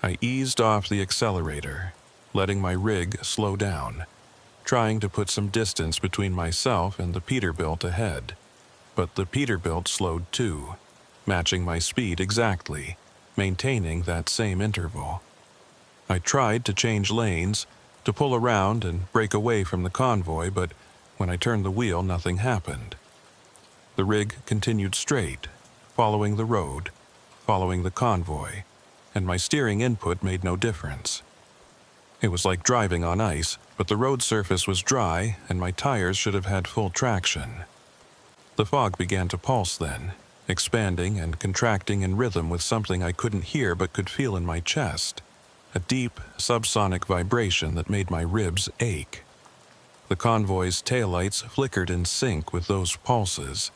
[SPEAKER 1] I eased off the accelerator, letting my rig slow down, trying to put some distance between myself and the Peterbilt ahead. But the Peterbilt slowed too, matching my speed exactly, maintaining that same interval. I tried to change lanes, to pull around and break away from the convoy, but when I turned the wheel, nothing happened. The rig continued straight, following the road, following the convoy, and my steering input made no difference. It was like driving on ice, but the road surface was dry and my tires should have had full traction. The fog began to pulse then, expanding and contracting in rhythm with something I couldn't hear but could feel in my chest. A deep, subsonic vibration that made my ribs ache. The convoy's taillights flickered in sync with those pulses,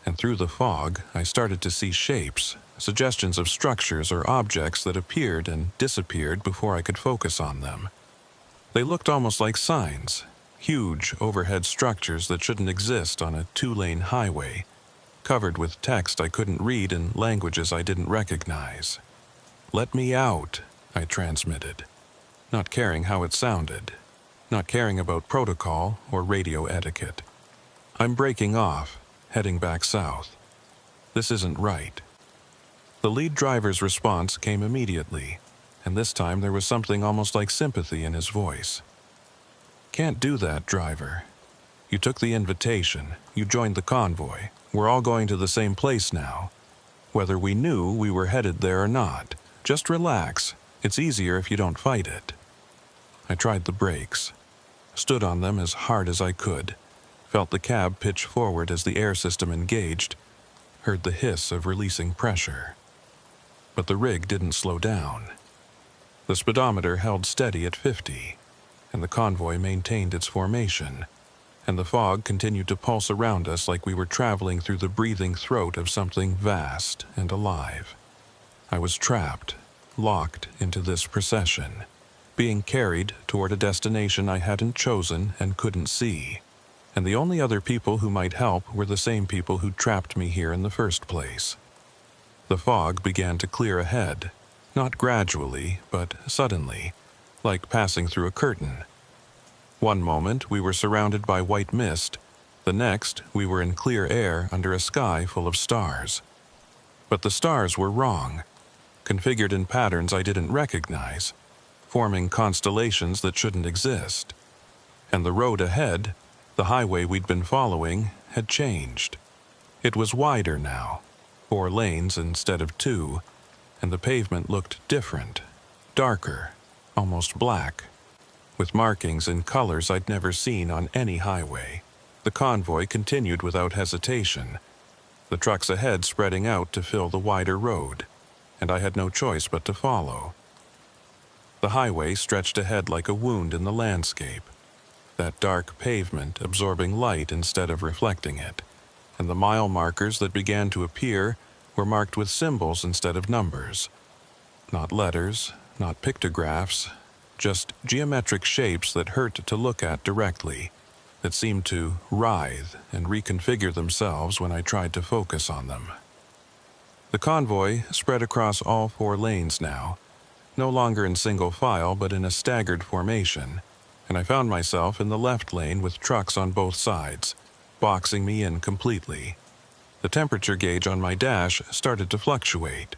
[SPEAKER 1] and through the fog I started to see shapes, suggestions of structures or objects that appeared and disappeared before I could focus on them. They looked almost like signs, Huge overhead structures that shouldn't exist on a two-lane highway, covered with text I couldn't read and languages I didn't recognize. "Let me out," I transmitted, not caring how it sounded, not caring about protocol or radio etiquette. "I'm breaking off, heading back south. This isn't right." The lead driver's response came immediately, and this time there was something almost like sympathy in his voice. "Can't do that, driver. You took the invitation, you joined the convoy. We're all going to the same place now. Whether we knew we were headed there or not, just relax. It's easier if you don't fight it." I tried the brakes, stood on them as hard as I could, felt the cab pitch forward as the air system engaged, heard the hiss of releasing pressure. But the rig didn't slow down. The speedometer held steady at 50, and the convoy maintained its formation, and the fog continued to pulse around us like we were traveling through the breathing throat of something vast and alive. I was trapped, locked into this procession, being carried toward a destination I hadn't chosen and couldn't see, and the only other people who might help were the same people who trapped me here in the first place. The fog began to clear ahead, not gradually, but suddenly, like passing through a curtain. One moment we were surrounded by white mist, the next we were in clear air under a sky full of stars. But the stars were wrong, configured in patterns I didn't recognize, forming constellations that shouldn't exist. And the road ahead, the highway we'd been following, had changed. It was wider now, 4 lanes instead of 2, and the pavement looked different, darker, almost black, with markings in colors I'd never seen on any highway. The convoy continued without hesitation, the trucks ahead spreading out to fill the wider road, and I had no choice but to follow. The highway stretched ahead like a wound in the landscape, that dark pavement absorbing light instead of reflecting it, and the mile markers that began to appear were marked with symbols instead of numbers. Not letters, not pictographs, just geometric shapes that hurt to look at directly, that seemed to writhe and reconfigure themselves when I tried to focus on them. The convoy spread across all 4 lanes now, no longer in single file but in a staggered formation, and I found myself in the left lane with trucks on both sides, boxing me in completely. The temperature gauge on my dash started to fluctuate,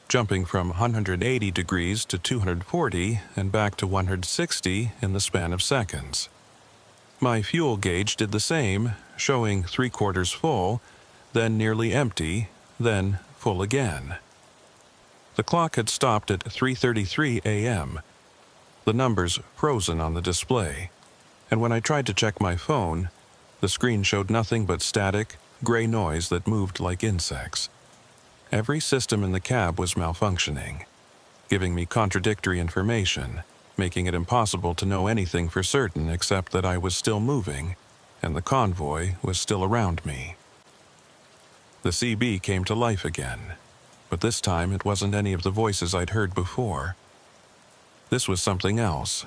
[SPEAKER 1] jumping from 180 degrees to 240 and back to 160 in the span of seconds. My fuel gauge did the same, showing 3/4 full, then nearly empty, then full again. The clock had stopped at 3:33 a.m., the numbers frozen on the display, and when I tried to check my phone, the screen showed nothing but static, gray noise that moved like insects. Every system in the cab was malfunctioning, giving me contradictory information, making it impossible to know anything for certain except that I was still moving, and the convoy was still around me. The CB came to life again, but this time it wasn't any of the voices I'd heard before. This was something else,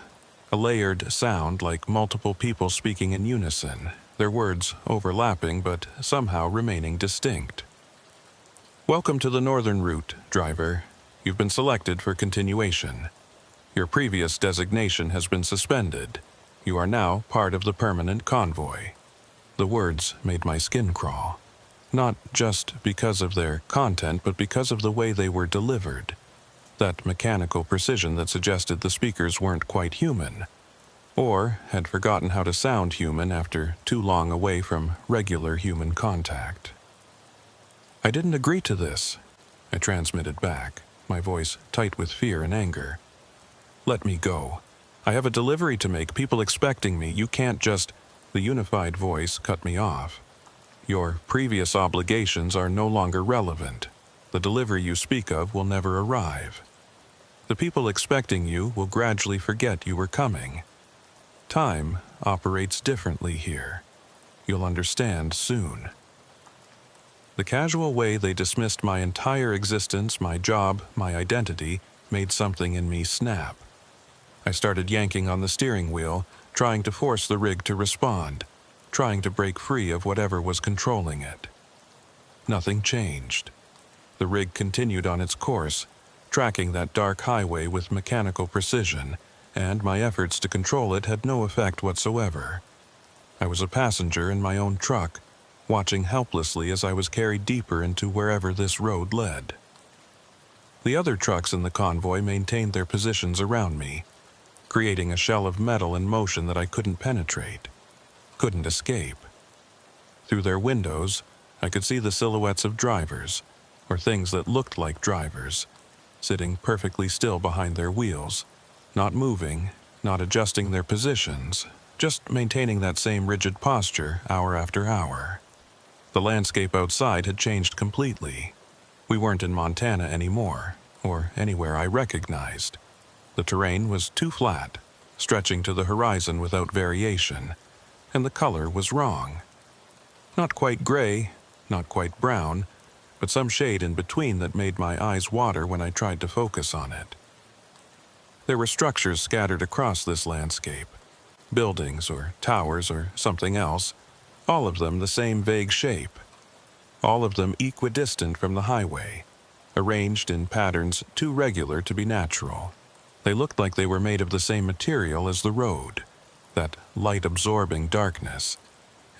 [SPEAKER 1] a layered sound like multiple people speaking in unison, their words overlapping but somehow remaining distinct. "Welcome to the northern route, driver. You've been selected for continuation. Your previous designation has been suspended. You are now part of the permanent convoy." The words made my skin crawl, not just because of their content but because of the way they were delivered, that mechanical precision that suggested the speakers weren't quite human, or had forgotten how to sound human after too long away from regular human contact. "I didn't agree to this," I transmitted back, my voice tight with fear and anger. "Let me go. I have a delivery to make, people expecting me. You can't just—" The unified voice cut me off. "Your previous obligations are no longer relevant. The delivery you speak of will never arrive. The people expecting you will gradually forget you were coming. Time operates differently here. You'll understand soon." The casual way they dismissed my entire existence, my job, my identity, made something in me snap. I started yanking on the steering wheel, trying to force the rig to respond, trying to break free of whatever was controlling it. Nothing changed. The rig continued on its course, tracking that dark highway with mechanical precision, and my efforts to control it had no effect whatsoever. I was a passenger in my own truck, watching helplessly as I was carried deeper into wherever this road led. The other trucks in the convoy maintained their positions around me, creating a shell of metal in motion that I couldn't penetrate, couldn't escape. Through their windows, I could see the silhouettes of drivers, or things that looked like drivers, sitting perfectly still behind their wheels, not moving, not adjusting their positions, just maintaining that same rigid posture hour after hour. The landscape outside had changed completely. We weren't in Montana anymore, or anywhere I recognized. The terrain was too flat, stretching to the horizon without variation, and the color was wrong. Not quite gray, not quite brown, but some shade in between that made my eyes water when I tried to focus on it. There were structures scattered across this landscape, buildings or towers or something else, all of them the same vague shape, all of them equidistant from the highway, arranged in patterns too regular to be natural. They looked like they were made of the same material as the road, that light-absorbing darkness,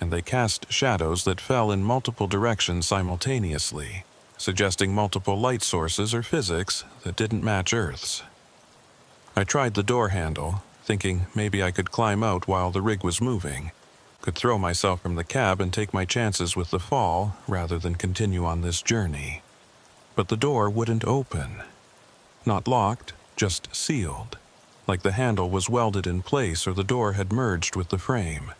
[SPEAKER 1] and they cast shadows that fell in multiple directions simultaneously, suggesting multiple light sources or physics that didn't match Earth's. I tried the door handle, thinking maybe I could climb out while the rig was moving, could throw myself from the cab and take my chances with the fall rather than continue on this journey. But the door wouldn't open. Not locked, just sealed, like the handle was welded in place or the door had merged with the frame.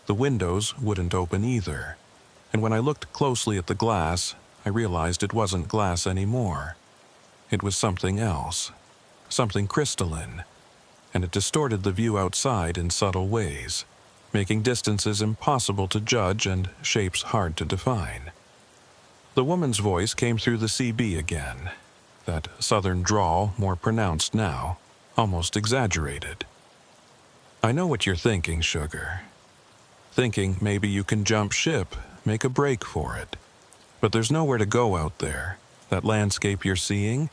[SPEAKER 1] The windows wouldn't open either, and when I looked closely at the glass, I realized it wasn't glass anymore. It was something else, something crystalline, and it distorted the view outside in subtle ways, making distances impossible to judge and shapes hard to define. The woman's voice came through the CB again, that southern drawl more pronounced now, almost exaggerated. "I know what you're thinking, sugar. Thinking maybe you can jump ship, make a break for it. But there's nowhere to go out there. That landscape you're seeing,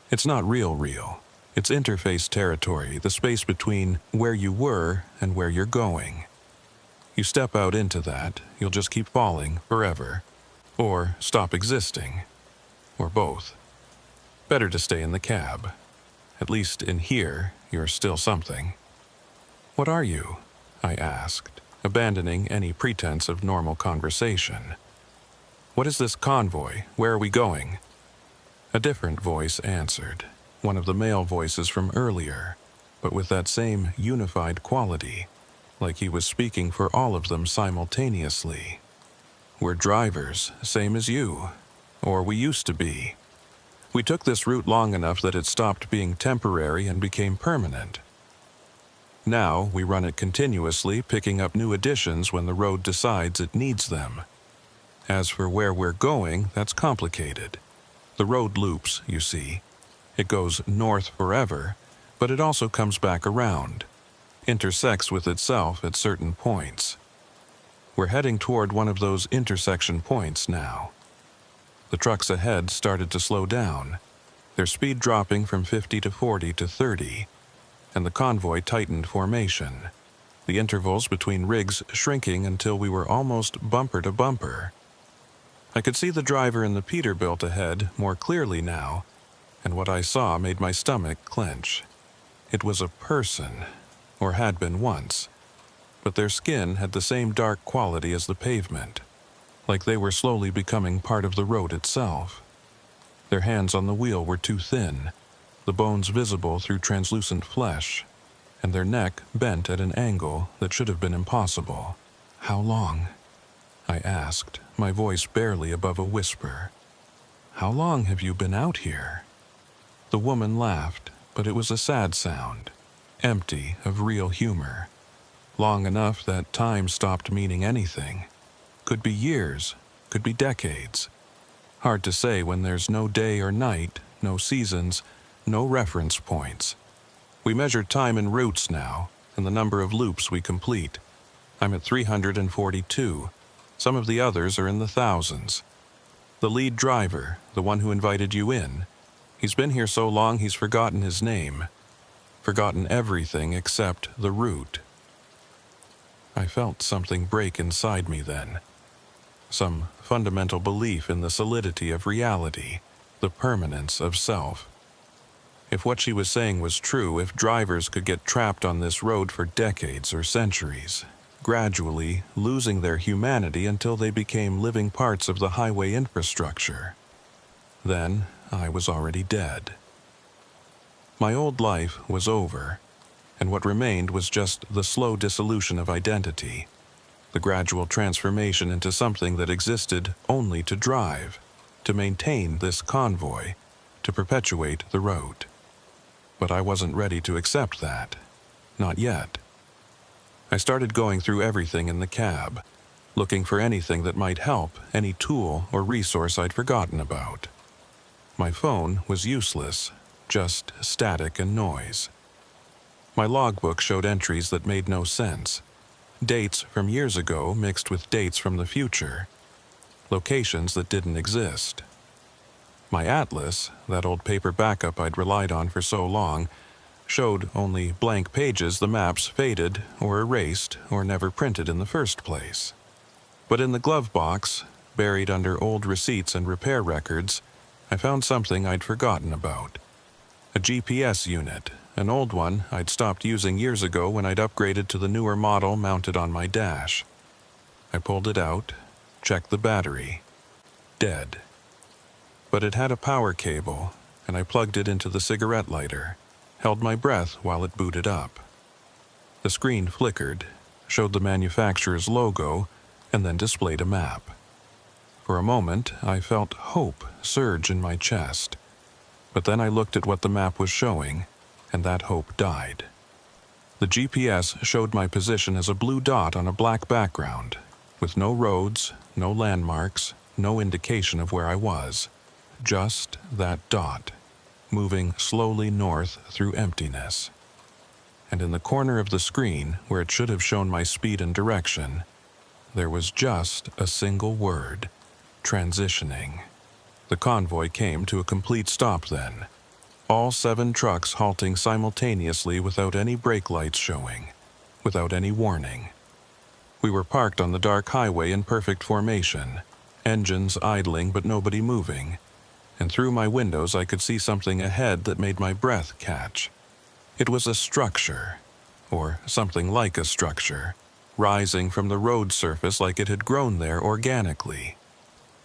[SPEAKER 1] it's not real. It's interface territory, the space between where you were and where you're going. You step out into that, you'll just keep falling forever, or stop existing, or both. Better to stay in the cab. At least in here, you're still something." "What are you?" I asked, abandoning any pretense of normal conversation. "What is this convoy? Where are we going?" A different voice answered, one of the male voices from earlier, but with that same unified quality, like he was speaking for all of them simultaneously. "We're drivers, same as you. Or we used to be. We took this route long enough that it stopped being temporary and became permanent. Now we run it continuously, picking up new additions when the road decides it needs them. As for where we're going, that's complicated. The road loops, you see. It goes north forever, but it also comes back around, intersects with itself at certain points. We're heading toward one of those intersection points now." The trucks ahead started to slow down, their speed dropping from 50 to 40 to 30, and the convoy tightened formation, the intervals between rigs shrinking until we were almost bumper to bumper. I could see the driver in the Peterbilt ahead more clearly now, and what I saw made my stomach clench. It was a person, or had been once, but their skin had the same dark quality as the pavement, like they were slowly becoming part of the road itself. Their hands on the wheel were too thin, the bones visible through translucent flesh, and their neck bent at an angle that should have been impossible. "How long?" I asked, my voice barely above a whisper. "How long have you been out here?" The woman laughed, but it was a sad sound, empty of real humor. Long enough that time stopped meaning anything. Could be years, could be decades. Hard to say when there's no day or night, no seasons, no reference points. We measure time in routes now, and the number of loops we complete. I'm at 342. Some of the others are in the thousands. The lead driver, the one who invited you in, he's been here so long he's forgotten his name. Forgotten everything except the route. I felt something break inside me then. Some fundamental belief in the solidity of reality, the permanence of self. If what she was saying was true, if drivers could get trapped on this road for decades or centuries, gradually losing their humanity until they became living parts of the highway infrastructure, then I was already dead. My old life was over, and what remained was just the slow dissolution of identity, the gradual transformation into something that existed only to drive, to maintain this convoy, to perpetuate the road. But I wasn't ready to accept that. Not yet. I started going through everything in the cab, looking for anything that might help, any tool or resource I'd forgotten about. My phone was useless, just static and noise. My logbook showed entries that made no sense. Dates from years ago mixed with dates from the future. Locations that didn't exist. My atlas, that old paper backup I'd relied on for so long, showed only blank pages the maps faded or erased or never printed in the first place. But in the glove box, buried under old receipts and repair records, I found something I'd forgotten about. A GPS unit, an old one I'd stopped using years ago when I'd upgraded to the newer model mounted on my dash. I pulled it out, checked the battery. Dead. But it had a power cable, and I plugged it into the cigarette lighter, held my breath while it booted up. The screen flickered, showed the manufacturer's logo, and then displayed a map. For a moment, I felt hope surge in my chest. But then I looked at what the map was showing, and that hope died. The GPS showed my position as a blue dot on a black background, with no roads, no landmarks, no indication of where I was. Just that dot, moving slowly north through emptiness. And in the corner of the screen, where it should have shown my speed and direction, there was just a single word: transitioning. The convoy came to a complete stop then, all 7 trucks halting simultaneously without any brake lights showing, without any warning. We were parked on the dark highway in perfect formation, engines idling but nobody moving, and through my windows I could see something ahead that made my breath catch. It was a structure, or something like a structure, rising from the road surface like it had grown there organically.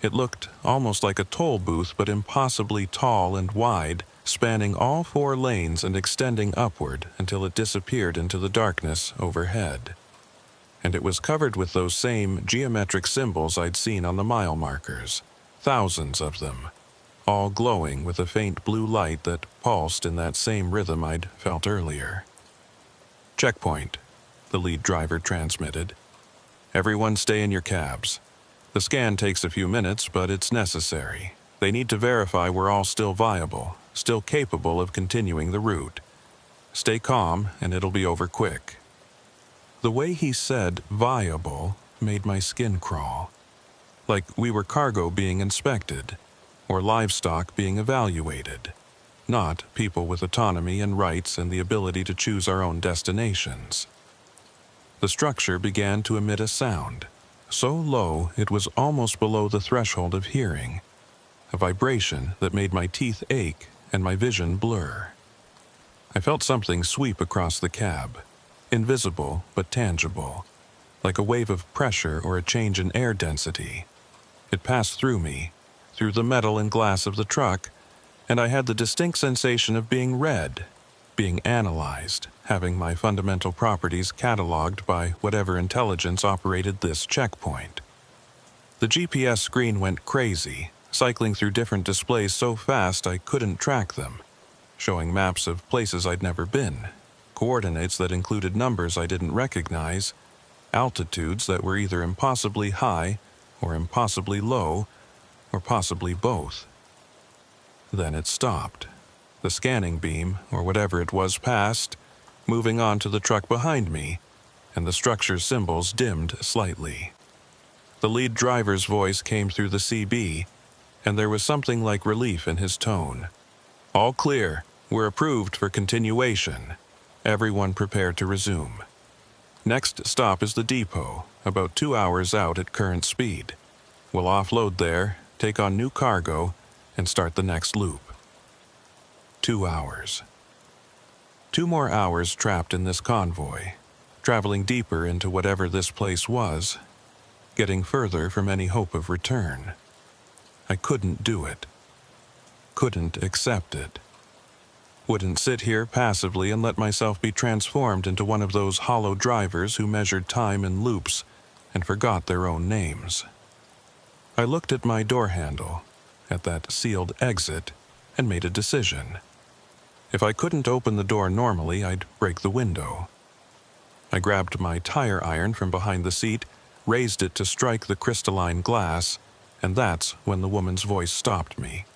[SPEAKER 1] It looked almost like a toll booth, but impossibly tall and wide, spanning all 4 lanes and extending upward until it disappeared into the darkness overhead. And it was covered with those same geometric symbols I'd seen on the mile markers, thousands of them, all glowing with a faint blue light that pulsed in that same rhythm I'd felt earlier. "Checkpoint," the lead driver transmitted. "Everyone stay in your cabs. The scan takes a few minutes, but it's necessary. They need to verify we're all still viable, still capable of continuing the route. Stay calm, and it'll be over quick." The way he said viable made my skin crawl. Like we were cargo being inspected, or livestock being evaluated, not people with autonomy and rights and the ability to choose our own destinations. The structure began to emit a sound, so low it was almost below the threshold of hearing, a vibration that made my teeth ache and my vision blur. I felt something sweep across the cab, invisible but tangible, like a wave of pressure or a change in air density. It passed through me, through the metal and glass of the truck, and I had the distinct sensation of being read, being analyzed, having my fundamental properties cataloged by whatever intelligence operated this checkpoint. The GPS screen went crazy, cycling through different displays so fast I couldn't track them, showing maps of places I'd never been, coordinates that included numbers I didn't recognize, altitudes that were either impossibly high or impossibly low, or possibly both. Then it stopped. The scanning beam, or whatever it was, passed, moving on to the truck behind me, and the structure's symbols dimmed slightly. The lead driver's voice came through the CB, and there was something like relief in his tone. "All clear. We're approved for continuation. Everyone prepare to resume. Next stop is the depot, about 2 hours out at current speed. We'll offload there, take on new cargo, and start the next loop." 2 hours. 2 more hours trapped in this convoy, traveling deeper into whatever this place was, getting further from any hope of return. I couldn't do it. Couldn't accept it. Wouldn't sit here passively and let myself be transformed into one of those hollow drivers who measured time in loops and forgot their own names. I looked at my door handle, at that sealed exit, and made a decision. If I couldn't open the door normally, I'd break the window. I grabbed my tire iron from behind the seat, raised it to strike the crystalline glass, and that's when the woman's voice stopped me.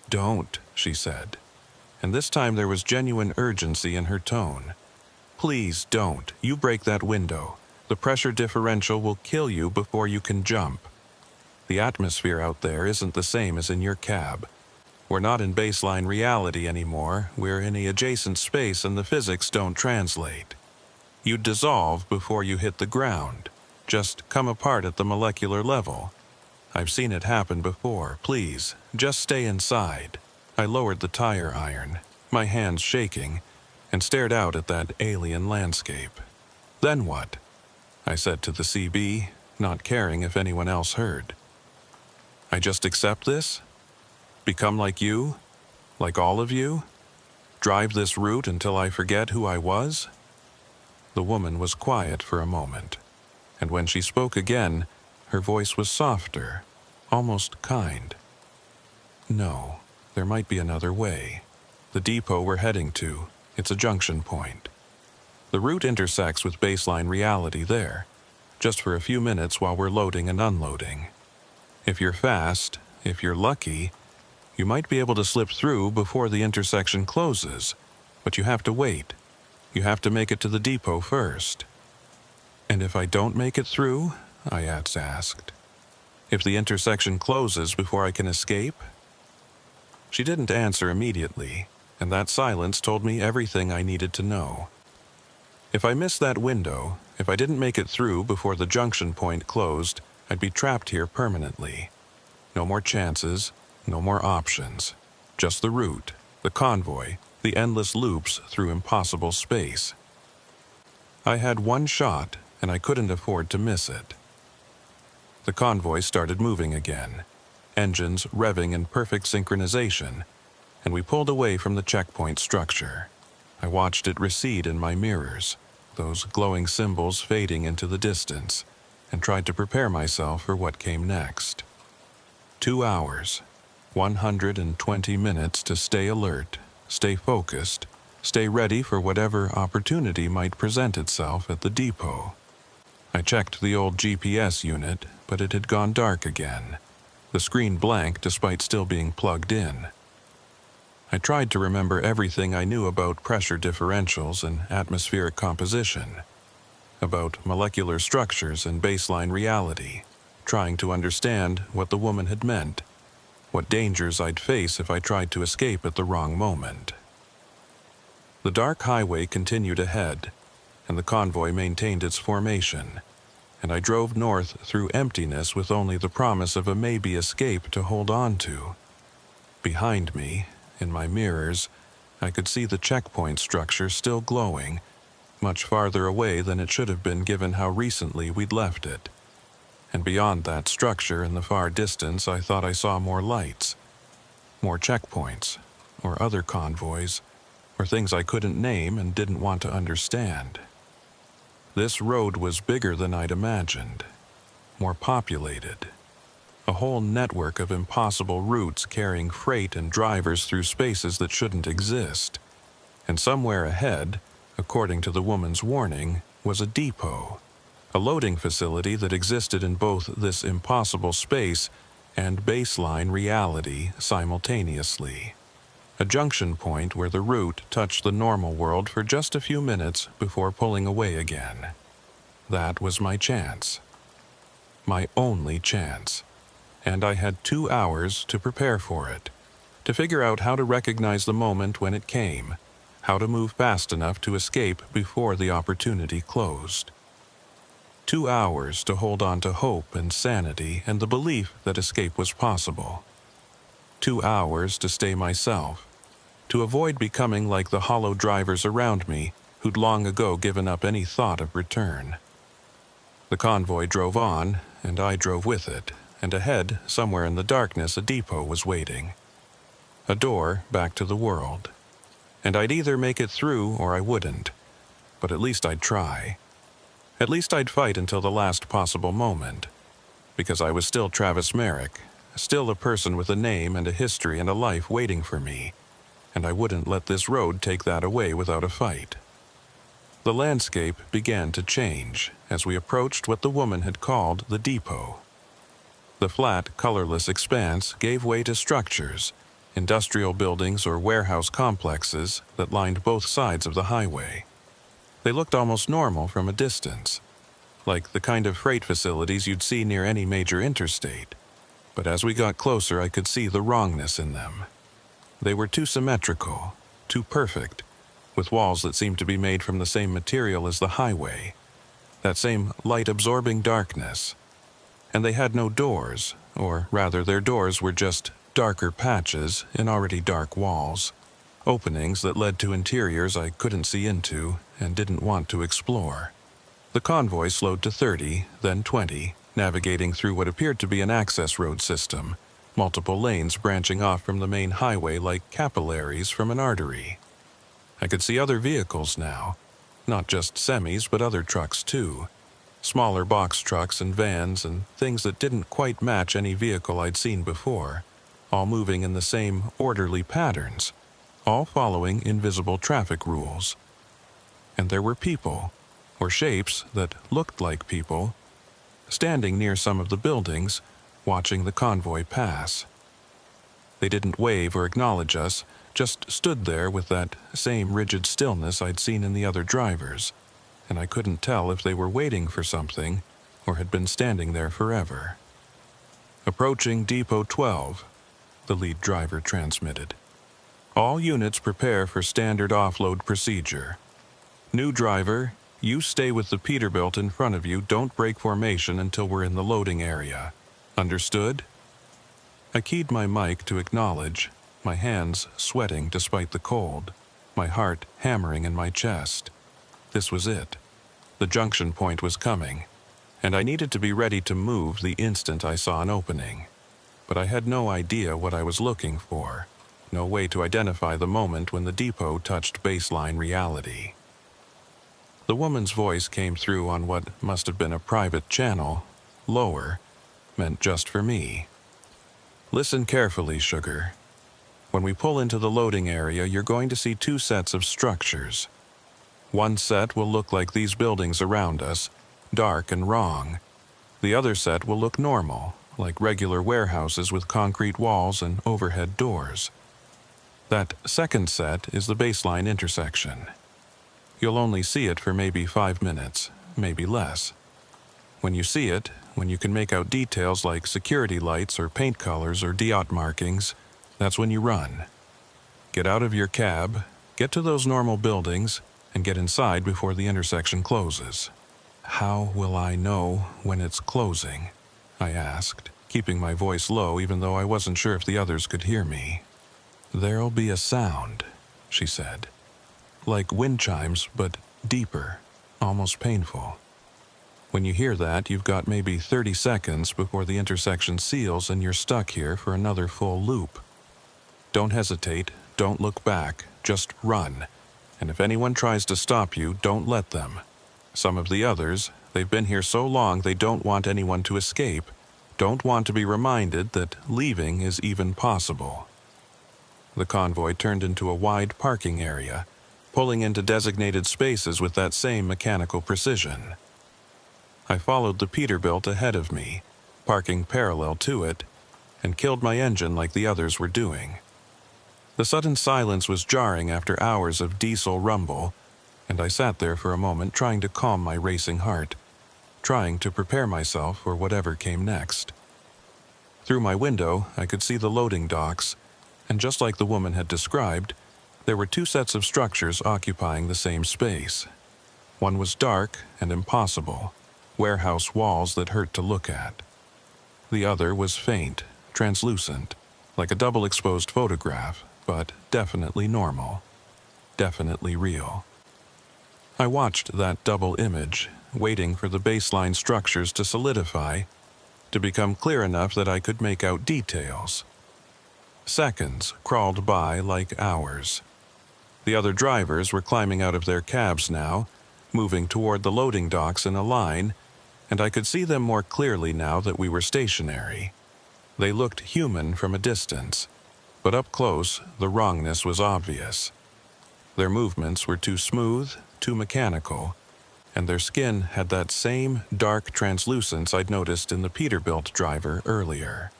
[SPEAKER 1] "Don't," she said. And this time there was genuine urgency in her tone. "Please don't. You break that window. The pressure differential will kill you before you can jump. The atmosphere out there isn't the same as in your cab. We're not in baseline reality anymore. We're in a adjacent space and the physics don't translate. You'd dissolve before you hit the ground. Just come apart at the molecular level. I've seen it happen before. Please, just stay inside." I lowered the tire iron, my hands shaking, and stared out at that alien landscape. "Then what?" I said to the CB, not caring if anyone else heard. "I just accept this? Become like you? Like all of you? Drive this route until I forget who I was?" The woman was quiet for a moment, and when she spoke again, her voice was softer, almost kind. "No. There might be another way. The depot we're heading to, it's a junction point. The route intersects with baseline reality there, just for a few minutes while we're loading and unloading. If you're fast, if you're lucky, you might be able to slip through before the intersection closes, but you have to wait. You have to make it to the depot first." "And if I don't make it through?" I asked. "If the intersection closes before I can escape?" She didn't answer immediately, and that silence told me everything I needed to know. If I missed that window, if I didn't make it through before the junction point closed, I'd be trapped here permanently. No more chances, no more options. Just the route, the convoy, the endless loops through impossible space. I had one shot, and I couldn't afford to miss it. The convoy started moving again, engines revving in perfect synchronization, and we pulled away from the checkpoint structure. I watched it recede in my mirrors, those glowing symbols fading into the distance, and tried to prepare myself for what came next. 2 hours, 120 minutes to stay alert, stay focused, stay ready for whatever opportunity might present itself at the depot. I checked the old GPS unit, but it had gone dark again, the screen blank despite still being plugged in. I tried to remember everything I knew about pressure differentials and atmospheric composition, about molecular structures and baseline reality, trying to understand what the woman had meant, what dangers I'd face if I tried to escape at the wrong moment. The dark highway continued ahead, and the convoy maintained its formation, and I drove north through emptiness with only the promise of a maybe escape to hold on to. Behind me, in my mirrors, I could see the checkpoint structure still glowing, much farther away than it should have been given how recently we'd left it. And beyond that structure in the far distance, I thought I saw more lights, more checkpoints, or other convoys, or things I couldn't name and didn't want to understand. This road was bigger than I'd imagined, more populated. A whole network of impossible routes carrying freight and drivers through spaces that shouldn't exist. And somewhere ahead, according to the woman's warning, was a depot, a loading facility that existed in both this impossible space and baseline reality simultaneously. a junction point where the route touched the normal world for just a few minutes before pulling away again. That was my chance. My only chance. And I had 2 hours to prepare for it, to figure out how to recognize the moment when it came, how to move fast enough to escape before the opportunity closed. 2 hours to hold on to hope and sanity and the belief that escape was possible. 2 hours to stay myself, to avoid becoming like the hollow drivers around me who'd long ago given up any thought of return. The convoy drove on, and I drove with it, and ahead, somewhere in the darkness, a depot was waiting. A door back to the world. And I'd either make it through or I wouldn't, but at least I'd try. At least I'd fight until the last possible moment, because I was still Travis Merrick, still a person with a name and a history and a life waiting for me, and I wouldn't let this road take that away without a fight. The landscape began to change as we approached what the woman had called the depot. The flat, colorless expanse gave way to structures, industrial buildings or warehouse complexes that lined both sides of the highway. They looked almost normal from a distance, like the kind of freight facilities you'd see near any major interstate. But as we got closer, I could see the wrongness in them. They were too symmetrical, too perfect, with walls that seemed to be made from the same material as the highway, that same light-absorbing darkness. And they had no doors, or rather their doors were just darker patches in already dark walls, openings that led to interiors I couldn't see into and didn't want to explore. The convoy slowed to 30, then 20, navigating through what appeared to be an access road system, multiple lanes branching off from the main highway like capillaries from an artery. I could see other vehicles now, not just semis but other trucks too, smaller box trucks and vans and things that didn't quite match any vehicle I'd seen before, all moving in the same orderly patterns, all following invisible traffic rules. And there were people, or shapes that looked like people, standing near some of the buildings, watching the convoy pass. They didn't wave or acknowledge us, just stood there with that same rigid stillness I'd seen in the other drivers, and I couldn't tell if they were waiting for something or had been standing there forever. "Approaching Depot 12, the lead driver transmitted. "All units prepare for standard offload procedure. New driver, you stay with the Peterbilt in front of you, don't break formation until we're in the loading area. Understood?" I keyed my mic to acknowledge, my hands sweating despite the cold, my heart hammering in my chest. This was it. The junction point was coming, and I needed to be ready to move the instant I saw an opening. But I had no idea what I was looking for, no way to identify the moment when the depot touched baseline reality. The woman's voice came through on what must have been a private channel, lower, meant just for me. "Listen carefully, sugar. When we pull into the loading area, you're going to see 2 sets of structures. One set will look like these buildings around us, dark and wrong. The other set will look normal, like regular warehouses with concrete walls and overhead doors. That second set is the baseline intersection. You'll only see it for maybe 5 minutes, maybe less. When you see it, when you can make out details like security lights or paint colors or diode markings, that's when you run. Get out of your cab, get to those normal buildings, and get inside before the intersection closes." "How will I know when it's closing?" I asked, keeping my voice low even though I wasn't sure if the others could hear me. "There'll be a sound," she said. "Like wind chimes, but deeper, almost painful. When you hear that, you've got maybe 30 seconds before the intersection seals and you're stuck here for another full loop. Don't hesitate, don't look back, just run. And if anyone tries to stop you, don't let them. Some of the others, they've been here so long they don't want anyone to escape, don't want to be reminded that leaving is even possible." The convoy turned into a wide parking area, pulling into designated spaces with that same mechanical precision. I followed the Peterbilt ahead of me, parking parallel to it, and killed my engine like the others were doing. The sudden silence was jarring after hours of diesel rumble, and I sat there for a moment trying to calm my racing heart, trying to prepare myself for whatever came next. Through my window, I could see the loading docks, and just like the woman had described, there were two sets of structures occupying the same space. One was dark and impossible, warehouse walls that hurt to look at. The other was faint, translucent, like a double-exposed photograph, but definitely normal, definitely real. I watched that double image, waiting for the baseline structures to solidify, to become clear enough that I could make out details. Seconds crawled by like hours. The other drivers were climbing out of their cabs now, moving toward the loading docks in a line, and I could see them more clearly now that we were stationary. They looked human from a distance, but up close, the wrongness was obvious. Their movements were too smooth, too mechanical, and their skin had that same dark translucence I'd noticed in the Peterbilt driver earlier.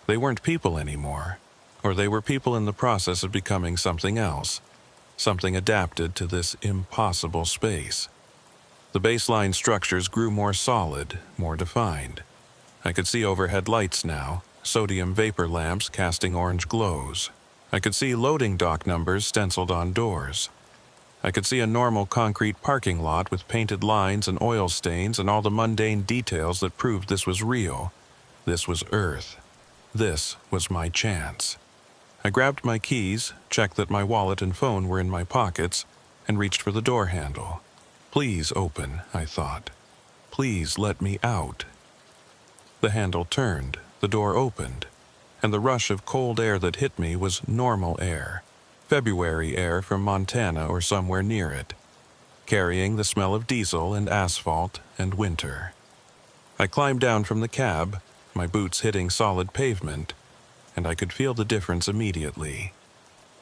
[SPEAKER 1] They weren't people anymore, or they were people in the process of becoming something else, something adapted to this impossible space. The baseline structures grew more solid, more defined. I could see overhead lights now, sodium vapor lamps casting orange glows. I could see loading dock numbers stenciled on doors. I could see a normal concrete parking lot with painted lines and oil stains and all the mundane details that proved this was real. This was Earth. This was my chance. I grabbed my keys, checked that my wallet and phone were in my pockets, and reached for the door handle. Please open, I thought. Please let me out. The handle turned, the door opened, and the rush of cold air that hit me was normal air, February air from Montana or somewhere near it, carrying the smell of diesel and asphalt and winter. I climbed down from the cab, my boots hitting solid pavement, and I could feel the difference immediately.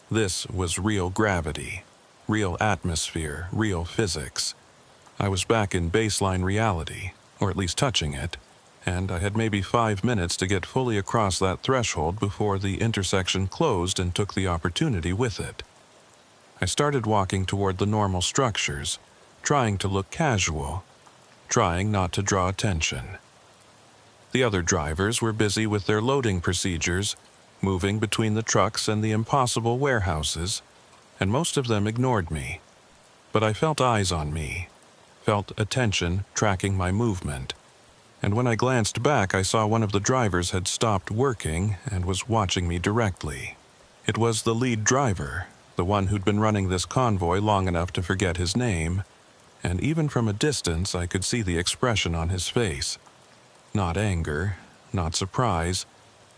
[SPEAKER 1] This was real gravity, real atmosphere, real physics. I was back in baseline reality, or at least touching it, and I had maybe 5 minutes to get fully across that threshold before the intersection closed and took the opportunity with it. I started walking toward the normal structures, trying to look casual, trying not to draw attention. The other drivers were busy with their loading procedures, moving between the trucks and the impossible warehouses, and most of them ignored me. But I felt eyes on me, felt attention tracking my movement, and when I glanced back I saw one of the drivers had stopped working and was watching me directly. It was the lead driver, the one who'd been running this convoy long enough to forget his name, and even from a distance I could see the expression on his face. Not anger, not surprise,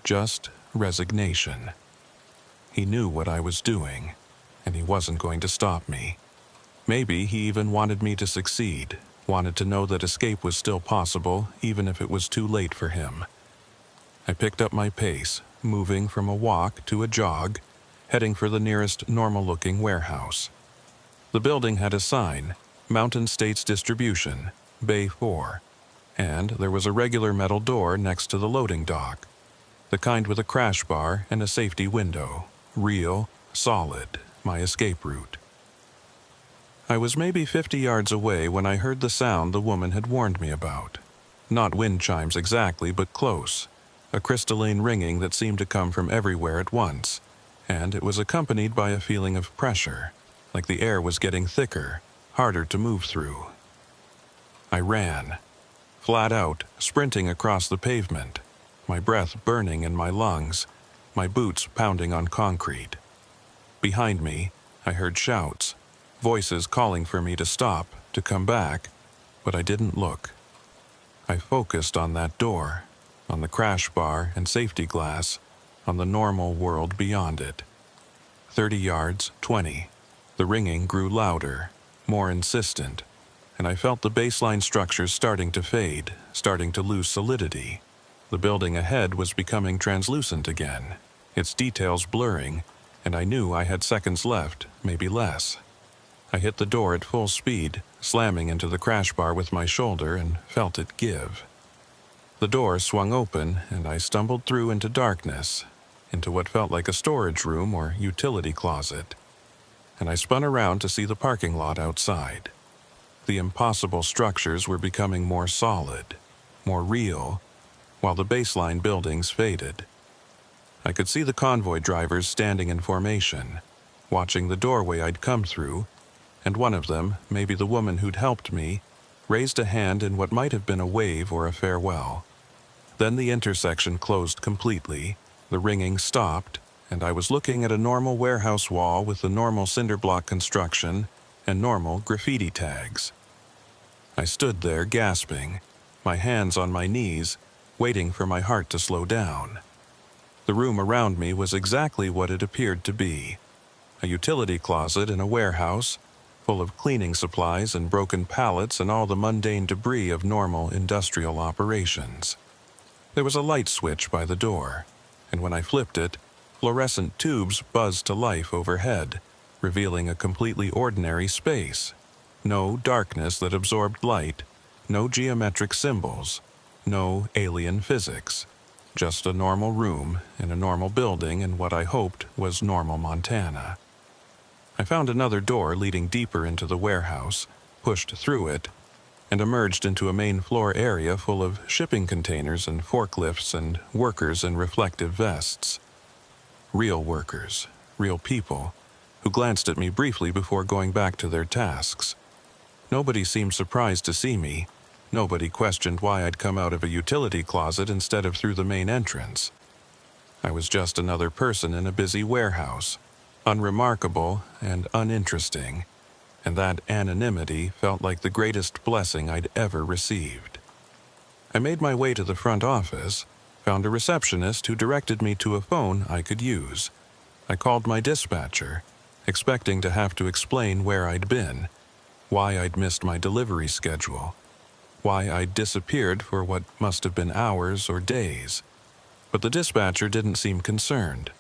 [SPEAKER 1] just resignation. He knew what I was doing, and he wasn't going to stop me. Maybe he even wanted me to succeed, wanted to know that escape was still possible, even if it was too late for him. I picked up my pace, moving from a walk to a jog, heading for the nearest normal-looking warehouse. The building had a sign, Mountain States Distribution, Bay 4, and there was a regular metal door next to the loading dock, the kind with a crash bar and a safety window, real, solid, my escape route. I was maybe 50 yards away when I heard the sound the woman had warned me about. Not wind chimes exactly, but close, a crystalline ringing that seemed to come from everywhere at once, and it was accompanied by a feeling of pressure, like the air was getting thicker, harder to move through. I ran, flat out, sprinting across the pavement, my breath burning in my lungs, my boots pounding on concrete. Behind me, I heard shouts, voices calling for me to stop, to come back, but I didn't look. I focused on that door, on the crash bar and safety glass, on the normal world beyond it. 30 yards, 20. The ringing grew louder, more insistent, and I felt the baseline structures starting to fade, starting to lose solidity. The building ahead was becoming translucent again, its details blurring, and I knew I had seconds left, maybe less. I hit the door at full speed, slamming into the crash bar with my shoulder, and felt it give. The door swung open, and I stumbled through into darkness. into what felt like a storage room or utility closet, and I spun around to see the parking lot outside. The impossible structures were becoming more solid, more real, while the baseline buildings faded. I could see the convoy drivers standing in formation, watching the doorway I'd come through, and one of them, maybe the woman who'd helped me, raised a hand in what might have been a wave or a farewell. Then the intersection closed completely, the ringing stopped, and I was looking at a normal warehouse wall with the normal cinder block construction and normal graffiti tags. I stood there gasping, my hands on my knees, waiting for my heart to slow down. The room around me was exactly what it appeared to be: a utility closet in a warehouse, full of cleaning supplies and broken pallets and all the mundane debris of normal industrial operations. There was a light switch by the door, and when I flipped it, fluorescent tubes buzzed to life overhead, revealing a completely ordinary space. No darkness that absorbed light, no geometric symbols, no alien physics. Just a normal room in a normal building in what I hoped was normal Montana. I found another door leading deeper into the warehouse, pushed through it, and emerged into a main floor area full of shipping containers and forklifts and workers in reflective vests. Real workers, real people, who glanced at me briefly before going back to their tasks. Nobody seemed surprised to see me. Nobody questioned why I'd come out of a utility closet instead of through the main entrance. I was just another person in a busy warehouse, unremarkable and uninteresting, and that anonymity felt like the greatest blessing I'd ever received. I made my way to the front office, found a receptionist who directed me to a phone I could use. I called my dispatcher, expecting to have to explain where I'd been, why I'd missed my delivery schedule, why I'd disappeared for what must have been hours or days. But the dispatcher didn't seem concerned.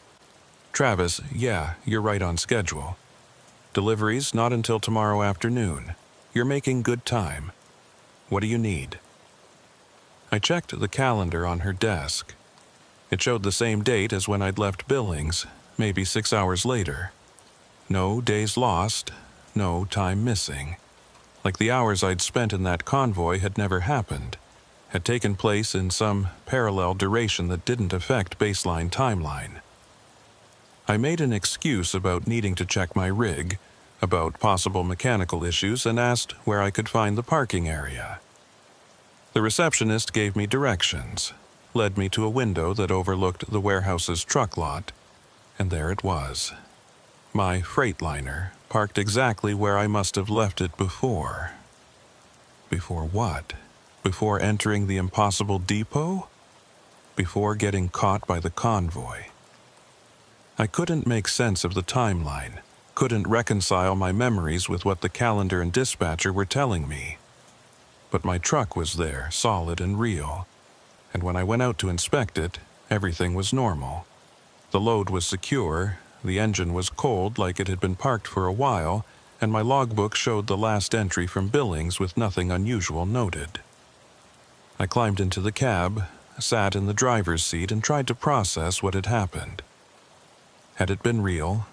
[SPEAKER 1] "Travis, yeah, you're right on schedule. Deliveries not until tomorrow afternoon. You're making good time. What do you need?" I checked the calendar on her desk. It showed the same date as when I'd left Billings, maybe 6 hours later. No days lost, no time missing. Like the hours I'd spent in that convoy had never happened, had taken place in some parallel duration that didn't affect baseline timeline. I made an excuse about needing to check my rig, about possible mechanical issues, and asked where I could find the parking area. The receptionist gave me directions, led me to a window that overlooked the warehouse's truck lot, and there it was. My Freightliner, parked exactly where I must have left it before. Before what? Before entering the impossible depot? Before getting caught by the convoy? I couldn't make sense of the timeline, couldn't reconcile my memories with what the calendar and dispatcher were telling me. But my truck was there, solid and real, and when I went out to inspect it, everything was normal. The load was secure, the engine was cold like it had been parked for a while, and my logbook showed the last entry from Billings with nothing unusual noted. I climbed into the cab, sat in the driver's seat, and tried to process what had happened. Had it been real?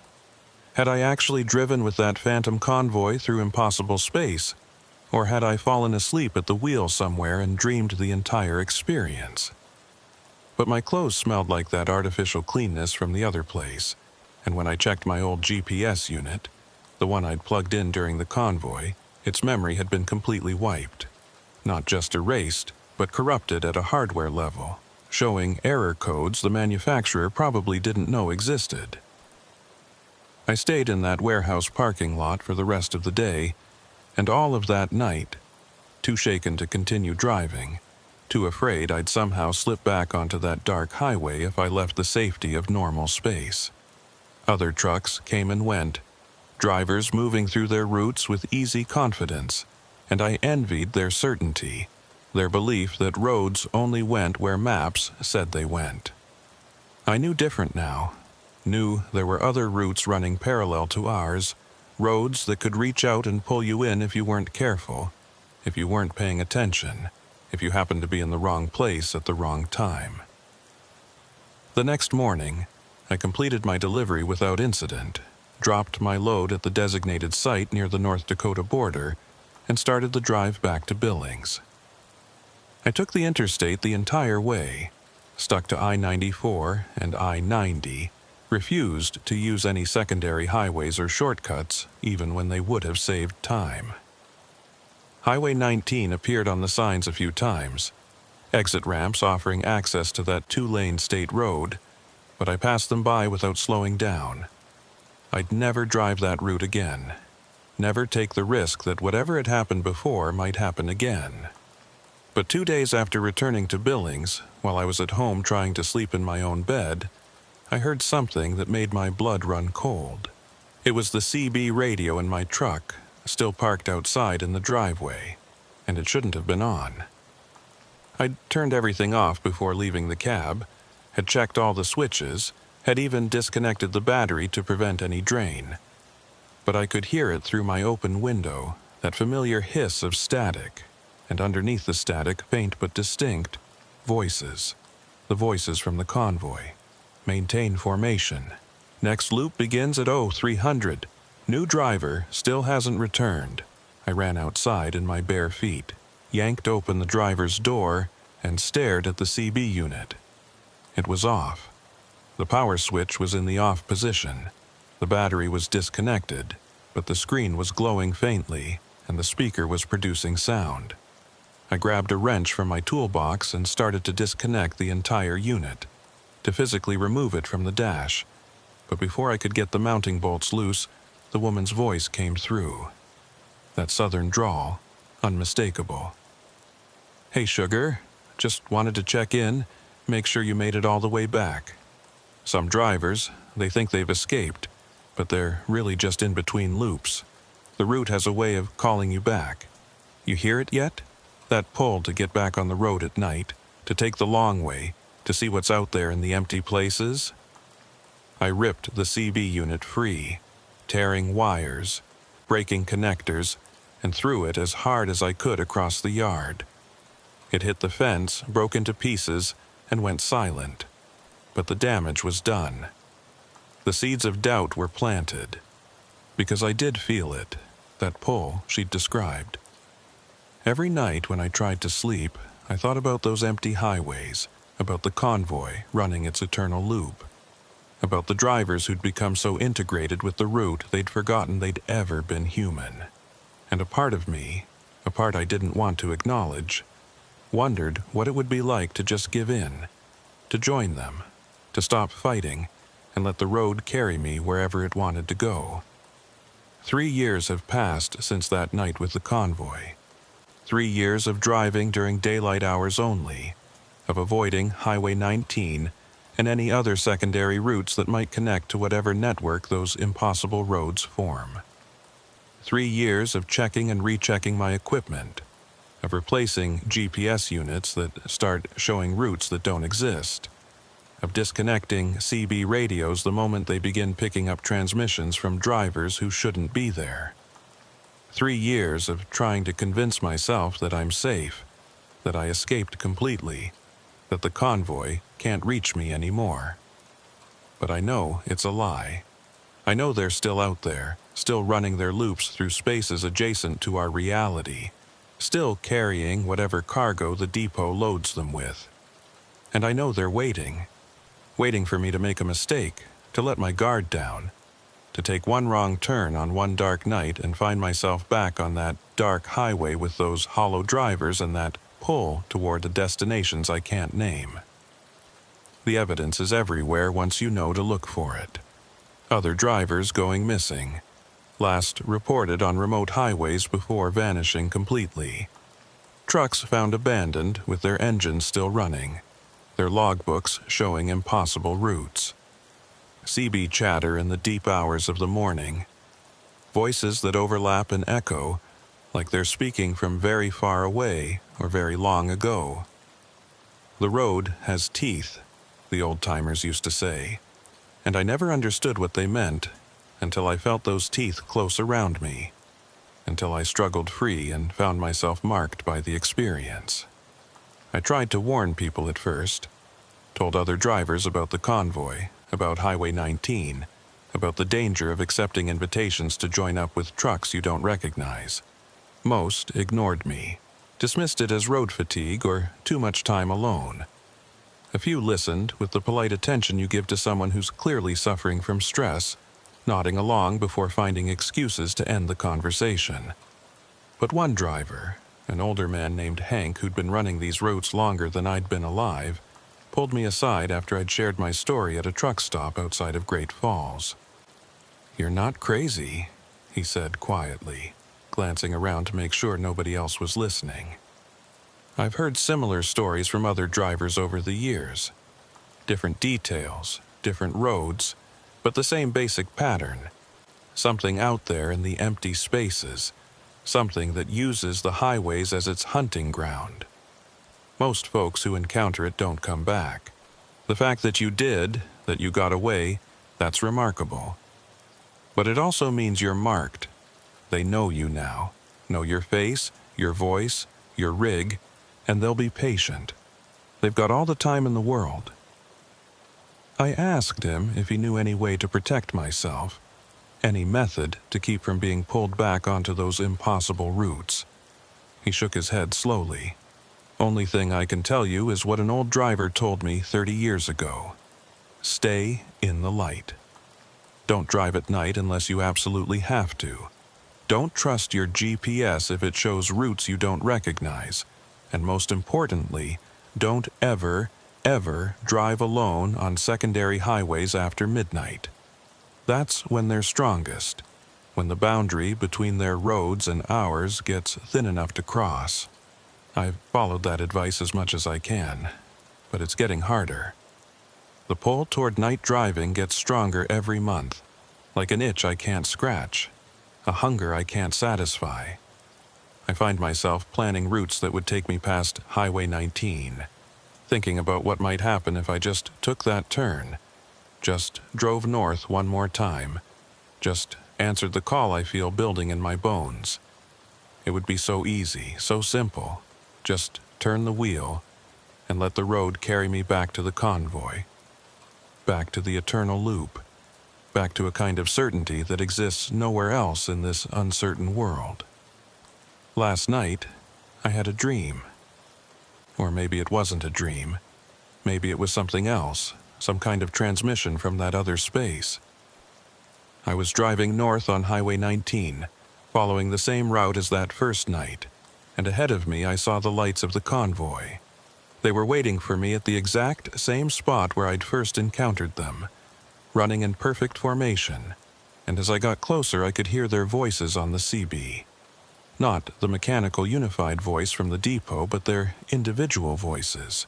[SPEAKER 1] Had I actually driven with that phantom convoy through impossible space? Or had I fallen asleep at the wheel somewhere and dreamed the entire experience? But my clothes smelled like that artificial cleanness from the other place, and when I checked my old GPS unit, the one I'd plugged in during the convoy, its memory had been completely wiped. Not just erased, but corrupted at a hardware level, showing error codes the manufacturer probably didn't know existed. I stayed in that warehouse parking lot for the rest of the day, and all of that night, too shaken to continue driving, too afraid I'd somehow slip back onto that dark highway if I left the safety of normal space. Other trucks came and went, drivers moving through their routes with easy confidence, and I envied their certainty, their belief that roads only went where maps said they went. I knew different now, knew there were other routes running parallel to ours, roads that could reach out and pull you in if you weren't careful, if you weren't paying attention, if you happened to be in the wrong place at the wrong time. The next morning, I completed my delivery without incident, dropped my load at the designated site near the North Dakota border, and started the drive back to Billings. I took the interstate the entire way, stuck to I-94 and I-90, refused to use any secondary highways or shortcuts even when they would have saved time. Highway 19 appeared on the signs a few times, exit ramps offering access to that 2-lane state road, but I passed them by without slowing down. I'd never drive that route again, never take the risk that whatever had happened before might happen again. But 2 days after returning to Billings, while I was at home trying to sleep in my own bed, I heard something that made my blood run cold. It was the CB radio in my truck, still parked outside in the driveway, and it shouldn't have been on. I'd turned everything off before leaving the cab, had checked all the switches, had even disconnected the battery to prevent any drain. But I could hear it through my open window, that familiar hiss of static, and underneath the static, faint but distinct, voices. The voices from the convoy. Maintain formation. Next loop begins at 0300. New driver still hasn't returned. I ran outside in my bare feet, yanked open the driver's door, and stared at the CB unit. It was off. The power switch was in the off position. The battery was disconnected, but the screen was glowing faintly, and the speaker was producing sound. I grabbed a wrench from my toolbox and started to disconnect the entire unit, to physically remove it from the dash. But before I could get the mounting bolts loose, the woman's voice came through. That southern drawl, unmistakable. "Hey, sugar, just wanted to check in, make sure you made it all the way back. Some drivers, they think they've escaped, but they're really just in between loops. The route has a way of calling you back. You hear it yet? That pull to get back on the road at night, to take the long way, to see what's out there in the empty places?" I ripped the CB unit free, tearing wires, breaking connectors, and threw it as hard as I could across the yard. It hit the fence, broke into pieces, and went silent. But the damage was done. The seeds of doubt were planted, because I did feel it, that pull she'd described. Every night when I tried to sleep, I thought about those empty highways, about the convoy running its eternal loop, about the drivers who'd become so integrated with the route they'd forgotten they'd ever been human. And a part of me, a part I didn't want to acknowledge, wondered what it would be like to just give in, to join them, to stop fighting, and let the road carry me wherever it wanted to go. 3 years have passed since that night with the convoy. 3 years of driving during daylight hours only, of avoiding Highway 19 and any other secondary routes that might connect to whatever network those impossible roads form. 3 years of checking and rechecking my equipment, of replacing GPS units that start showing routes that don't exist, of disconnecting CB radios the moment they begin picking up transmissions from drivers who shouldn't be there. 3 years of trying to convince myself that I'm safe, that I escaped completely, that the convoy can't reach me anymore. But I know it's a lie. I know they're still out there, still running their loops through spaces adjacent to our reality, still carrying whatever cargo the depot loads them with. And I know they're waiting for me to make a mistake, to let my guard down, to take one wrong turn on one dark night and find myself back on that dark highway with those hollow drivers and that pull toward the destinations I can't name. The evidence is everywhere once you know to look for it. Other drivers going missing, last reported on remote highways before vanishing completely. Trucks found abandoned with their engines still running, their logbooks showing impossible routes. CB chatter in the deep hours of the morning. Voices that overlap and echo, like they're speaking from very far away or very long ago. The road has teeth, the old-timers used to say, and I never understood what they meant until I felt those teeth close around me, until I struggled free and found myself marked by the experience. I tried to warn people at first, told other drivers about the convoy, about Highway 19, about the danger of accepting invitations to join up with trucks you don't recognize. Most ignored me, dismissed it as road fatigue or too much time alone. A few listened with the polite attention you give to someone who's clearly suffering from stress, nodding along before finding excuses to end the conversation. But one driver, an older man named Hank who'd been running these routes longer than I'd been alive, pulled me aside after I'd shared my story at a truck stop outside of Great Falls. "You're not crazy," he said quietly, glancing around to make sure nobody else was listening. "I've heard similar stories from other drivers over the years. Different details, different roads, but the same basic pattern. Something out there in the empty spaces, something that uses the highways as its hunting ground. Most folks who encounter it don't come back. The fact that you did, that you got away, that's remarkable. But it also means you're marked. They know you now, know your face, your voice, your rig, and they'll be patient. They've got all the time in the world." I asked him if he knew any way to protect myself, any method to keep from being pulled back onto those impossible routes. He shook his head slowly. "Only thing I can tell you is what an old driver told me 30 years ago. Stay in the light. Don't drive at night unless you absolutely have to. Don't trust your GPS if it shows routes you don't recognize. And most importantly, don't ever drive alone on secondary highways after midnight. That's when they're strongest, when the boundary between their roads and ours gets thin enough to cross." I've followed that advice as much as I can, but it's getting harder. The pull toward night driving gets stronger every month, like an itch I can't scratch, a hunger I can't satisfy. I find myself planning routes that would take me past Highway 19, thinking about what might happen if I just took that turn, just drove north one more time, just answered the call I feel building in my bones. It would be so easy, so simple. Just turn the wheel and let the road carry me back to the convoy, back to the eternal loop, back to a kind of certainty that exists nowhere else in this uncertain world. Last night, I had a dream. Or maybe it wasn't a dream. Maybe it was something else, some kind of transmission from that other space. I was driving north on Highway 19, following the same route as that first night, and ahead of me I saw the lights of the convoy. They were waiting for me at the exact same spot where I'd first encountered them, running in perfect formation, and as I got closer I could hear their voices on the CB. Not the mechanical unified voice from the depot, but their individual voices.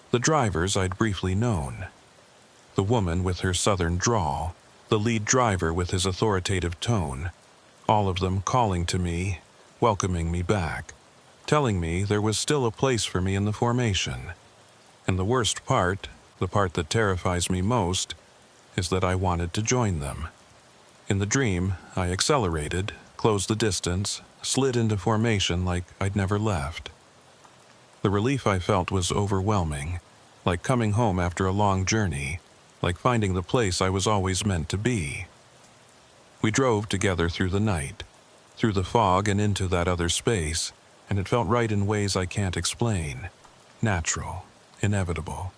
[SPEAKER 1] The drivers I'd briefly known. The woman with her southern drawl, the lead driver with his authoritative tone, all of them calling to me, welcoming me back, telling me there was still a place for me in the formation. And the worst part, the part that terrifies me most, is that I wanted to join them. In the dream, I accelerated, closed the distance, slid into formation like I'd never left. The relief I felt was overwhelming, like coming home after a long journey, like finding the place I was always meant to be. We drove together through the night, through the fog and into that other space, and it felt right in ways I can't explain. Natural, inevitable.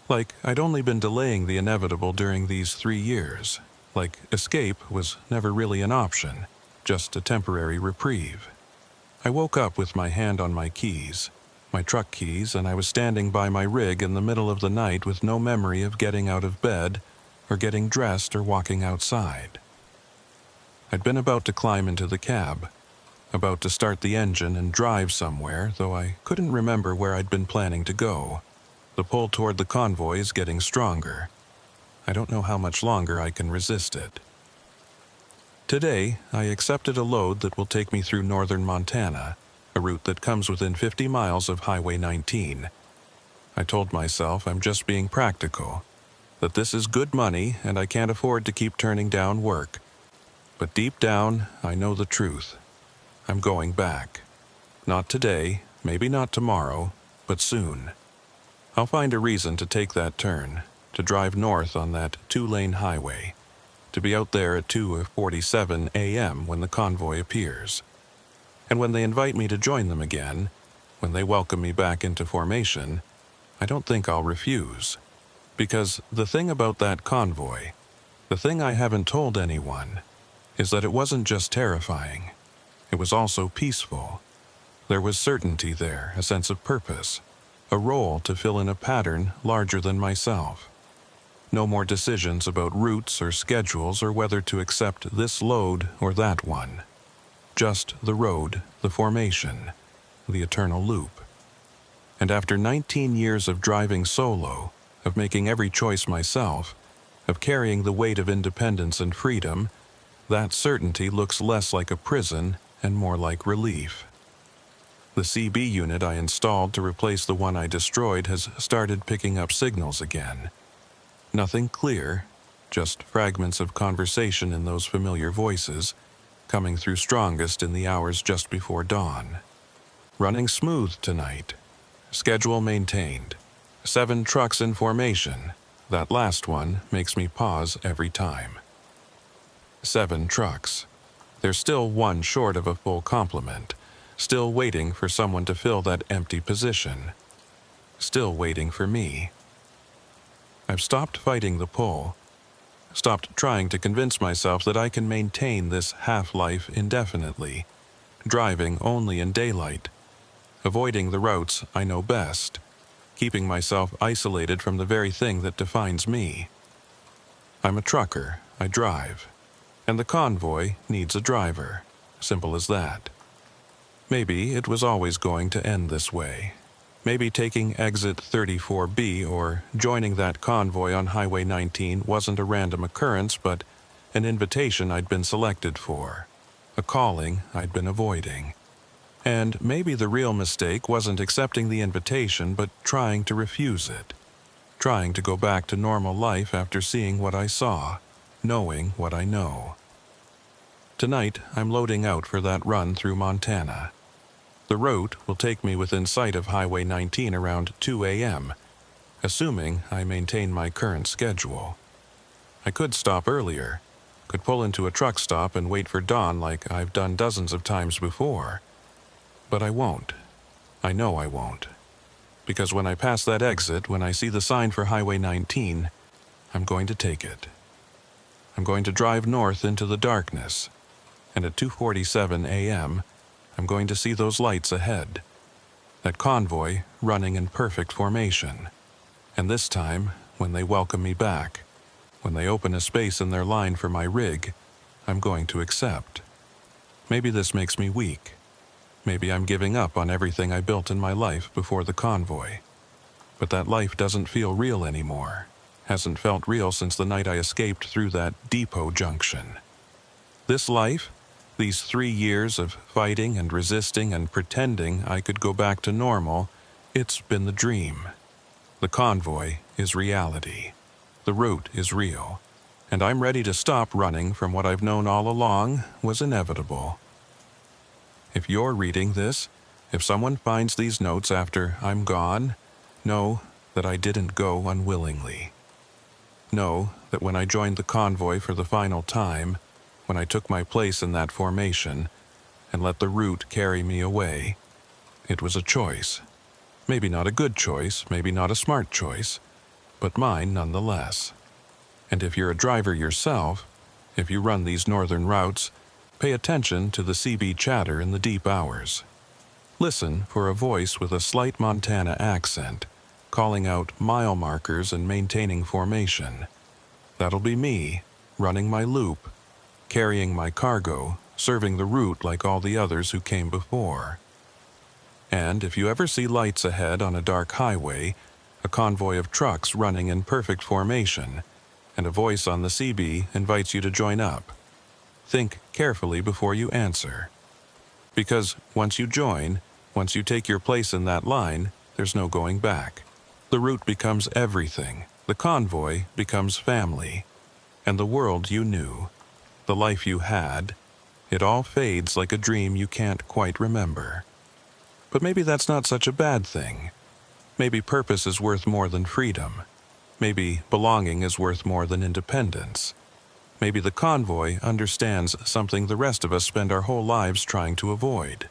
[SPEAKER 1] Like I'd only been delaying the inevitable during these 3 years, like escape was never really an option, just a temporary reprieve. I woke up with my hand on my keys, my truck keys, and I was standing by my rig in the middle of the night with no memory of getting out of bed or getting dressed or walking outside. I'd been about to climb into the cab, about to start the engine and drive somewhere, though I couldn't remember where I'd been planning to go. The pull toward the convoy is getting stronger. I don't know how much longer I can resist it. Today, I accepted a load that will take me through northern Montana, a route that comes within 50 miles of Highway 19. I told myself I'm just being practical, that this is good money and I can't afford to keep turning down work. But deep down, I know the truth. I'm going back. Not today, maybe not tomorrow, but soon. I'll find a reason to take that turn, to drive north on that two-lane highway, to be out there at 2:47 a.m. when the convoy appears. And when they invite me to join them again, when they welcome me back into formation, I don't think I'll refuse. Because the thing about that convoy, the thing I haven't told anyone, is that it wasn't just terrifying. It was also peaceful. There was certainty there, a sense of purpose, a role to fill in a pattern larger than myself. No more decisions about routes or schedules or whether to accept this load or that one. Just the road, the formation, the eternal loop. And after 19 years of driving solo, of making every choice myself, of carrying the weight of independence and freedom, that certainty looks less like a prison and more like relief. The CB unit I installed to replace the one I destroyed has started picking up signals again. Nothing clear, just fragments of conversation in those familiar voices, coming through strongest in the hours just before dawn. Running smooth tonight. Schedule maintained. 7 trucks in formation. That last one makes me pause every time. 7 trucks. There's still one short of a full complement. Still waiting for someone to fill that empty position. Still waiting for me. I've stopped fighting the pull. Stopped trying to convince myself that I can maintain this half-life indefinitely, driving only in daylight, avoiding the routes I know best, keeping myself isolated from the very thing that defines me. I'm a trucker, I drive, and the convoy needs a driver, simple as that. Maybe it was always going to end this way. Maybe taking exit 34B or joining that convoy on Highway 19 wasn't a random occurrence, but an invitation I'd been selected for, a calling I'd been avoiding. And maybe the real mistake wasn't accepting the invitation, but trying to refuse it, trying to go back to normal life after seeing what I saw, knowing what I know. Tonight, I'm loading out for that run through Montana. The route will take me within sight of Highway 19 around 2 a.m., assuming I maintain my current schedule. I could stop earlier, could pull into a truck stop and wait for dawn like I've done dozens of times before. But I won't. I know I won't. Because when I pass that exit, when I see the sign for Highway 19, I'm going to take it. I'm going to drive north into the darkness, and at 2:47 a.m., I'm going to see those lights ahead. That convoy running in perfect formation. And this time, when they welcome me back, when they open a space in their line for my rig, I'm going to accept. Maybe this makes me weak. Maybe I'm giving up on everything I built in my life before the convoy. But that life doesn't feel real anymore. Hasn't felt real since the night I escaped through that depot junction. This life, these 3 years of fighting and resisting and pretending I could go back to normal, it's been the dream. The convoy is reality. The route is real. And I'm ready to stop running from what I've known all along was inevitable. If you're reading this, if someone finds these notes after I'm gone, know that I didn't go unwillingly. Know that when I joined the convoy for the final time, when I took my place in that formation and let the route carry me away, it was a choice. Maybe not a good choice, maybe not a smart choice, but mine nonetheless. And if you're a driver yourself, if you run these northern routes, pay attention to the CB chatter in the deep hours. Listen for a voice with a slight Montana accent, calling out mile markers and maintaining formation. That'll be me, running my loop, carrying my cargo, serving the route like all the others who came before. And if you ever see lights ahead on a dark highway, a convoy of trucks running in perfect formation, and a voice on the CB invites you to join up, think carefully before you answer. Because once you join, once you take your place in that line, there's no going back. The route becomes everything. The convoy becomes family. And the world you knew, the life you had, it all fades like a dream you can't quite remember. But maybe that's not such a bad thing. Maybe purpose is worth more than freedom. Maybe belonging is worth more than independence. Maybe the convoy understands something the rest of us spend our whole lives trying to avoid.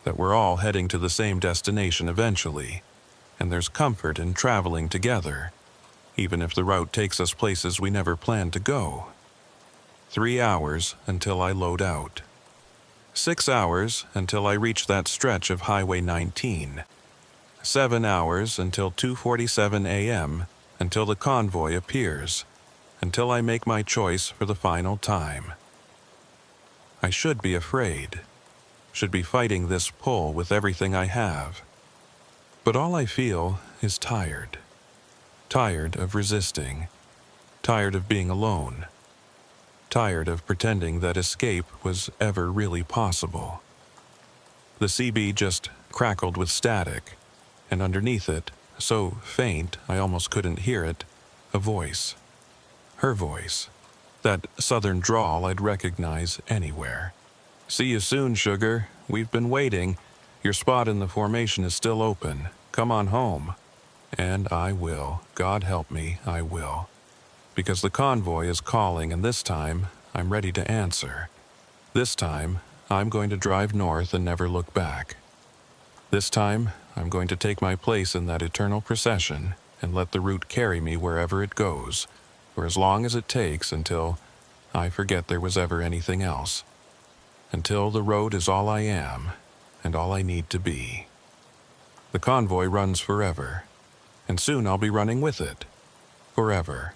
[SPEAKER 1] That we're all heading to the same destination eventually, and there's comfort in traveling together, even if the route takes us places we never planned to go. 3 hours until I load out. 6 hours until I reach that stretch of Highway 19. 7 hours until 2:47 a.m., until the convoy appears, until I make my choice for the final time. I should be afraid, should be fighting this pull with everything I have. But all I feel is tired. Tired of resisting. Tired of being alone. Tired of pretending that escape was ever really possible. The CB just crackled with static, and underneath it, so faint I almost couldn't hear it, a voice. Her voice. That southern drawl I'd recognize anywhere. "See you soon, sugar. We've been waiting. Your spot in the formation is still open. Come on home." And I will. God help me, I will. Because the convoy is calling, and this time I'm ready to answer. This time I'm going to drive north and never look back. This time I'm going to take my place in that eternal procession and let the route carry me wherever it goes, for as long as it takes until I forget there was ever anything else. Until the road is all I am and all I need to be. The convoy runs forever, and soon I'll be running with it. Forever.